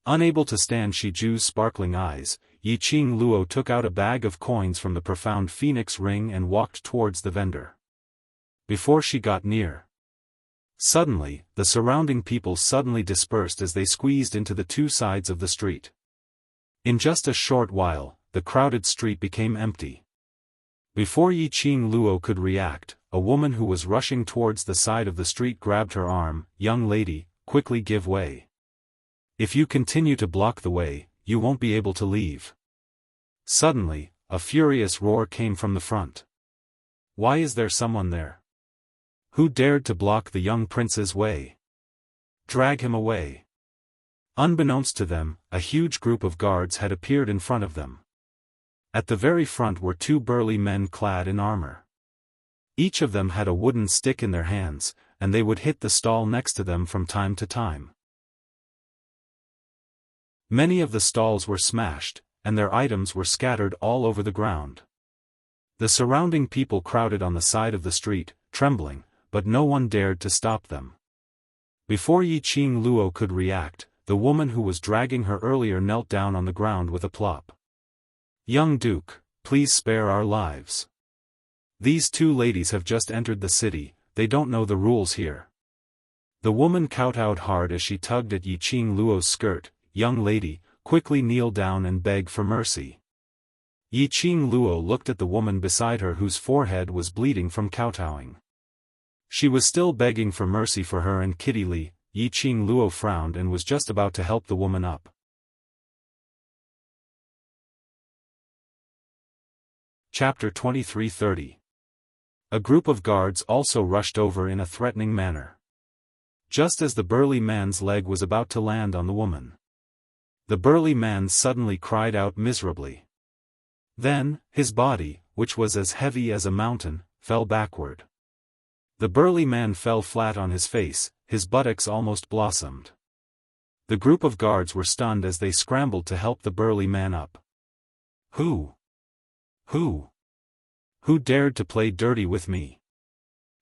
Unable to stand Shi Ju's sparkling eyes, Yi Qing Luo took out a bag of coins from the profound phoenix ring and walked towards the vendor. Before she got near, suddenly, the surrounding people suddenly dispersed as they squeezed into the two sides of the street. In just a short while, the crowded street became empty. Before Yi Qing Luo could react, a woman who was rushing towards the side of the street grabbed her arm. Young lady, quickly give way. If you continue to block the way, you won't be able to leave. Suddenly, a furious roar came from the front. Why is there someone there? Who dared to block the young prince's way? Drag him away. Unbeknownst to them, a huge group of guards had appeared in front of them. At the very front were two burly men clad in armor. Each of them had a wooden stick in their hands, and they would hit the stall next to them from time to time. Many of the stalls were smashed, and their items were scattered all over the ground. The surrounding people crowded on the side of the street, trembling, but no one dared to stop them. Before Yi Qing Luo could react, the woman who was dragging her earlier knelt down on the ground with a plop. Young Duke, please spare our lives. These two ladies have just entered the city, they don't know the rules here. The woman kowtowed hard as she tugged at Yi Qing Luo's skirt. Young lady, quickly kneel down and beg for mercy. Yi Qing Luo looked at the woman beside her whose forehead was bleeding from kowtowing. She was still begging for mercy for her and Kitty Li. Yi Qing Luo frowned and was just about to help the woman up. Chapter 23:30. A group of guards also rushed over in a threatening manner. Just as the burly man's leg was about to land on the woman, the burly man suddenly cried out miserably. Then, his body, which was as heavy as a mountain, fell backward. The burly man fell flat on his face, his buttocks almost blossomed. The group of guards were stunned as they scrambled to help the burly man up. Who dared to play dirty with me?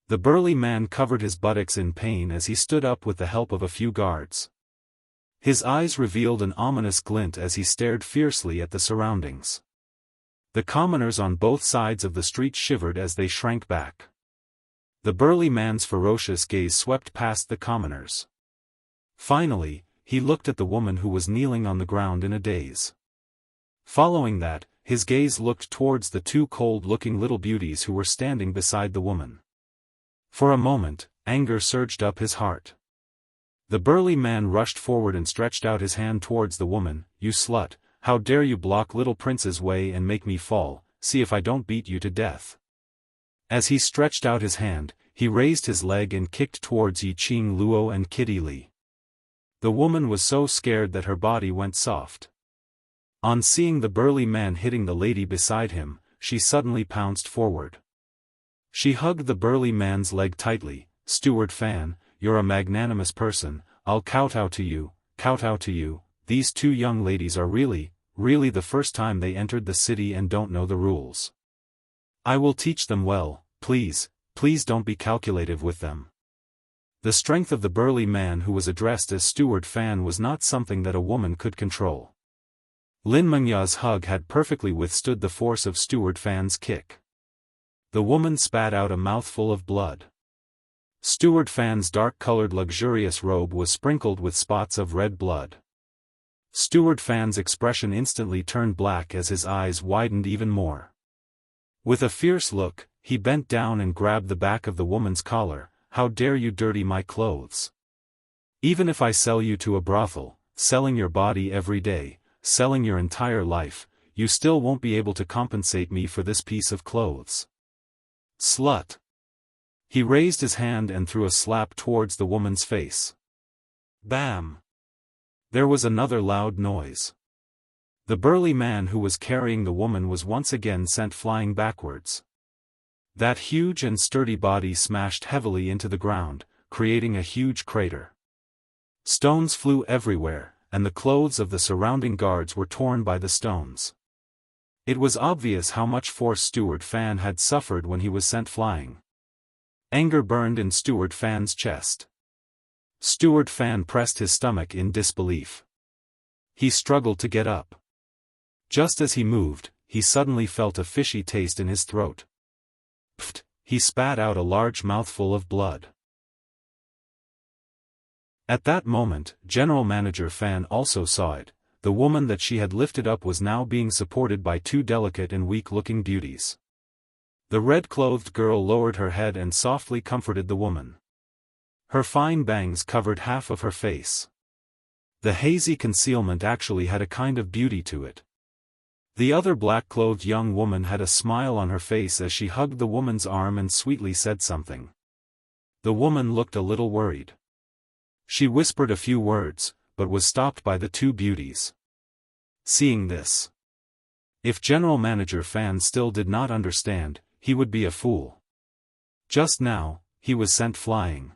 The burly man covered his buttocks in pain as he stood up with the help of a few guards. His eyes revealed an ominous glint as he stared fiercely at the surroundings. The commoners on both sides of the street shivered as they shrank back. The burly man's ferocious gaze swept past the commoners. Finally, he looked at the woman who was kneeling on the ground in a daze. Following that, his gaze looked towards the two cold-looking little beauties who were standing beside the woman. For a moment, anger surged up his heart. The burly man rushed forward and stretched out his hand towards the woman. "You slut, how dare you block little prince's way and make me fall, see if I don't beat you to death." As he stretched out his hand, he raised his leg and kicked towards Yiqing Luo and Kitty Li. The woman was so scared that her body went soft. On seeing the burly man hitting the lady beside him, she suddenly pounced forward. She hugged the burly man's leg tightly. "Steward Fan, you're a magnanimous person, I'll kowtow to you, kowtow to you. These two young ladies are really the first time they entered the city and don't know the rules. I will teach them well, please don't be calculative with them." The strength of the burly man who was addressed as Steward Fan was not something that a woman could control. Lin Mengya's hug had perfectly withstood the force of Steward Fan's kick. The woman spat out a mouthful of blood. Steward Fan's dark-colored luxurious robe was sprinkled with spots of red blood. Steward Fan's expression instantly turned black as his eyes widened even more. With a fierce look, he bent down and grabbed the back of the woman's collar. "How dare you dirty my clothes? Even if I sell you to a brothel, selling your body every day, selling your entire life, you still won't be able to compensate me for this piece of clothes. Slut!" He raised his hand and threw a slap towards the woman's face. Bam! There was another loud noise. The burly man who was carrying the woman was once again sent flying backwards. That huge and sturdy body smashed heavily into the ground, creating a huge crater. Stones flew everywhere, and the clothes of the surrounding guards were torn by the stones. It was obvious how much force Steward Fan had suffered when he was sent flying. Anger burned in Steward Fan's chest. Steward Fan pressed his stomach in disbelief. He struggled to get up. Just as he moved, he suddenly felt a fishy taste in his throat. Pfft! He spat out a large mouthful of blood. At that moment, General Manager Fan also saw it. The woman that she had lifted up was now being supported by two delicate and weak-looking beauties. The red-clothed girl lowered her head and softly comforted the woman. Her fine bangs covered half of her face. The hazy concealment actually had a kind of beauty to it. The other black-clothed young woman had a smile on her face as she hugged the woman's arm and sweetly said something. The woman looked a little worried. She whispered a few words, but was stopped by the two beauties. Seeing this, if General Manager Fan still did not understand, he would be a fool. Just now, he was sent flying.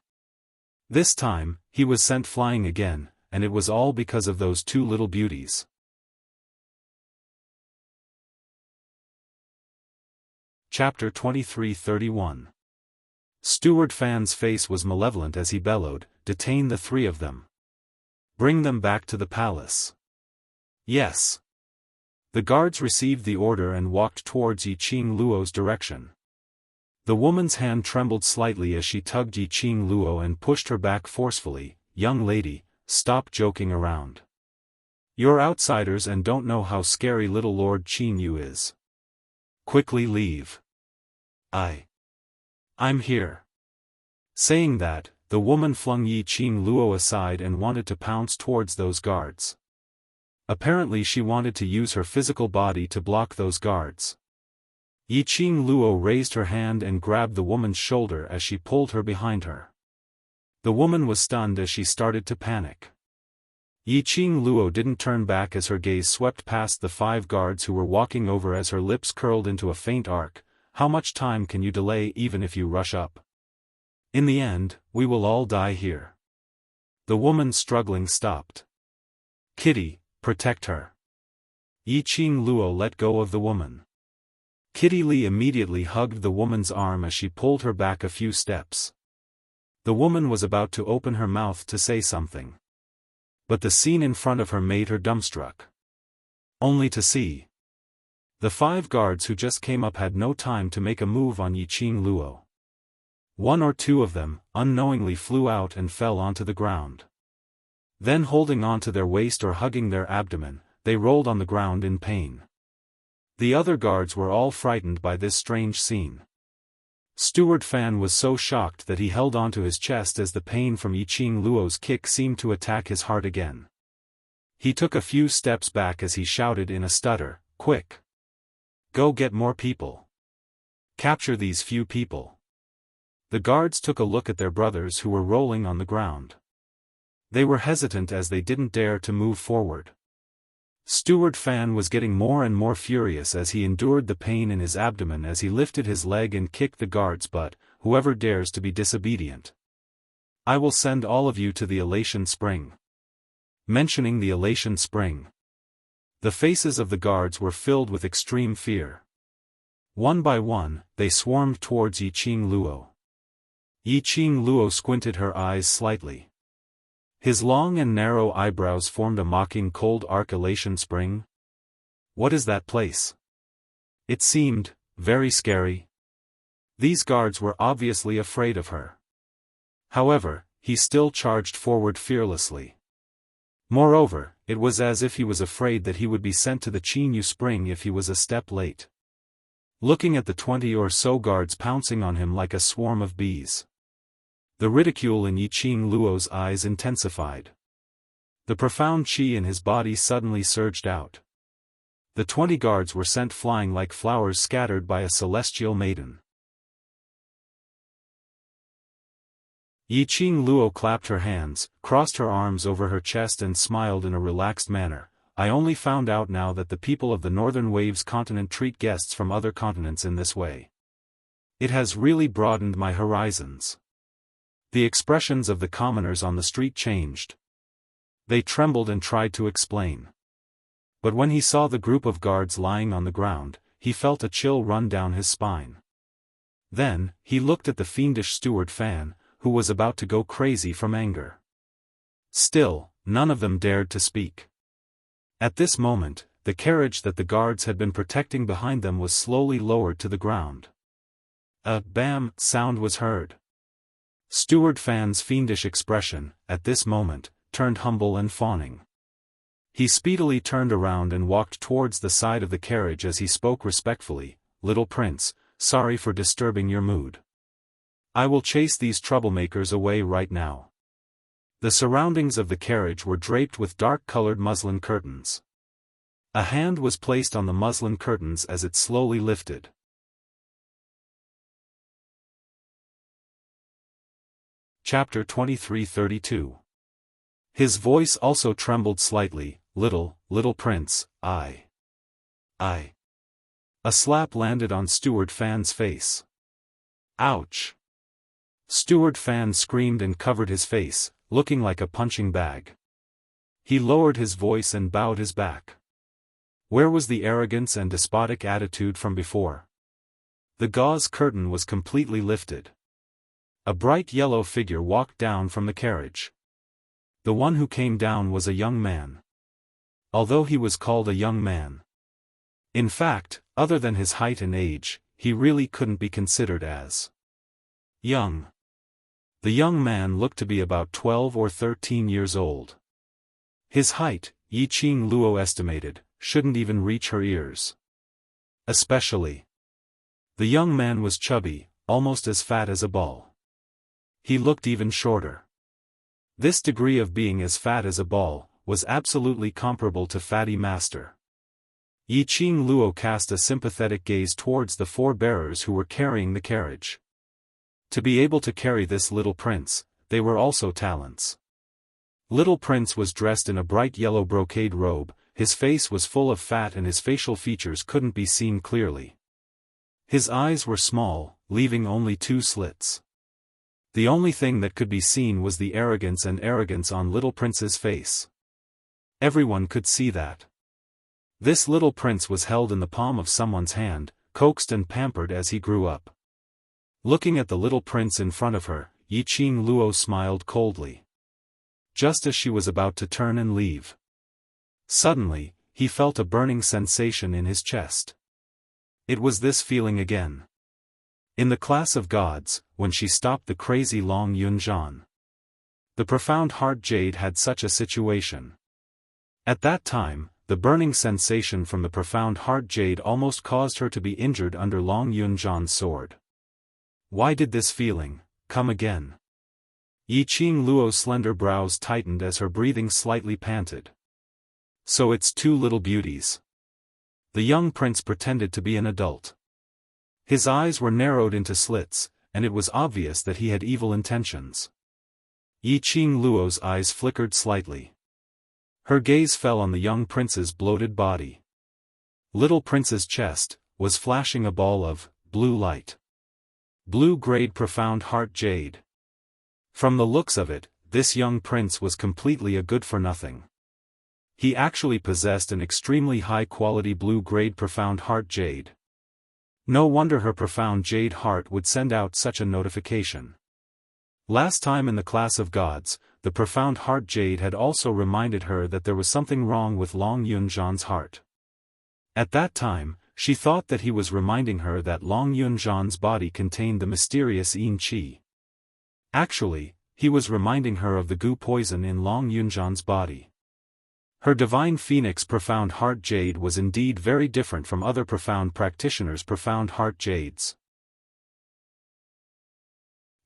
This time, he was sent flying again, and it was all because of those two little beauties. Chapter 23:31. Steward Fan's face was malevolent as he bellowed, "Detain the three of them. Bring them back to the palace." Yes. The guards received the order and walked towards Yiqing Luo's direction. The woman's hand trembled slightly as she tugged Yiqing Luo and pushed her back forcefully. "Young lady, stop joking around. You're outsiders and don't know how scary little Lord Qin Yu is. Quickly leave." I'm here." Saying that, the woman flung Yiqing Luo aside and wanted to pounce towards those guards. Apparently she wanted to use her physical body to block those guards. Yiqing Luo raised her hand and grabbed the woman's shoulder as she pulled her behind her. The woman was stunned as she started to panic. Yiqing Luo didn't turn back as her gaze swept past the 5 guards who were walking over as her lips curled into a faint arc. "How much time can you delay even if you rush up? In the end, we will all die here." The woman struggling stopped. "Kitty, protect her." Yiqing Luo let go of the woman. Kitty Li immediately hugged the woman's arm as she pulled her back a few steps. The woman was about to open her mouth to say something. But the scene in front of her made her dumbstruck. Only to see. The 5 guards who just came up had no time to make a move on Yiqing Luo. 1 or 2 of them, unknowingly flew out and fell onto the ground. Then holding onto their waist or hugging their abdomen, they rolled on the ground in pain. The other guards were all frightened by this strange scene. Steward Fan was so shocked that he held onto his chest as the pain from Yiqing Luo's kick seemed to attack his heart again. He took a few steps back as he shouted in a stutter, "Quick! Go get more people! Capture these few people!" The guards took a look at their brothers who were rolling on the ground. They were hesitant as they didn't dare to move forward. Steward Fan was getting more and more furious as he endured the pain in his abdomen as he lifted his leg and kicked the guard's butt. "Whoever dares to be disobedient, I will send all of you to the Elation Spring." Mentioning the Elation Spring, the faces of the guards were filled with extreme fear. One by one, they swarmed towards Yiqing Luo. Yiqing Luo squinted her eyes slightly. His long and narrow eyebrows formed a mocking cold arc. Elation Spring? What is that place? It seemed very scary. These guards were obviously afraid of her. However, he still charged forward fearlessly. Moreover, it was as if he was afraid that he would be sent to the Qinyu Spring if he was a step late. Looking at the 20 or so guards pouncing on him like a swarm of bees, the ridicule in Yiqing Luo's eyes intensified. The profound qi in his body suddenly surged out. The 20 guards were sent flying like flowers scattered by a celestial maiden. Yiqing Luo clapped her hands, crossed her arms over her chest and smiled in a relaxed manner. "I only found out now that the people of the Northern Waves continent treat guests from other continents in this way. It has really broadened my horizons." The expressions of the commoners on the street changed. They trembled and tried to explain. But when he saw the group of guards lying on the ground, he felt a chill run down his spine. Then, he looked at the fiendish Steward Fan, who was about to go crazy from anger. Still, none of them dared to speak. At this moment, the carriage that the guards had been protecting behind them was slowly lowered to the ground. A bam sound was heard. Steward Fan's fiendish expression, at this moment, turned humble and fawning. He speedily turned around and walked towards the side of the carriage as he spoke respectfully, "Little Prince, sorry for disturbing your mood. I will chase these troublemakers away right now." The surroundings of the carriage were draped with dark-colored muslin curtains. A hand was placed on the muslin curtains as it slowly lifted. Chapter 23-32. His voice also trembled slightly. Little Prince, I. A slap landed on Steward Fan's face. Ouch! Steward Fan screamed and covered his face, looking like a punching bag. He lowered his voice and bowed his back. Where was the arrogance and despotic attitude from before? The gauze curtain was completely lifted. A bright yellow figure walked down from the carriage. The one who came down was a young man. Although he was called a young man, in fact, other than his height and age, he really couldn't be considered as young. The young man looked to be about 12 or 13 years old. His height, Yiqing Luo estimated, shouldn't even reach her ears. Especially, the young man was chubby, almost as fat as a ball. He looked even shorter. This degree of being as fat as a ball was absolutely comparable to Fatty Master. Yiqing Luo cast a sympathetic gaze towards the 4 bearers who were carrying the carriage. To be able to carry this little prince, they were also talents. Little Prince was dressed in a bright yellow brocade robe, his face was full of fat and his facial features couldn't be seen clearly. His eyes were small, leaving only 2 slits. The only thing that could be seen was the arrogance on Little Prince's face. Everyone could see that. This little prince was held in the palm of someone's hand, coaxed and pampered as he grew up. Looking at the little prince in front of her, Yiqing Luo smiled coldly. Just as she was about to turn and leave, suddenly, he felt a burning sensation in his chest. It was this feeling again. In the class of gods, when she stopped the crazy Long Yunzhan. The profound heart jade had such a situation. At that time, the burning sensation from the profound heart jade almost caused her to be injured under Long Yunzhan's sword. Why did this feeling come again? Yiqing Luo's slender brows tightened as her breathing slightly panted. So it's two little beauties. The young prince pretended to be an adult. His eyes were narrowed into slits, and it was obvious that he had evil intentions. Yiqing Luo's eyes flickered slightly. Her gaze fell on the young prince's bloated body. Little prince's chest was flashing a ball of blue light. Blue-grade profound heart jade. From the looks of it, this young prince was completely a good-for-nothing. He actually possessed an extremely high-quality blue-grade profound heart jade. No wonder her profound jade heart would send out such a notification. Last time in the class of gods, the profound heart jade had also reminded her that there was something wrong with Long Yunzhan's heart. At that time, she thought that he was reminding her that Long Yunzhan's body contained the mysterious Yin Qi. Actually, he was reminding her of the goo poison in Long Yunzhan's body. Her divine phoenix profound heart jade was indeed very different from other profound practitioners' profound heart jades.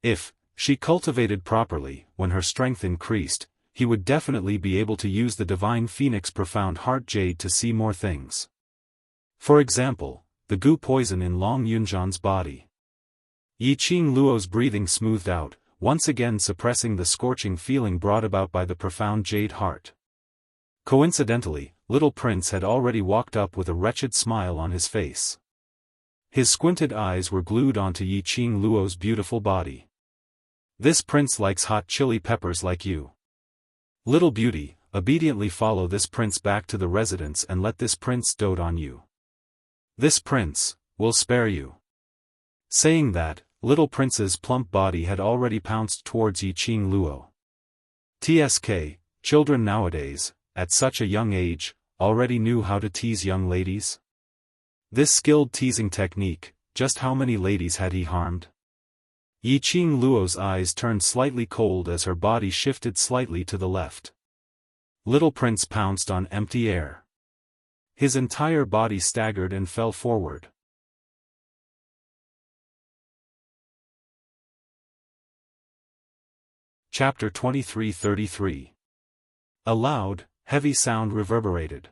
If she cultivated properly, when her strength increased, he would definitely be able to use the divine phoenix profound heart jade to see more things. For example, the goo poison in Long Yunzhan's body. Yiqing Luo's breathing smoothed out, once again suppressing the scorching feeling brought about by the profound jade heart. Coincidentally, little prince had already walked up with a wretched smile on his face. His squinted eyes were glued onto Yiqing Luo's beautiful body. This prince likes hot chili peppers like you. Little beauty, obediently follow this prince back to the residence and let this prince dote on you. This prince will spare you. Saying that, little prince's plump body had already pounced towards Yiqing Luo. TSK, children nowadays, at such a young age, already knew how to tease young ladies? This skilled teasing technique, just how many ladies had he harmed? Yiqing Luo's eyes turned slightly cold as her body shifted slightly to the left. Little prince pounced on empty air. His entire body staggered and fell forward. Chapter 23-33. A loud, heavy sound reverberated.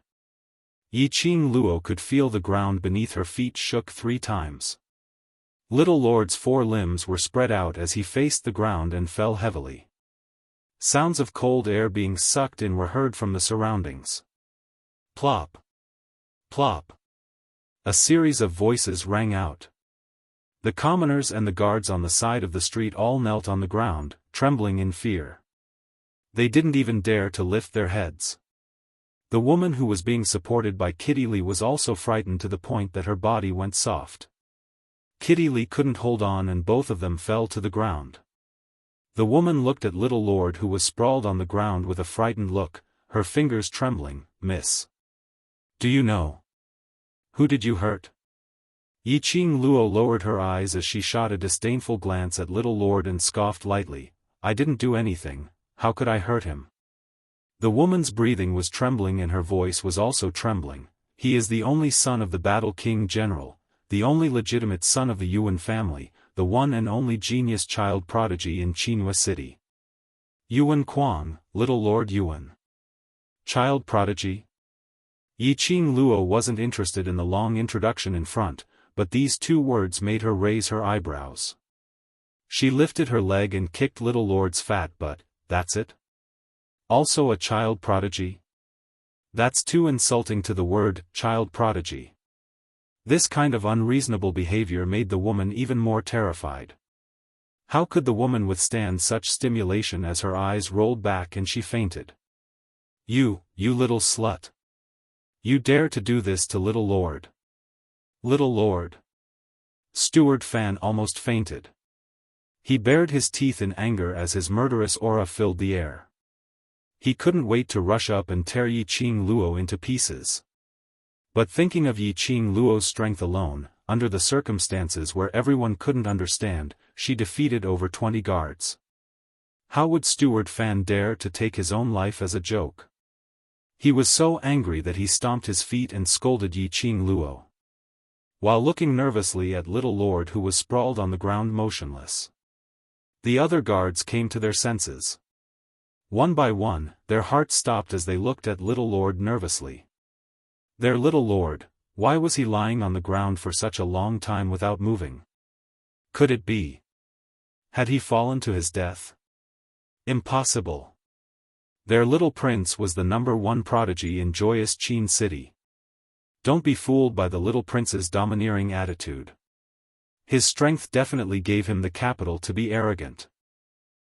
Yiqing Luo could feel the ground beneath her feet shook 3 times. Little Lord's 4 limbs were spread out as he faced the ground and fell heavily. Sounds of cold air being sucked in were heard from the surroundings. Plop! Plop! A series of voices rang out. The commoners and the guards on the side of the street all knelt on the ground, trembling in fear. They didn't even dare to lift their heads. The woman who was being supported by Kitty Lee was also frightened to the point that her body went soft. Kitty Lee couldn't hold on and both of them fell to the ground. The woman looked at Little Lord who was sprawled on the ground with a frightened look, her fingers trembling. Miss. Do you know? Who did you hurt? Yiqing Luo lowered her eyes as she shot a disdainful glance at Little Lord and scoffed lightly. I didn't do anything, how could I hurt him? The woman's breathing was trembling and her voice was also trembling. He is the only son of the Battle King General, the only legitimate son of the Yuan family, the one and only genius child prodigy in Qinhua City. Yuan Kuang, Little Lord Yuan. Child prodigy? Yiqing Luo wasn't interested in the long introduction in front, but these 2 words made her raise her eyebrows. She lifted her leg and kicked Little Lord's fat butt. That's it? Also a child prodigy? That's too insulting to the word, child prodigy. This kind of unreasonable behavior made the woman even more terrified. How could the woman withstand such stimulation as her eyes rolled back and she fainted? You little slut. You dare to do this to Little Lord. Little Lord. Steward Fan almost fainted. He bared his teeth in anger as his murderous aura filled the air. He couldn't wait to rush up and tear Yiqing Luo into pieces. But thinking of Yiqing Luo's strength alone, under the circumstances where everyone couldn't understand, she defeated over 20 guards. How would Steward Fan dare to take his own life as a joke? He was so angry that he stomped his feet and scolded Yi Qing Luo, while looking nervously at little lord who was sprawled on the ground motionless. The other guards came to their senses. One by one, their hearts stopped as they looked at little lord nervously. Their little lord, why was he lying on the ground for such a long time without moving? Could it be? Had he fallen to his death? Impossible. Their little prince was the #1 prodigy in joyous Qin City. Don't be fooled by the little prince's domineering attitude. His strength definitely gave him the capital to be arrogant.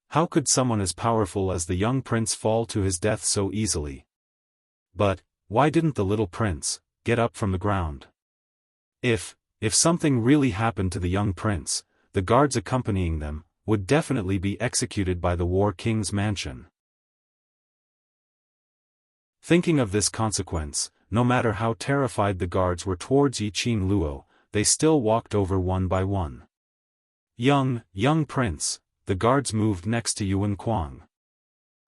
How could someone as powerful as the young prince fall to his death so easily? But, why didn't the little prince get up from the ground? If something really happened to the young prince, the guards accompanying them would definitely be executed by the War King's mansion. Thinking of this consequence, no matter how terrified the guards were towards Yi Qing Luo, they still walked over one by one. Young prince, the guards moved next to Yuan Kuang.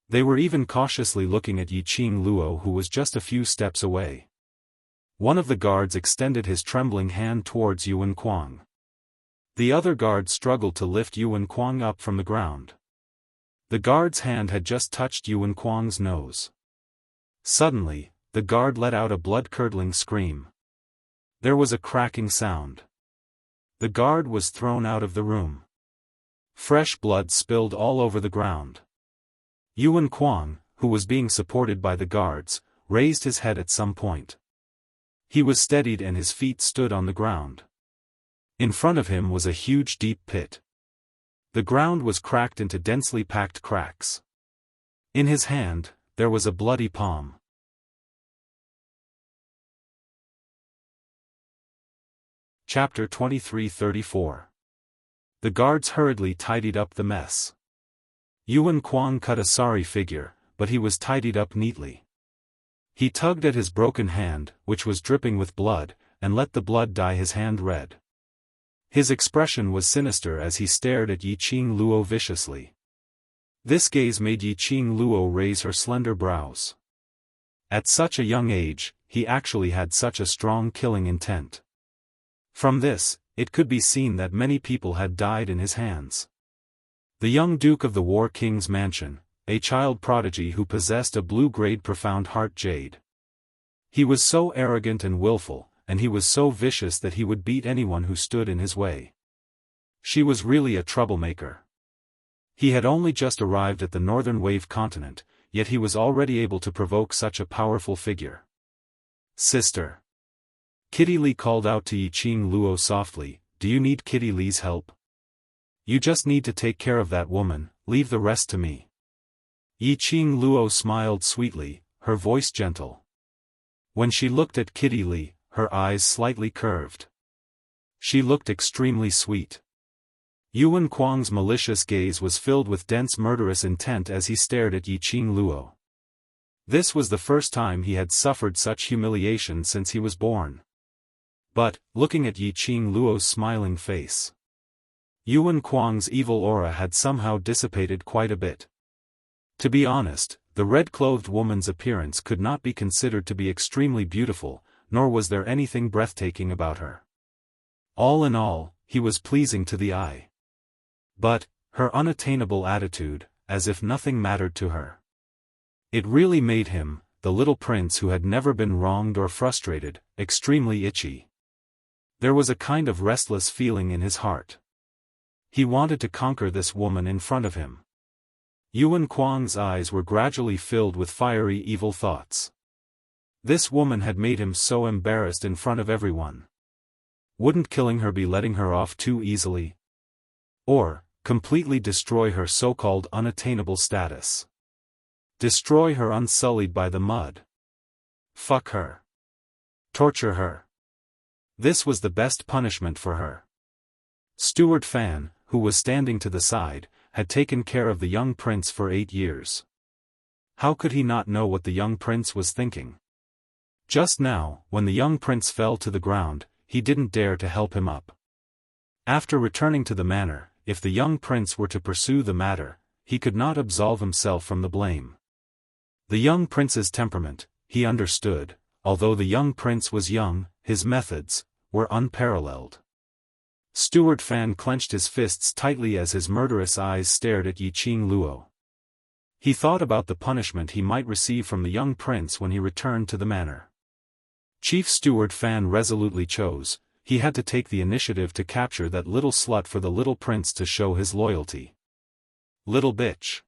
They were even cautiously looking at Yi Qing Luo, who was just a few steps away. One of the guards extended his trembling hand towards Yuan Kuang. The other guard struggled to lift Yuan Kuang up from the ground. The guard's hand had just touched Yuan Kuang's nose. Suddenly, the guard let out a blood-curdling scream. There was a cracking sound. The guard was thrown out of the room. Fresh blood spilled all over the ground. Yuan Kuang, who was being supported by the guards, raised his head at some point. He was steadied and his feet stood on the ground. In front of him was a huge deep pit. The ground was cracked into densely packed cracks. In his hand, there was a bloody palm. Chapter 23-34. The guards hurriedly tidied up the mess. Yuan Kuang cut a sorry figure, but he was tidied up neatly. He tugged at his broken hand, which was dripping with blood, and let the blood dye his hand red. His expression was sinister as he stared at Yi Qing Luo viciously. This gaze made Yi Qing Luo raise her slender brows. At such a young age, he actually had such a strong killing intent. From this, it could be seen that many people had died in his hands. The young Duke of the War King's mansion, a child prodigy who possessed a blue-grade profound heart jade. He was so arrogant and willful, and he was so vicious that he would beat anyone who stood in his way. She was really a troublemaker. He had only just arrived at the northern wave continent, yet he was already able to provoke such a powerful figure. Sister. Kitty Li called out to Yi Qing Luo softly, "Do you need Kitty Li's help? You just need to take care of that woman, leave the rest to me." Yi Qing Luo smiled sweetly, her voice gentle. When she looked at Kitty Li, her eyes slightly curved. She looked extremely sweet. Yuan Kuang's malicious gaze was filled with dense murderous intent as he stared at Yi Qing Luo. This was the first time he had suffered such humiliation since he was born. But, looking at Yi Qing Luo's smiling face, Yuan Kuang's evil aura had somehow dissipated quite a bit. To be honest, the red-clothed woman's appearance could not be considered to be extremely beautiful, nor was there anything breathtaking about her. All in all, he was pleasing to the eye. But, her unattainable attitude, as if nothing mattered to her. It really made him, the little prince who had never been wronged or frustrated, extremely itchy. There was a kind of restless feeling in his heart. He wanted to conquer this woman in front of him. Yuan Kuang's eyes were gradually filled with fiery evil thoughts. This woman had made him so embarrassed in front of everyone. Wouldn't killing her be letting her off too easily? Or, completely destroy her so-called unattainable status. Destroy her unsullied by the mud. Fuck her. Torture her. This was the best punishment for her. Steward Fan, who was standing to the side, had taken care of the young prince for 8 years. How could he not know what the young prince was thinking? Just now, when the young prince fell to the ground, he didn't dare to help him up. After returning to the manor, if the young prince were to pursue the matter, he could not absolve himself from the blame. The young prince's temperament, he understood, although the young prince was young, his methods were unparalleled. Steward Fan clenched his fists tightly as his murderous eyes stared at Yiqing Luo. He thought about the punishment he might receive from the young prince when he returned to the manor. Chief Steward Fan resolutely chose, he had to take the initiative to capture that little slut for the little prince to show his loyalty. Little bitch.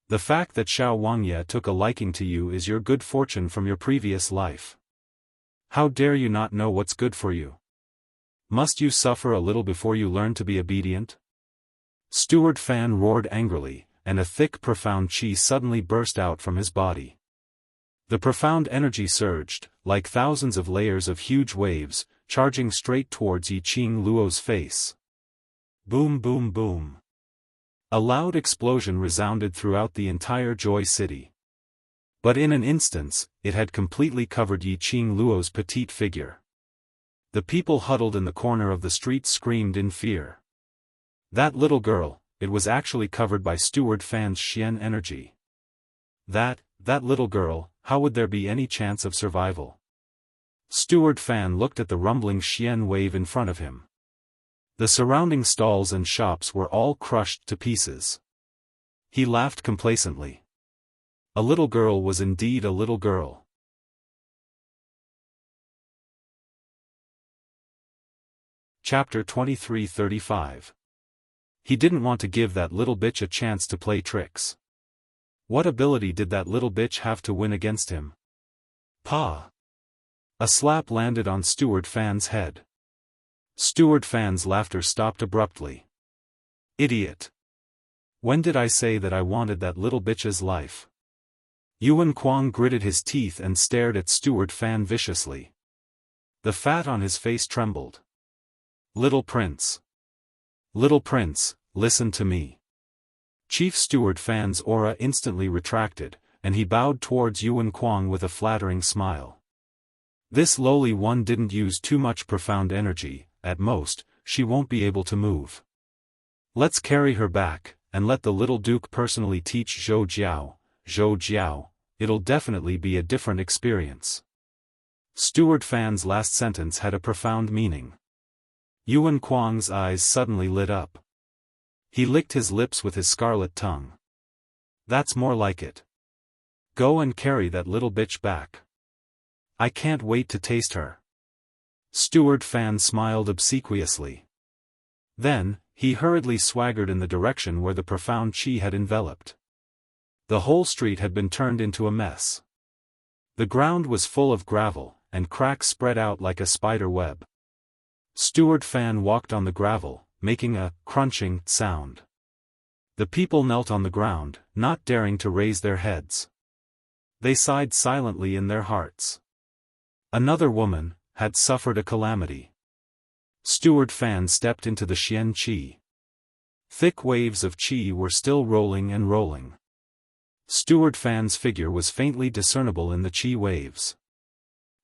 The fact that Xiao Wangye took a liking to you is your good fortune from your previous life. How dare you not know what's good for you? Must you suffer a little before you learn to be obedient? Steward Fan roared angrily, and a thick profound qi suddenly burst out from his body. The profound energy surged, like thousands of layers of huge waves, charging straight towards Yiqing Luo's face. Boom boom boom. A loud explosion resounded throughout the entire Joy City. But in an instant, it had completely covered Yiqing Luo's petite figure. The people huddled in the corner of the street screamed in fear. That little girl, it was actually covered by Steward Fan's Xian energy. That little girl, how would there be any chance of survival? Steward Fan looked at the rumbling Xian wave in front of him. The surrounding stalls and shops were all crushed to pieces. He laughed complacently. A little girl was indeed a little girl. Chapter 23:35. He didn't want to give that little bitch a chance to play tricks. What ability did that little bitch have to win against him? Pa! A slap landed on Steward Fan's head. Steward Fan's laughter stopped abruptly. Idiot! When did I say that I wanted that little bitch's life? Yuan Kuang gritted his teeth and stared at Steward Fan viciously. The fat on his face trembled. Little Prince. Little Prince, listen to me. Chief Steward Fan's aura instantly retracted, and he bowed towards Yuan Kuang with a flattering smile. This lowly one didn't use too much profound energy, at most, she won't be able to move. Let's carry her back, and let the little duke personally teach Zhou Jiao, it'll definitely be a different experience. Steward Fan's last sentence had a profound meaning. Yuan Kuang's eyes suddenly lit up. He licked his lips with his scarlet tongue. That's more like it. Go and carry that little bitch back. I can't wait to taste her. Steward Fan smiled obsequiously. Then, he hurriedly swaggered in the direction where the profound qi had enveloped. The whole street had been turned into a mess. The ground was full of gravel, and cracks spread out like a spider web. Steward Fan walked on the gravel, making a crunching sound. The people knelt on the ground, not daring to raise their heads. They sighed silently in their hearts. Another woman had suffered a calamity. Steward Fan stepped into the Xian qi. Thick waves of qi were still rolling and rolling. Steward Fan's figure was faintly discernible in the qi waves.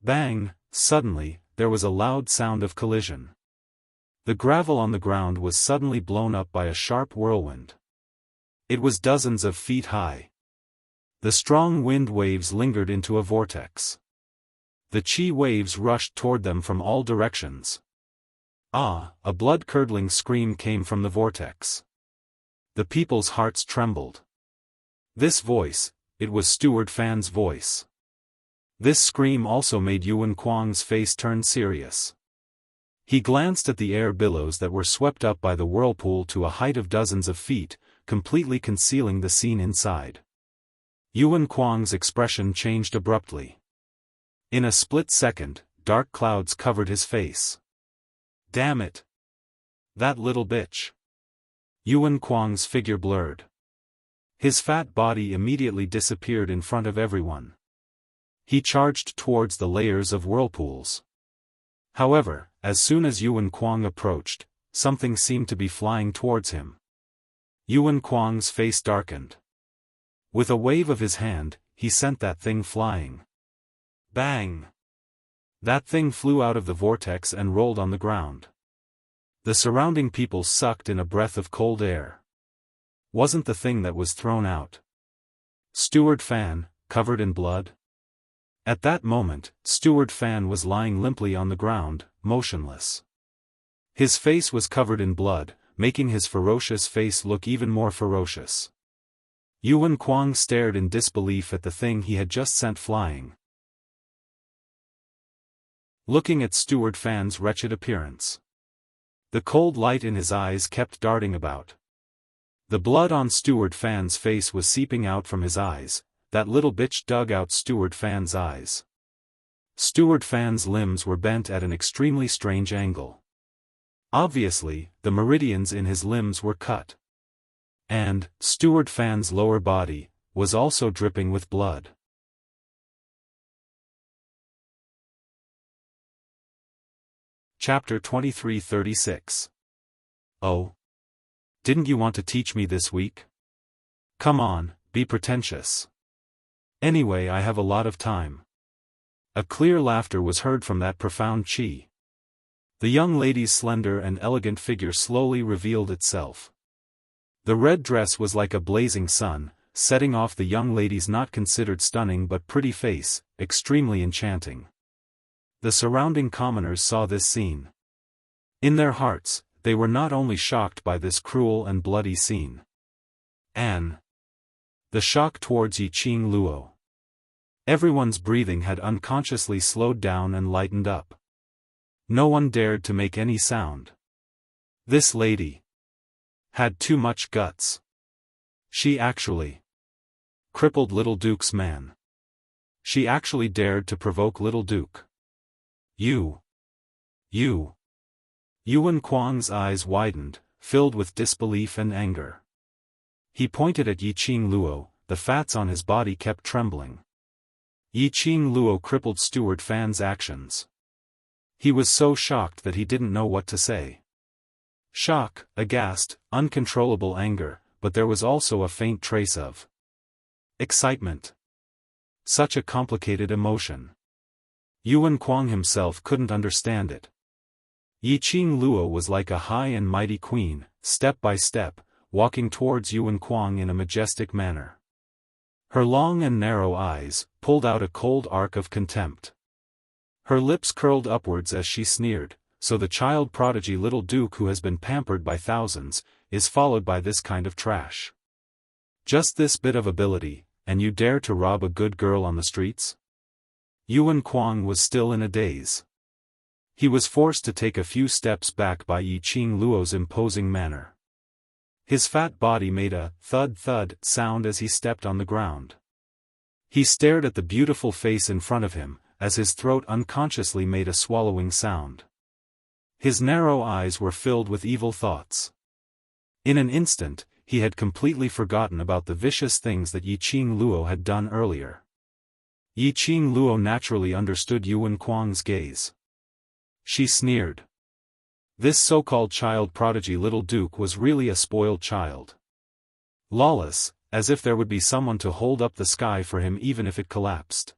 Bang! Suddenly, there was a loud sound of collision. The gravel on the ground was suddenly blown up by a sharp whirlwind. It was dozens of feet high. The strong wind waves lingered into a vortex. The qi waves rushed toward them from all directions. Ah! A blood-curdling scream came from the vortex. The people's hearts trembled. This voice, it was Steward Fan's voice. This scream also made Yuan Kuang's face turn serious. He glanced at the air billows that were swept up by the whirlpool to a height of dozens of feet, completely concealing the scene inside. Yuan Kuang's expression changed abruptly. In a split second, dark clouds covered his face. Damn it! That little bitch! Yuan Kuang's figure blurred. His fat body immediately disappeared in front of everyone. He charged towards the layers of whirlpools. However, as soon as Yuan Kuang approached, something seemed to be flying towards him. Yuan Kuang's face darkened. With a wave of his hand, he sent that thing flying. Bang! That thing flew out of the vortex and rolled on the ground. The surrounding people sucked in a breath of cold air. Wasn't the thing that was thrown out. Steward Fan, covered in blood? At that moment, Steward Fan was lying limply on the ground, motionless. His face was covered in blood, making his ferocious face look even more ferocious. Yuan Kuang stared in disbelief at the thing he had just sent flying. Looking at Steward Fan's wretched appearance. The cold light in his eyes kept darting about. The blood on Steward Fan's face was seeping out from his eyes. That little bitch dug out Steward Fan's eyes. Steward Fan's limbs were bent at an extremely strange angle. Obviously, the meridians in his limbs were cut. And, Steward Fan's lower body, was also dripping with blood. Chapter 2336. Oh. Didn't you want to teach me this week? Come on, be pretentious. Anyway, I have a lot of time. A clear laughter was heard from that profound chi. The young lady's slender and elegant figure slowly revealed itself. The red dress was like a blazing sun, setting off the young lady's not considered stunning but pretty face, extremely enchanting. The surrounding commoners saw this scene. In their hearts, they were not only shocked by this cruel and bloody scene. The shock towards Yiqing Luo. Everyone's breathing had unconsciously slowed down and lightened up. No one dared to make any sound. This lady had too much guts. She actually crippled Little Duke's man. She actually dared to provoke Little Duke. You. Yuan Kuang's eyes widened, filled with disbelief and anger. He pointed at Yiqing Luo, the fats on his body kept trembling. Yiqing Luo crippled Steward Fan's actions. He was so shocked that he didn't know what to say. Shock, aghast, uncontrollable anger, but there was also a faint trace of excitement. Such a complicated emotion. Yuan Kuang himself couldn't understand it. Yiqing Luo was like a high and mighty queen, step by step, walking towards Yuan Kuang in a majestic manner. Her long and narrow eyes pulled out a cold arc of contempt. Her lips curled upwards as she sneered, so the child prodigy Little Duke who has been pampered by thousands, is followed by this kind of trash. Just this bit of ability, and you dare to rob a good girl on the streets? Yuan Kuang was still in a daze. He was forced to take a few steps back by Yiqing Luo's imposing manner. His fat body made a thud-thud sound as he stepped on the ground. He stared at the beautiful face in front of him, as his throat unconsciously made a swallowing sound. His narrow eyes were filled with evil thoughts. In an instant, he had completely forgotten about the vicious things that Yiqing Luo had done earlier. Yiqing Luo naturally understood Yuan Kuang's gaze. She sneered. This so-called child prodigy Little Duke was really a spoiled child. Lawless, as if there would be someone to hold up the sky for him even if it collapsed.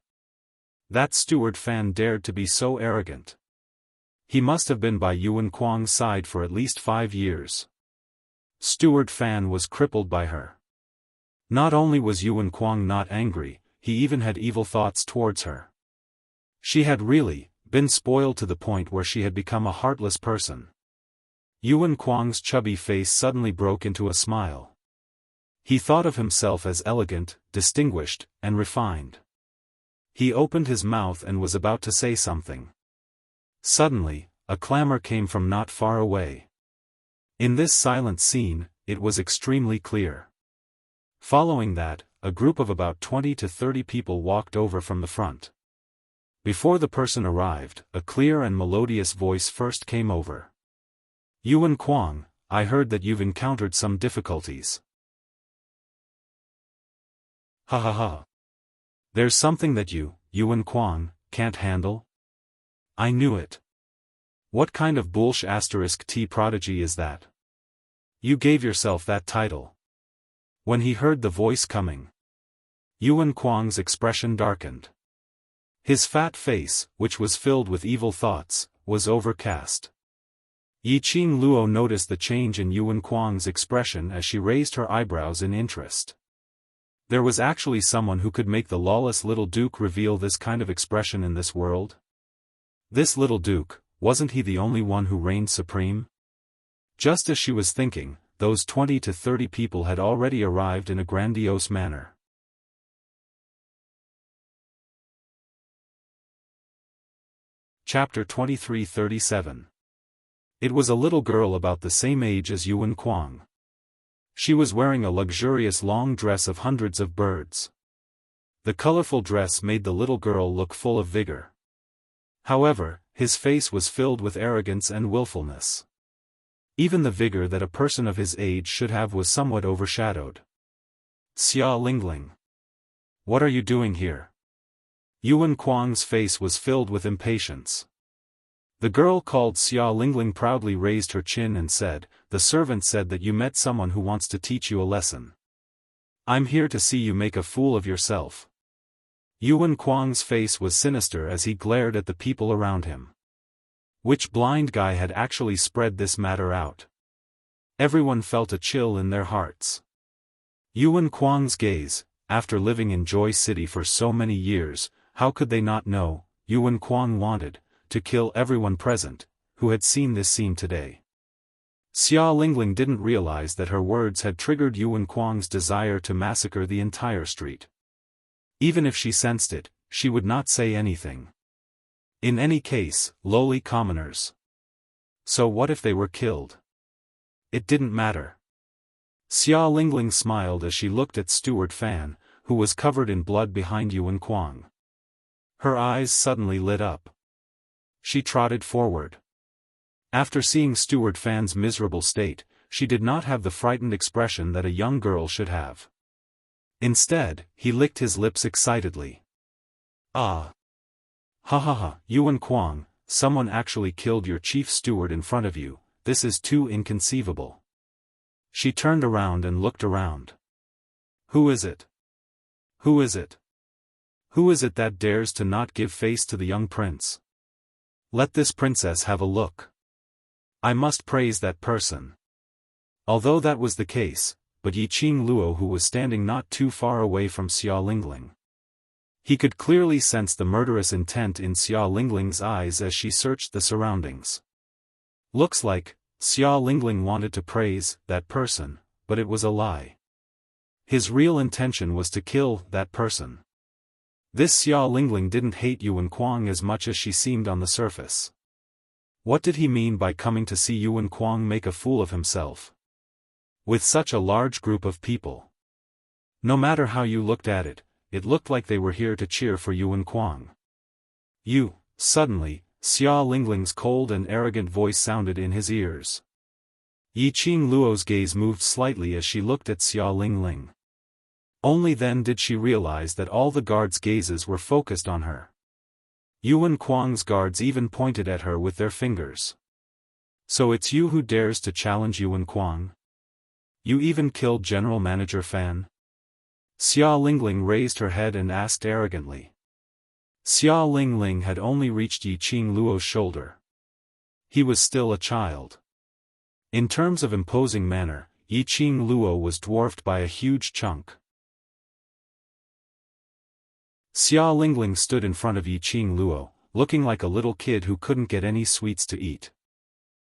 That Steward Fan dared to be so arrogant. He must have been by Yuan Kuang's side for at least 5 years. Steward Fan was crippled by her. Not only was Yuan Kuang not angry, he even had evil thoughts towards her. She had really been spoiled to the point where she had become a heartless person. Yuan Kuang's chubby face suddenly broke into a smile. He thought of himself as elegant, distinguished, and refined. He opened his mouth and was about to say something. Suddenly, a clamor came from not far away. In this silent scene, it was extremely clear. Following that, a group of about 20 to 30 people walked over from the front. Before the person arrived, a clear and melodious voice first came over. Yuan Kuang, I heard that you've encountered some difficulties. Ha ha ha. There's something that you, Yuan Kuang, can't handle? I knew it. What kind of *T prodigy is that? You gave yourself that title. When he heard the voice coming, Yuan Kuang's expression darkened. His fat face, which was filled with evil thoughts, was overcast. Yiqing Luo noticed the change in Yuan Kuang's expression as she raised her eyebrows in interest. There was actually someone who could make the lawless little duke reveal this kind of expression in this world? This little duke, wasn't he the only one who reigned supreme? Just as she was thinking, those 20 to 30 people had already arrived in a grandiose manner. Chapter 23:37. It was a little girl about the same age as Yuan Kuang. She was wearing a luxurious long dress of hundreds of birds. The colorful dress made the little girl look full of vigor. However, his face was filled with arrogance and willfulness. Even the vigor that a person of his age should have was somewhat overshadowed. Xia Lingling. What are you doing here? Yuan Kuang's face was filled with impatience. The girl called Xia Lingling proudly raised her chin and said, "The servant said that you met someone who wants to teach you a lesson. I'm here to see you make a fool of yourself." Yuan Kuang's face was sinister as he glared at the people around him. Which blind guy had actually spread this matter out? Everyone felt a chill in their hearts. Yuan Kuang's gaze, after living in Joy City for so many years, how could they not know? Yuan Kuang wanted to kill everyone present who had seen this scene today. Xia Lingling didn't realize that her words had triggered Yuan Kuang's desire to massacre the entire street. Even if she sensed it, she would not say anything. In any case, lowly commoners. So what if they were killed? It didn't matter. Xia Lingling smiled as she looked at Steward Fan, who was covered in blood behind Yuan Kuang. Her eyes suddenly lit up. She trotted forward. After seeing Steward Fan's miserable state, she did not have the frightened expression that a young girl should have. Instead, he licked his lips excitedly. "Ah! Ha ha ha, Yuan Kuang, someone actually killed your chief steward in front of you, this is too inconceivable." She turned around and looked around. Who is it? Who is it? Who is it that dares to not give face to the young prince? Let this princess have a look. I must praise that person. Although that was the case, but Yiqing Luo, who was standing not too far away from Xia Lingling. He could clearly sense the murderous intent in Xia Lingling's eyes as she searched the surroundings. Looks like Xia Lingling wanted to praise that person, but it was a lie. His real intention was to kill that person. This Xia Lingling didn't hate Yuan Kuang as much as she seemed on the surface. What did he mean by coming to see Yuan Kuang make a fool of himself? With such a large group of people. No matter how you looked at it, it looked like they were here to cheer for Yuan Kuang. Suddenly, Xia Lingling's cold and arrogant voice sounded in his ears. Yiqing Luo's gaze moved slightly as she looked at Xia Lingling. Only then did she realize that all the guards' gazes were focused on her. Yuan Kuang's guards even pointed at her with their fingers. So it's you who dares to challenge Yuan Kuang? You even killed General Manager Fan? Xia Lingling raised her head and asked arrogantly. Xia Lingling had only reached Yiqing Luo's shoulder. He was still a child. In terms of imposing manner, Yiqing Luo was dwarfed by a huge chunk. Xia Lingling stood in front of Yiqing Luo, looking like a little kid who couldn't get any sweets to eat.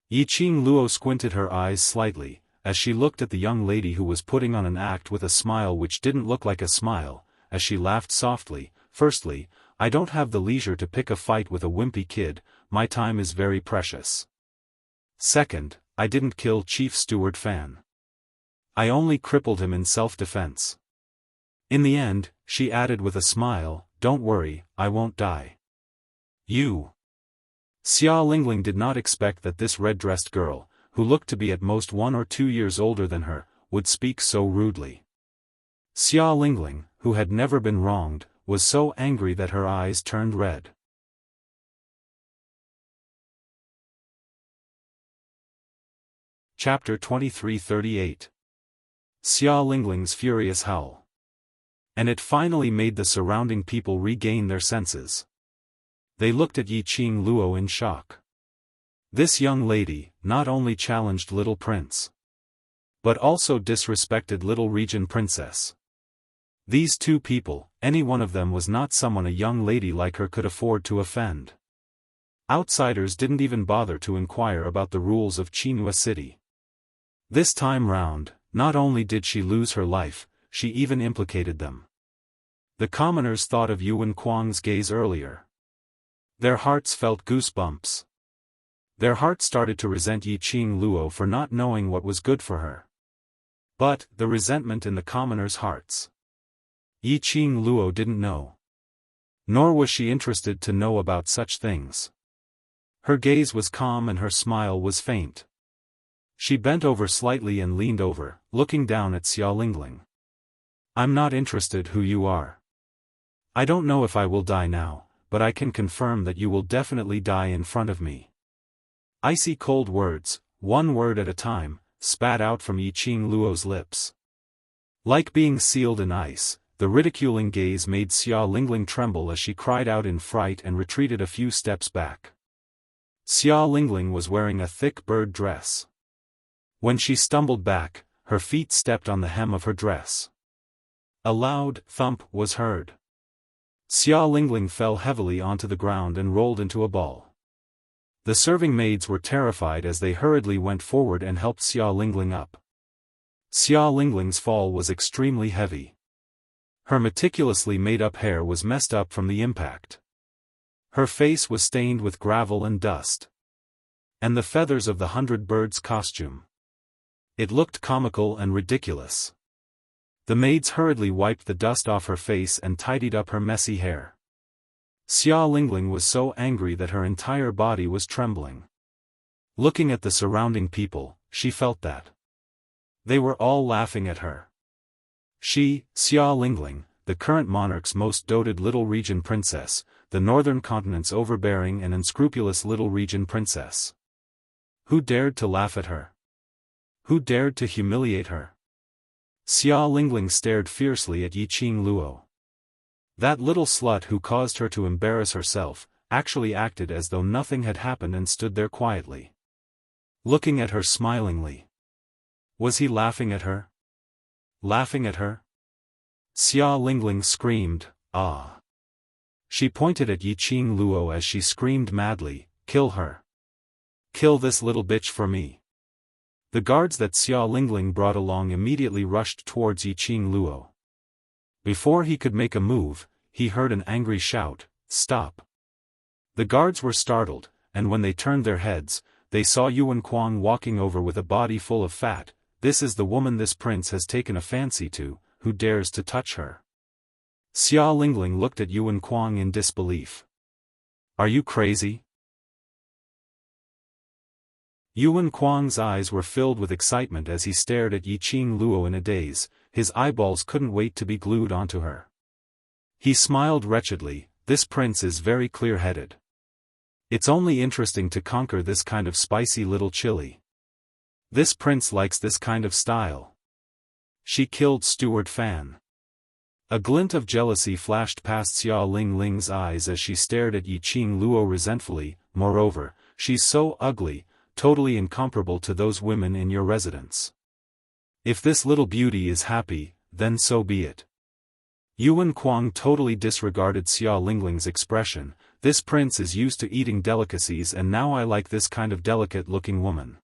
Yiqing Luo squinted her eyes slightly, as she looked at the young lady who was putting on an act with a smile which didn't look like a smile, as she laughed softly. Firstly, I don't have the leisure to pick a fight with a wimpy kid, my time is very precious. Second, I didn't kill Chief Steward Fan. I only crippled him in self-defense. In the end, she added with a smile, don't worry, I won't die. You. Xia Lingling did not expect that this red-dressed girl, who looked to be at most 1 or 2 years older than her, would speak so rudely. Xia Lingling, who had never been wronged, was so angry that her eyes turned red. Chapter 23:38. Xia Lingling's furious howl. And it finally made the surrounding people regain their senses. They looked at Yiqing Luo in shock. This young lady not only challenged Little Prince, but also disrespected Little Region Princess. These two people, any one of them was not someone a young lady like her could afford to offend. Outsiders didn't even bother to inquire about the rules of Qinhua City. This time round, not only did she lose her life, she even implicated them. The commoners thought of Yuan Kuang's gaze earlier. Their hearts felt goosebumps. Their hearts started to resent Yiqing Luo for not knowing what was good for her. But, the resentment in the commoners' hearts. Yiqing Luo didn't know. Nor was she interested to know about such things. Her gaze was calm and her smile was faint. She bent over slightly and leaned over, looking down at Xiaolingling. I'm not interested who you are. I don't know if I will die now, but I can confirm that you will definitely die in front of me. Icy cold words, one word at a time, spat out from Yiqing Luo's lips. Like being sealed in ice, the ridiculing gaze made Xiaolingling tremble as she cried out in fright and retreated a few steps back. Xiaolingling was wearing a thick bird dress. When she stumbled back, her feet stepped on the hem of her dress. A loud thump was heard. Xiaolingling fell heavily onto the ground and rolled into a ball. The serving maids were terrified as they hurriedly went forward and helped Xiaolingling up. Xiaolingling's fall was extremely heavy. Her meticulously made-up hair was messed up from the impact. Her face was stained with gravel and dust. And the feathers of the 100 birds' costume. It looked comical and ridiculous. The maids hurriedly wiped the dust off her face and tidied up her messy hair. Xiaolingling was so angry that her entire body was trembling. Looking at the surrounding people, she felt that they were all laughing at her. She, Xiaolingling, the current monarch's most doted little region princess, the northern continent's overbearing and unscrupulous little region princess. Who dared to laugh at her? Who dared to humiliate her? Xiaolingling stared fiercely at Yiqing Luo. That little slut who caused her to embarrass herself, actually acted as though nothing had happened and stood there quietly, looking at her smilingly. Was he laughing at her? Laughing at her? Xiaolingling screamed, "Ah!" She pointed at Yiqing Luo as she screamed madly, "Kill her! Kill this little bitch for me!" The guards that Xiaolingling brought along immediately rushed towards Yiqing Luo. Before he could make a move, he heard an angry shout, "Stop!" The guards were startled, and when they turned their heads, they saw Yuan Kuang walking over with a body full of fat. This is the woman this prince has taken a fancy to, who dares to touch her. Xiaolingling looked at Yuan Kuang in disbelief. Are you crazy? Yuan Kuang's eyes were filled with excitement as he stared at Yiqing Luo in a daze, his eyeballs couldn't wait to be glued onto her. He smiled wretchedly, this prince is very clear-headed. It's only interesting to conquer this kind of spicy little chili. This prince likes this kind of style. She killed Steward Fan. A glint of jealousy flashed past Xiaolingling's eyes as she stared at Yiqing Luo resentfully. Moreover, she's so ugly, totally incomparable to those women in your residence. If this little beauty is happy, then so be it. Yuan Kuang totally disregarded Xiaolingling's expression. This prince is used to eating delicacies and now I like this kind of delicate-looking woman.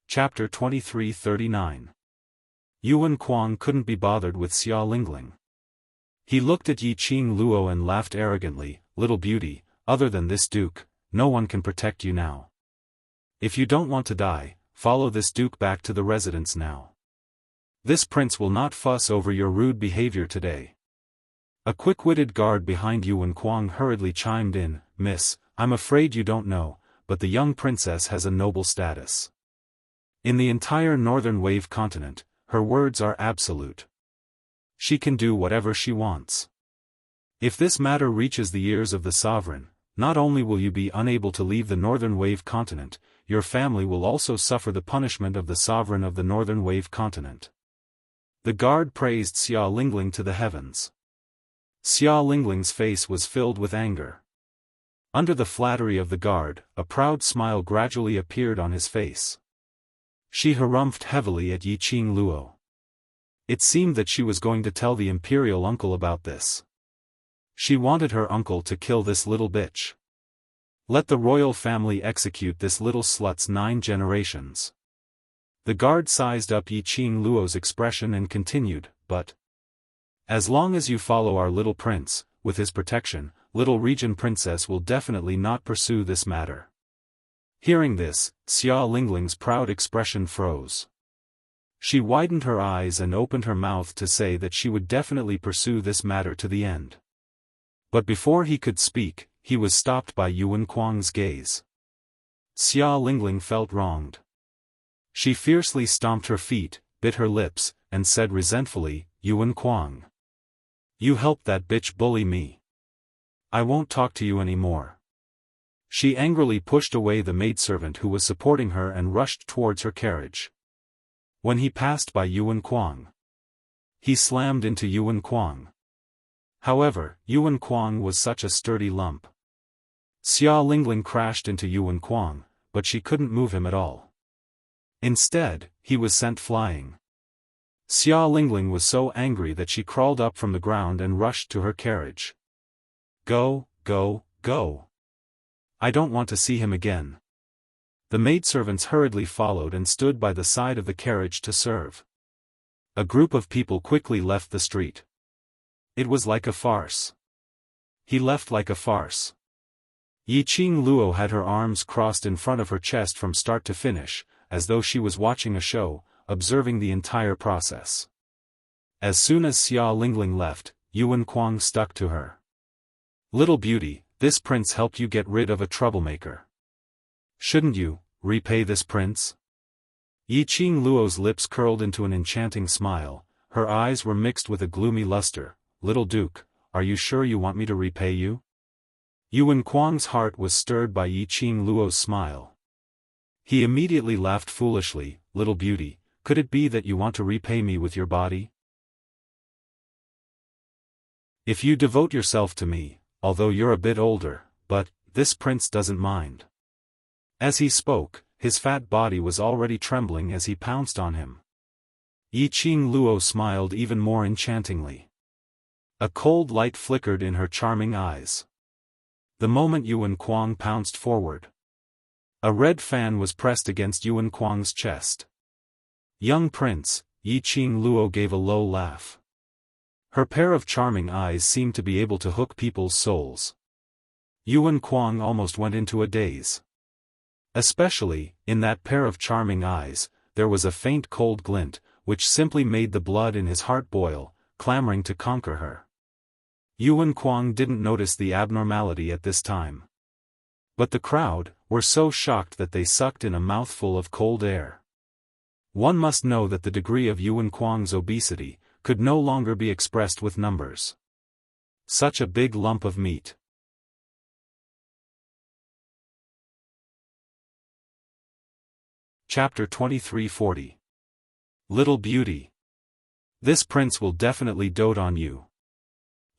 Chapter 2339. Yuan Kuang couldn't be bothered with Xiaolingling. He looked at Yiqing Luo and laughed arrogantly, "Little beauty, other than this duke, no one can protect you now. If you don't want to die, follow this duke back to the residence now. This prince will not fuss over your rude behavior today." A quick-witted guard behind Yuan Kuang hurriedly chimed in, "Miss, I'm afraid you don't know, but the young princess has a noble status. In the entire northern wave continent, her words are absolute. She can do whatever she wants. If this matter reaches the ears of the sovereign, not only will you be unable to leave the northern wave continent, your family will also suffer the punishment of the sovereign of the northern wave continent." The guard praised Xiaolingling to the heavens. Xiaolingling's face was filled with anger. Under the flattery of the guard, a proud smile gradually appeared on his face. She harumphed heavily at Yiqing Luo. It seemed that she was going to tell the imperial uncle about this. She wanted her uncle to kill this little bitch. Let the royal family execute this little slut's 9 generations. The guard sized up Yiqing Luo's expression and continued, but as long as you follow our little prince, with his protection, little region princess will definitely not pursue this matter. Hearing this, Xia Lingling's proud expression froze. She widened her eyes and opened her mouth to say that she would definitely pursue this matter to the end. But before he could speak, he was stopped by Yuan Kuang's gaze. Xia Lingling felt wronged. She fiercely stomped her feet, bit her lips, and said resentfully, Yuan Kuang. You helped that bitch bully me. I won't talk to you anymore. She angrily pushed away the maidservant who was supporting her and rushed towards her carriage. When he passed by Yuan Kuang, he slammed into Yuan Kuang. However, Yuan Kuang was such a sturdy lump. Xia Lingling crashed into Yuan Kuang, but she couldn't move him at all. Instead, he was sent flying. Xia Lingling was so angry that she crawled up from the ground and rushed to her carriage. Go, go, go. I don't want to see him again. The maidservants hurriedly followed and stood by the side of the carriage to serve. A group of people quickly left the street. It was like a farce. He left like a farce. Yiqing Luo had her arms crossed in front of her chest from start to finish, as though she was watching a show, observing the entire process. As soon as Xia Lingling left, Yuan Kuang stuck to her. Little beauty, this prince helped you get rid of a troublemaker. Shouldn't you repay this prince? Yiqing Luo's lips curled into an enchanting smile, her eyes were mixed with a gloomy luster. Little Duke, are you sure you want me to repay you? Yuan Kuang's heart was stirred by Yiqing Luo's smile. He immediately laughed foolishly. Little beauty, could it be that you want to repay me with your body? If you devote yourself to me, although you're a bit older, but this prince doesn't mind. As he spoke, his fat body was already trembling as he pounced on him. Yiqing Luo smiled even more enchantingly. A cold light flickered in her charming eyes. The moment Yuan Kuang pounced forward, a red fan was pressed against Yuan Kuang's chest. Young prince, Yiqing Luo gave a low laugh. Her pair of charming eyes seemed to be able to hook people's souls. Yuan Kuang almost went into a daze. Especially, in that pair of charming eyes, there was a faint cold glint, which simply made the blood in his heart boil, clamoring to conquer her. Yuan Kuang didn't notice the abnormality at this time. But the crowd were so shocked that they sucked in a mouthful of cold air. One must know that the degree of Yuan Kuang's obesity could no longer be expressed with numbers. Such a big lump of meat. Chapter 2340. Little beauty. This prince will definitely dote on you.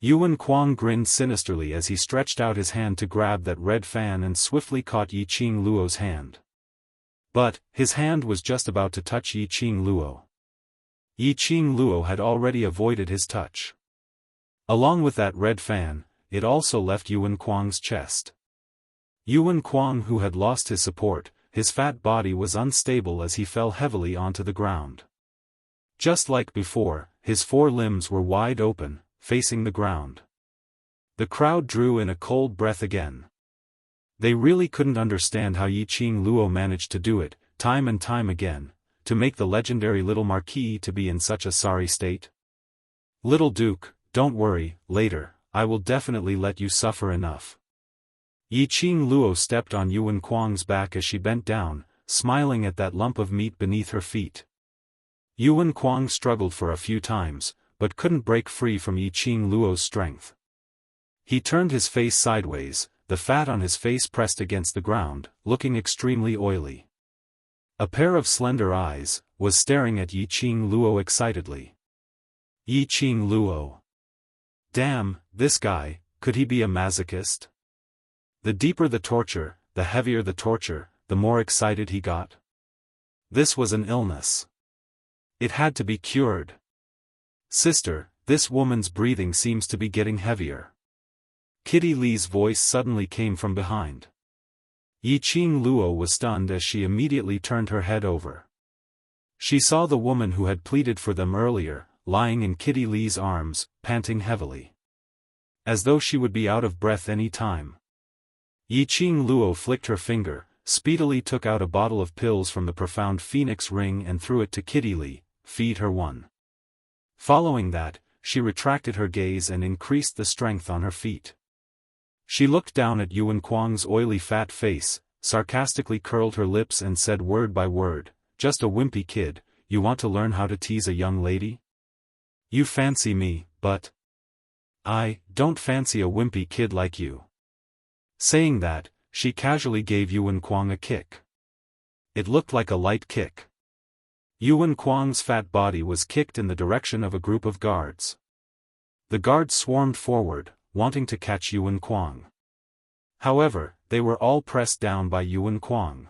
Yuan Kuang grinned sinisterly as he stretched out his hand to grab that red fan and swiftly caught Yiqing Luo's hand. But, his hand was just about to touch Yiqing Luo. Yiqing Luo had already avoided his touch. Along with that red fan, it also left Yuan Kuang's chest. Yuan Kuang, who had lost his support, his fat body was unstable as he fell heavily onto the ground. Just like before, his 4 limbs were wide open, facing the ground. The crowd drew in a cold breath again. They really couldn't understand how Yiqing Luo managed to do it, time and time again, to make the legendary little marquis to be in such a sorry state. Little Duke, don't worry, later, I will definitely let you suffer enough. Yiqing Luo stepped on Yuan Kuang's back as she bent down, smiling at that lump of meat beneath her feet. Yuan Kuang struggled for a few times, but couldn't break free from Yiqing Luo's strength. He turned his face sideways, the fat on his face pressed against the ground, looking extremely oily. A pair of slender eyes was staring at Yiqing Luo excitedly. Yiqing Luo. Damn, this guy, could he be a masochist? The deeper the torture, the heavier the torture, the more excited he got. This was an illness. It had to be cured. Sister, this woman's breathing seems to be getting heavier. Kitty Lee's voice suddenly came from behind. Yiqing Luo was stunned as she immediately turned her head over. She saw the woman who had pleaded for them earlier, lying in Kitty Lee's arms, panting heavily. As though she would be out of breath any time. Yiqing Luo flicked her finger, speedily took out a bottle of pills from the profound phoenix ring and threw it to Kitty Lee. Feed her one. Following that, she retracted her gaze and increased the strength on her feet. She looked down at Yuan Kuang's oily fat face, sarcastically curled her lips and said word by word, "Just a wimpy kid, you want to learn how to tease a young lady? You fancy me, but I don't fancy a wimpy kid like you." Saying that, she casually gave Yuan Kuang a kick. It looked like a light kick. Yuan Kuang's fat body was kicked in the direction of a group of guards. The guards swarmed forward, wanting to catch Yuan Kuang. However, they were all pressed down by Yuan Kuang.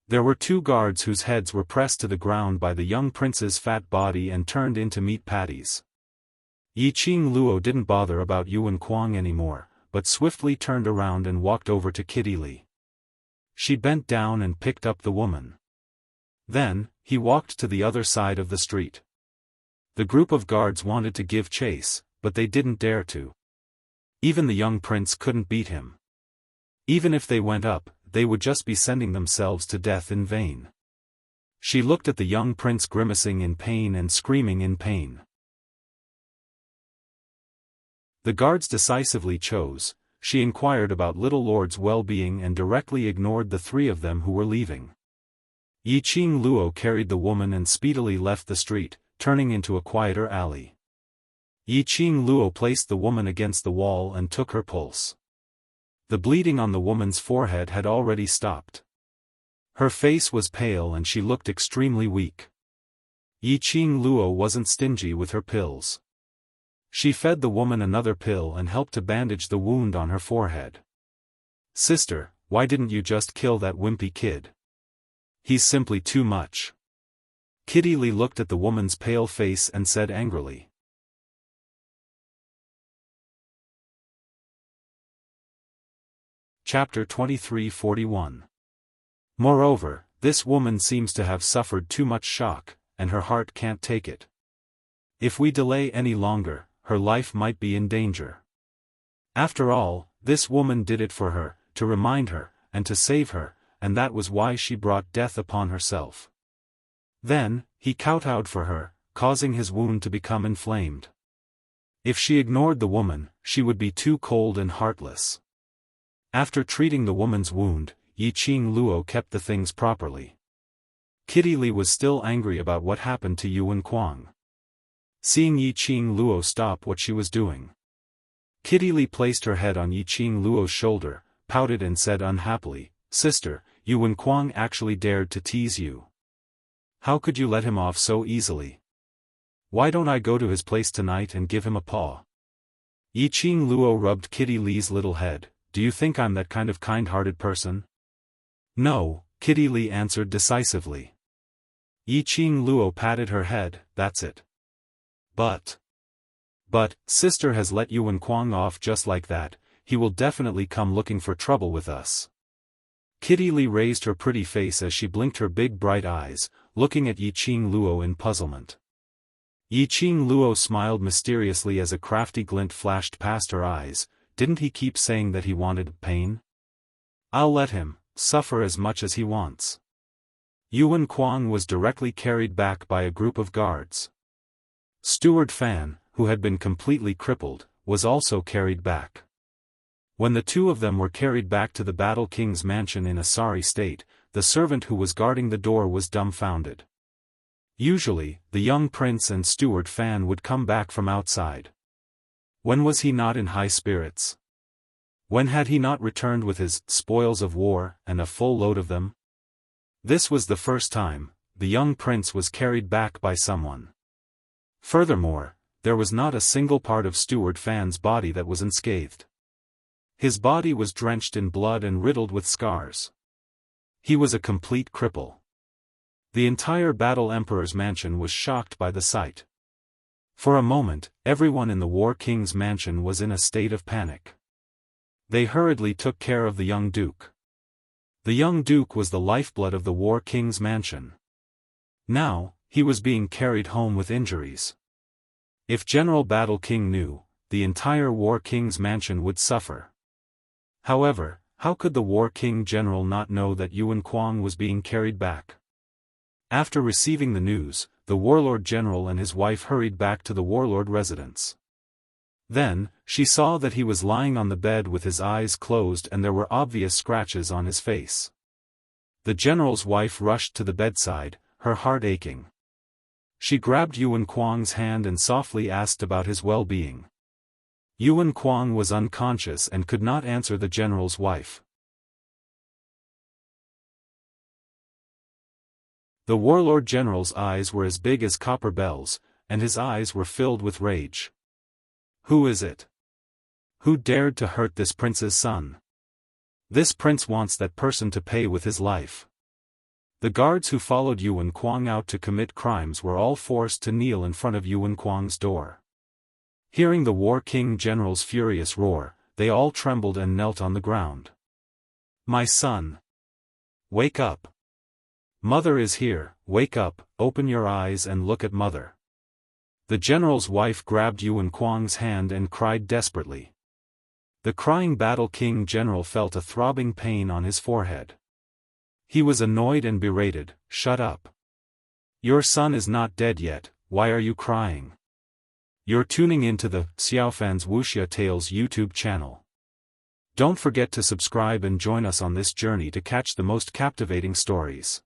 There were 2 guards whose heads were pressed to the ground by the young prince's fat body and turned into meat patties. Yiqing Luo didn't bother about Yuan Kuang anymore, but swiftly turned around and walked over to Kitty Lee. She bent down and picked up the woman. Then, he walked to the other side of the street. The group of guards wanted to give chase, but they didn't dare to. Even the young prince couldn't beat him. Even if they went up, they would just be sending themselves to death in vain. She looked at the young prince grimacing in pain and screaming in pain. The guards decisively chose. She inquired about little lord's well-being and directly ignored the 3 of them who were leaving. Yiqing Luo carried the woman and speedily left the street, turning into a quieter alley. Yiqing Luo placed the woman against the wall and took her pulse. The bleeding on the woman's forehead had already stopped. Her face was pale and she looked extremely weak. Yiqing Luo wasn't stingy with her pills. She fed the woman another pill and helped to bandage the wound on her forehead. "Sister, why didn't you just kill that wimpy kid? He's simply too much." Kitty Lee looked at the woman's pale face and said angrily. Chapter 23:41. Moreover, this woman seems to have suffered too much shock, and her heart can't take it. If we delay any longer, her life might be in danger. After all, this woman did it for her, to remind her, and to save her, and that was why she brought death upon herself. Then, he kowtowed for her, causing his wound to become inflamed. If she ignored the woman, she would be too cold and heartless. After treating the woman's wound, Yiqing Luo kept the things properly. Kitty Lee was still angry about what happened to Yuan Kuang. Seeing Yiqing Luo stop what she was doing, Kitty Lee placed her head on Yiqing Luo's shoulder, pouted and said unhappily, "Sister, Yuan Kuang actually dared to tease you. How could you let him off so easily? Why don't I go to his place tonight and give him a paw?" Yiqing Luo rubbed Kitty Lee's little head. "Do you think I'm that kind of kind-hearted person?" "No," Kitty Lee answered decisively. Yiqing Luo patted her head. "That's it. But, sister has let Yuan Kuang off just like that, he will definitely come looking for trouble with us." Kitty Lee raised her pretty face as she blinked her big bright eyes, looking at Yiqing Luo in puzzlement. Yiqing Luo smiled mysteriously as a crafty glint flashed past her eyes. Didn't he keep saying that he wanted pain? I'll let him suffer as much as he wants. Yuan Kuang was directly carried back by a group of guards. Steward Fan, who had been completely crippled, was also carried back. When the 2 of them were carried back to the Battle King's mansion in a sorry state, the servant who was guarding the door was dumbfounded. Usually, the young prince and Steward Fan would come back from outside. When was he not in high spirits? When had he not returned with his spoils of war, and a full load of them? This was the first time the young prince was carried back by someone. Furthermore, there was not a single part of Steward Fan's body that was unscathed. His body was drenched in blood and riddled with scars. He was a complete cripple. The entire Battle Emperor's mansion was shocked by the sight. For a moment, everyone in the War King's mansion was in a state of panic. They hurriedly took care of the young duke. The young duke was the lifeblood of the War King's mansion. Now, he was being carried home with injuries. If General Battle King knew, the entire War King's mansion would suffer. However, how could the War King General not know that Yuan Kuang was being carried back? After receiving the news, the Warlord General and his wife hurried back to the Warlord residence. Then, she saw that he was lying on the bed with his eyes closed and there were obvious scratches on his face. The general's wife rushed to the bedside, her heart aching. She grabbed Yuan Kuang's hand and softly asked about his well-being. Yuan Kuang was unconscious and could not answer the general's wife. The Warlord General's eyes were as big as copper bells, and his eyes were filled with rage. Who is it? Who dared to hurt this prince's son? This prince wants that person to pay with his life. The guards who followed Yuan Kuang out to commit crimes were all forced to kneel in front of Yuan Kuang's door. Hearing the War King General's furious roar, they all trembled and knelt on the ground. My son! Wake up! Mother is here, wake up, open your eyes and look at mother. The general's wife grabbed Yuan Kuang's hand and cried desperately. The crying Battle King General felt a throbbing pain on his forehead. He was annoyed and berated, shut up. Your son is not dead yet, why are you crying? You're tuning into the Xiaofan's Wuxia Tales YouTube channel. Don't forget to subscribe and join us on this journey to catch the most captivating stories.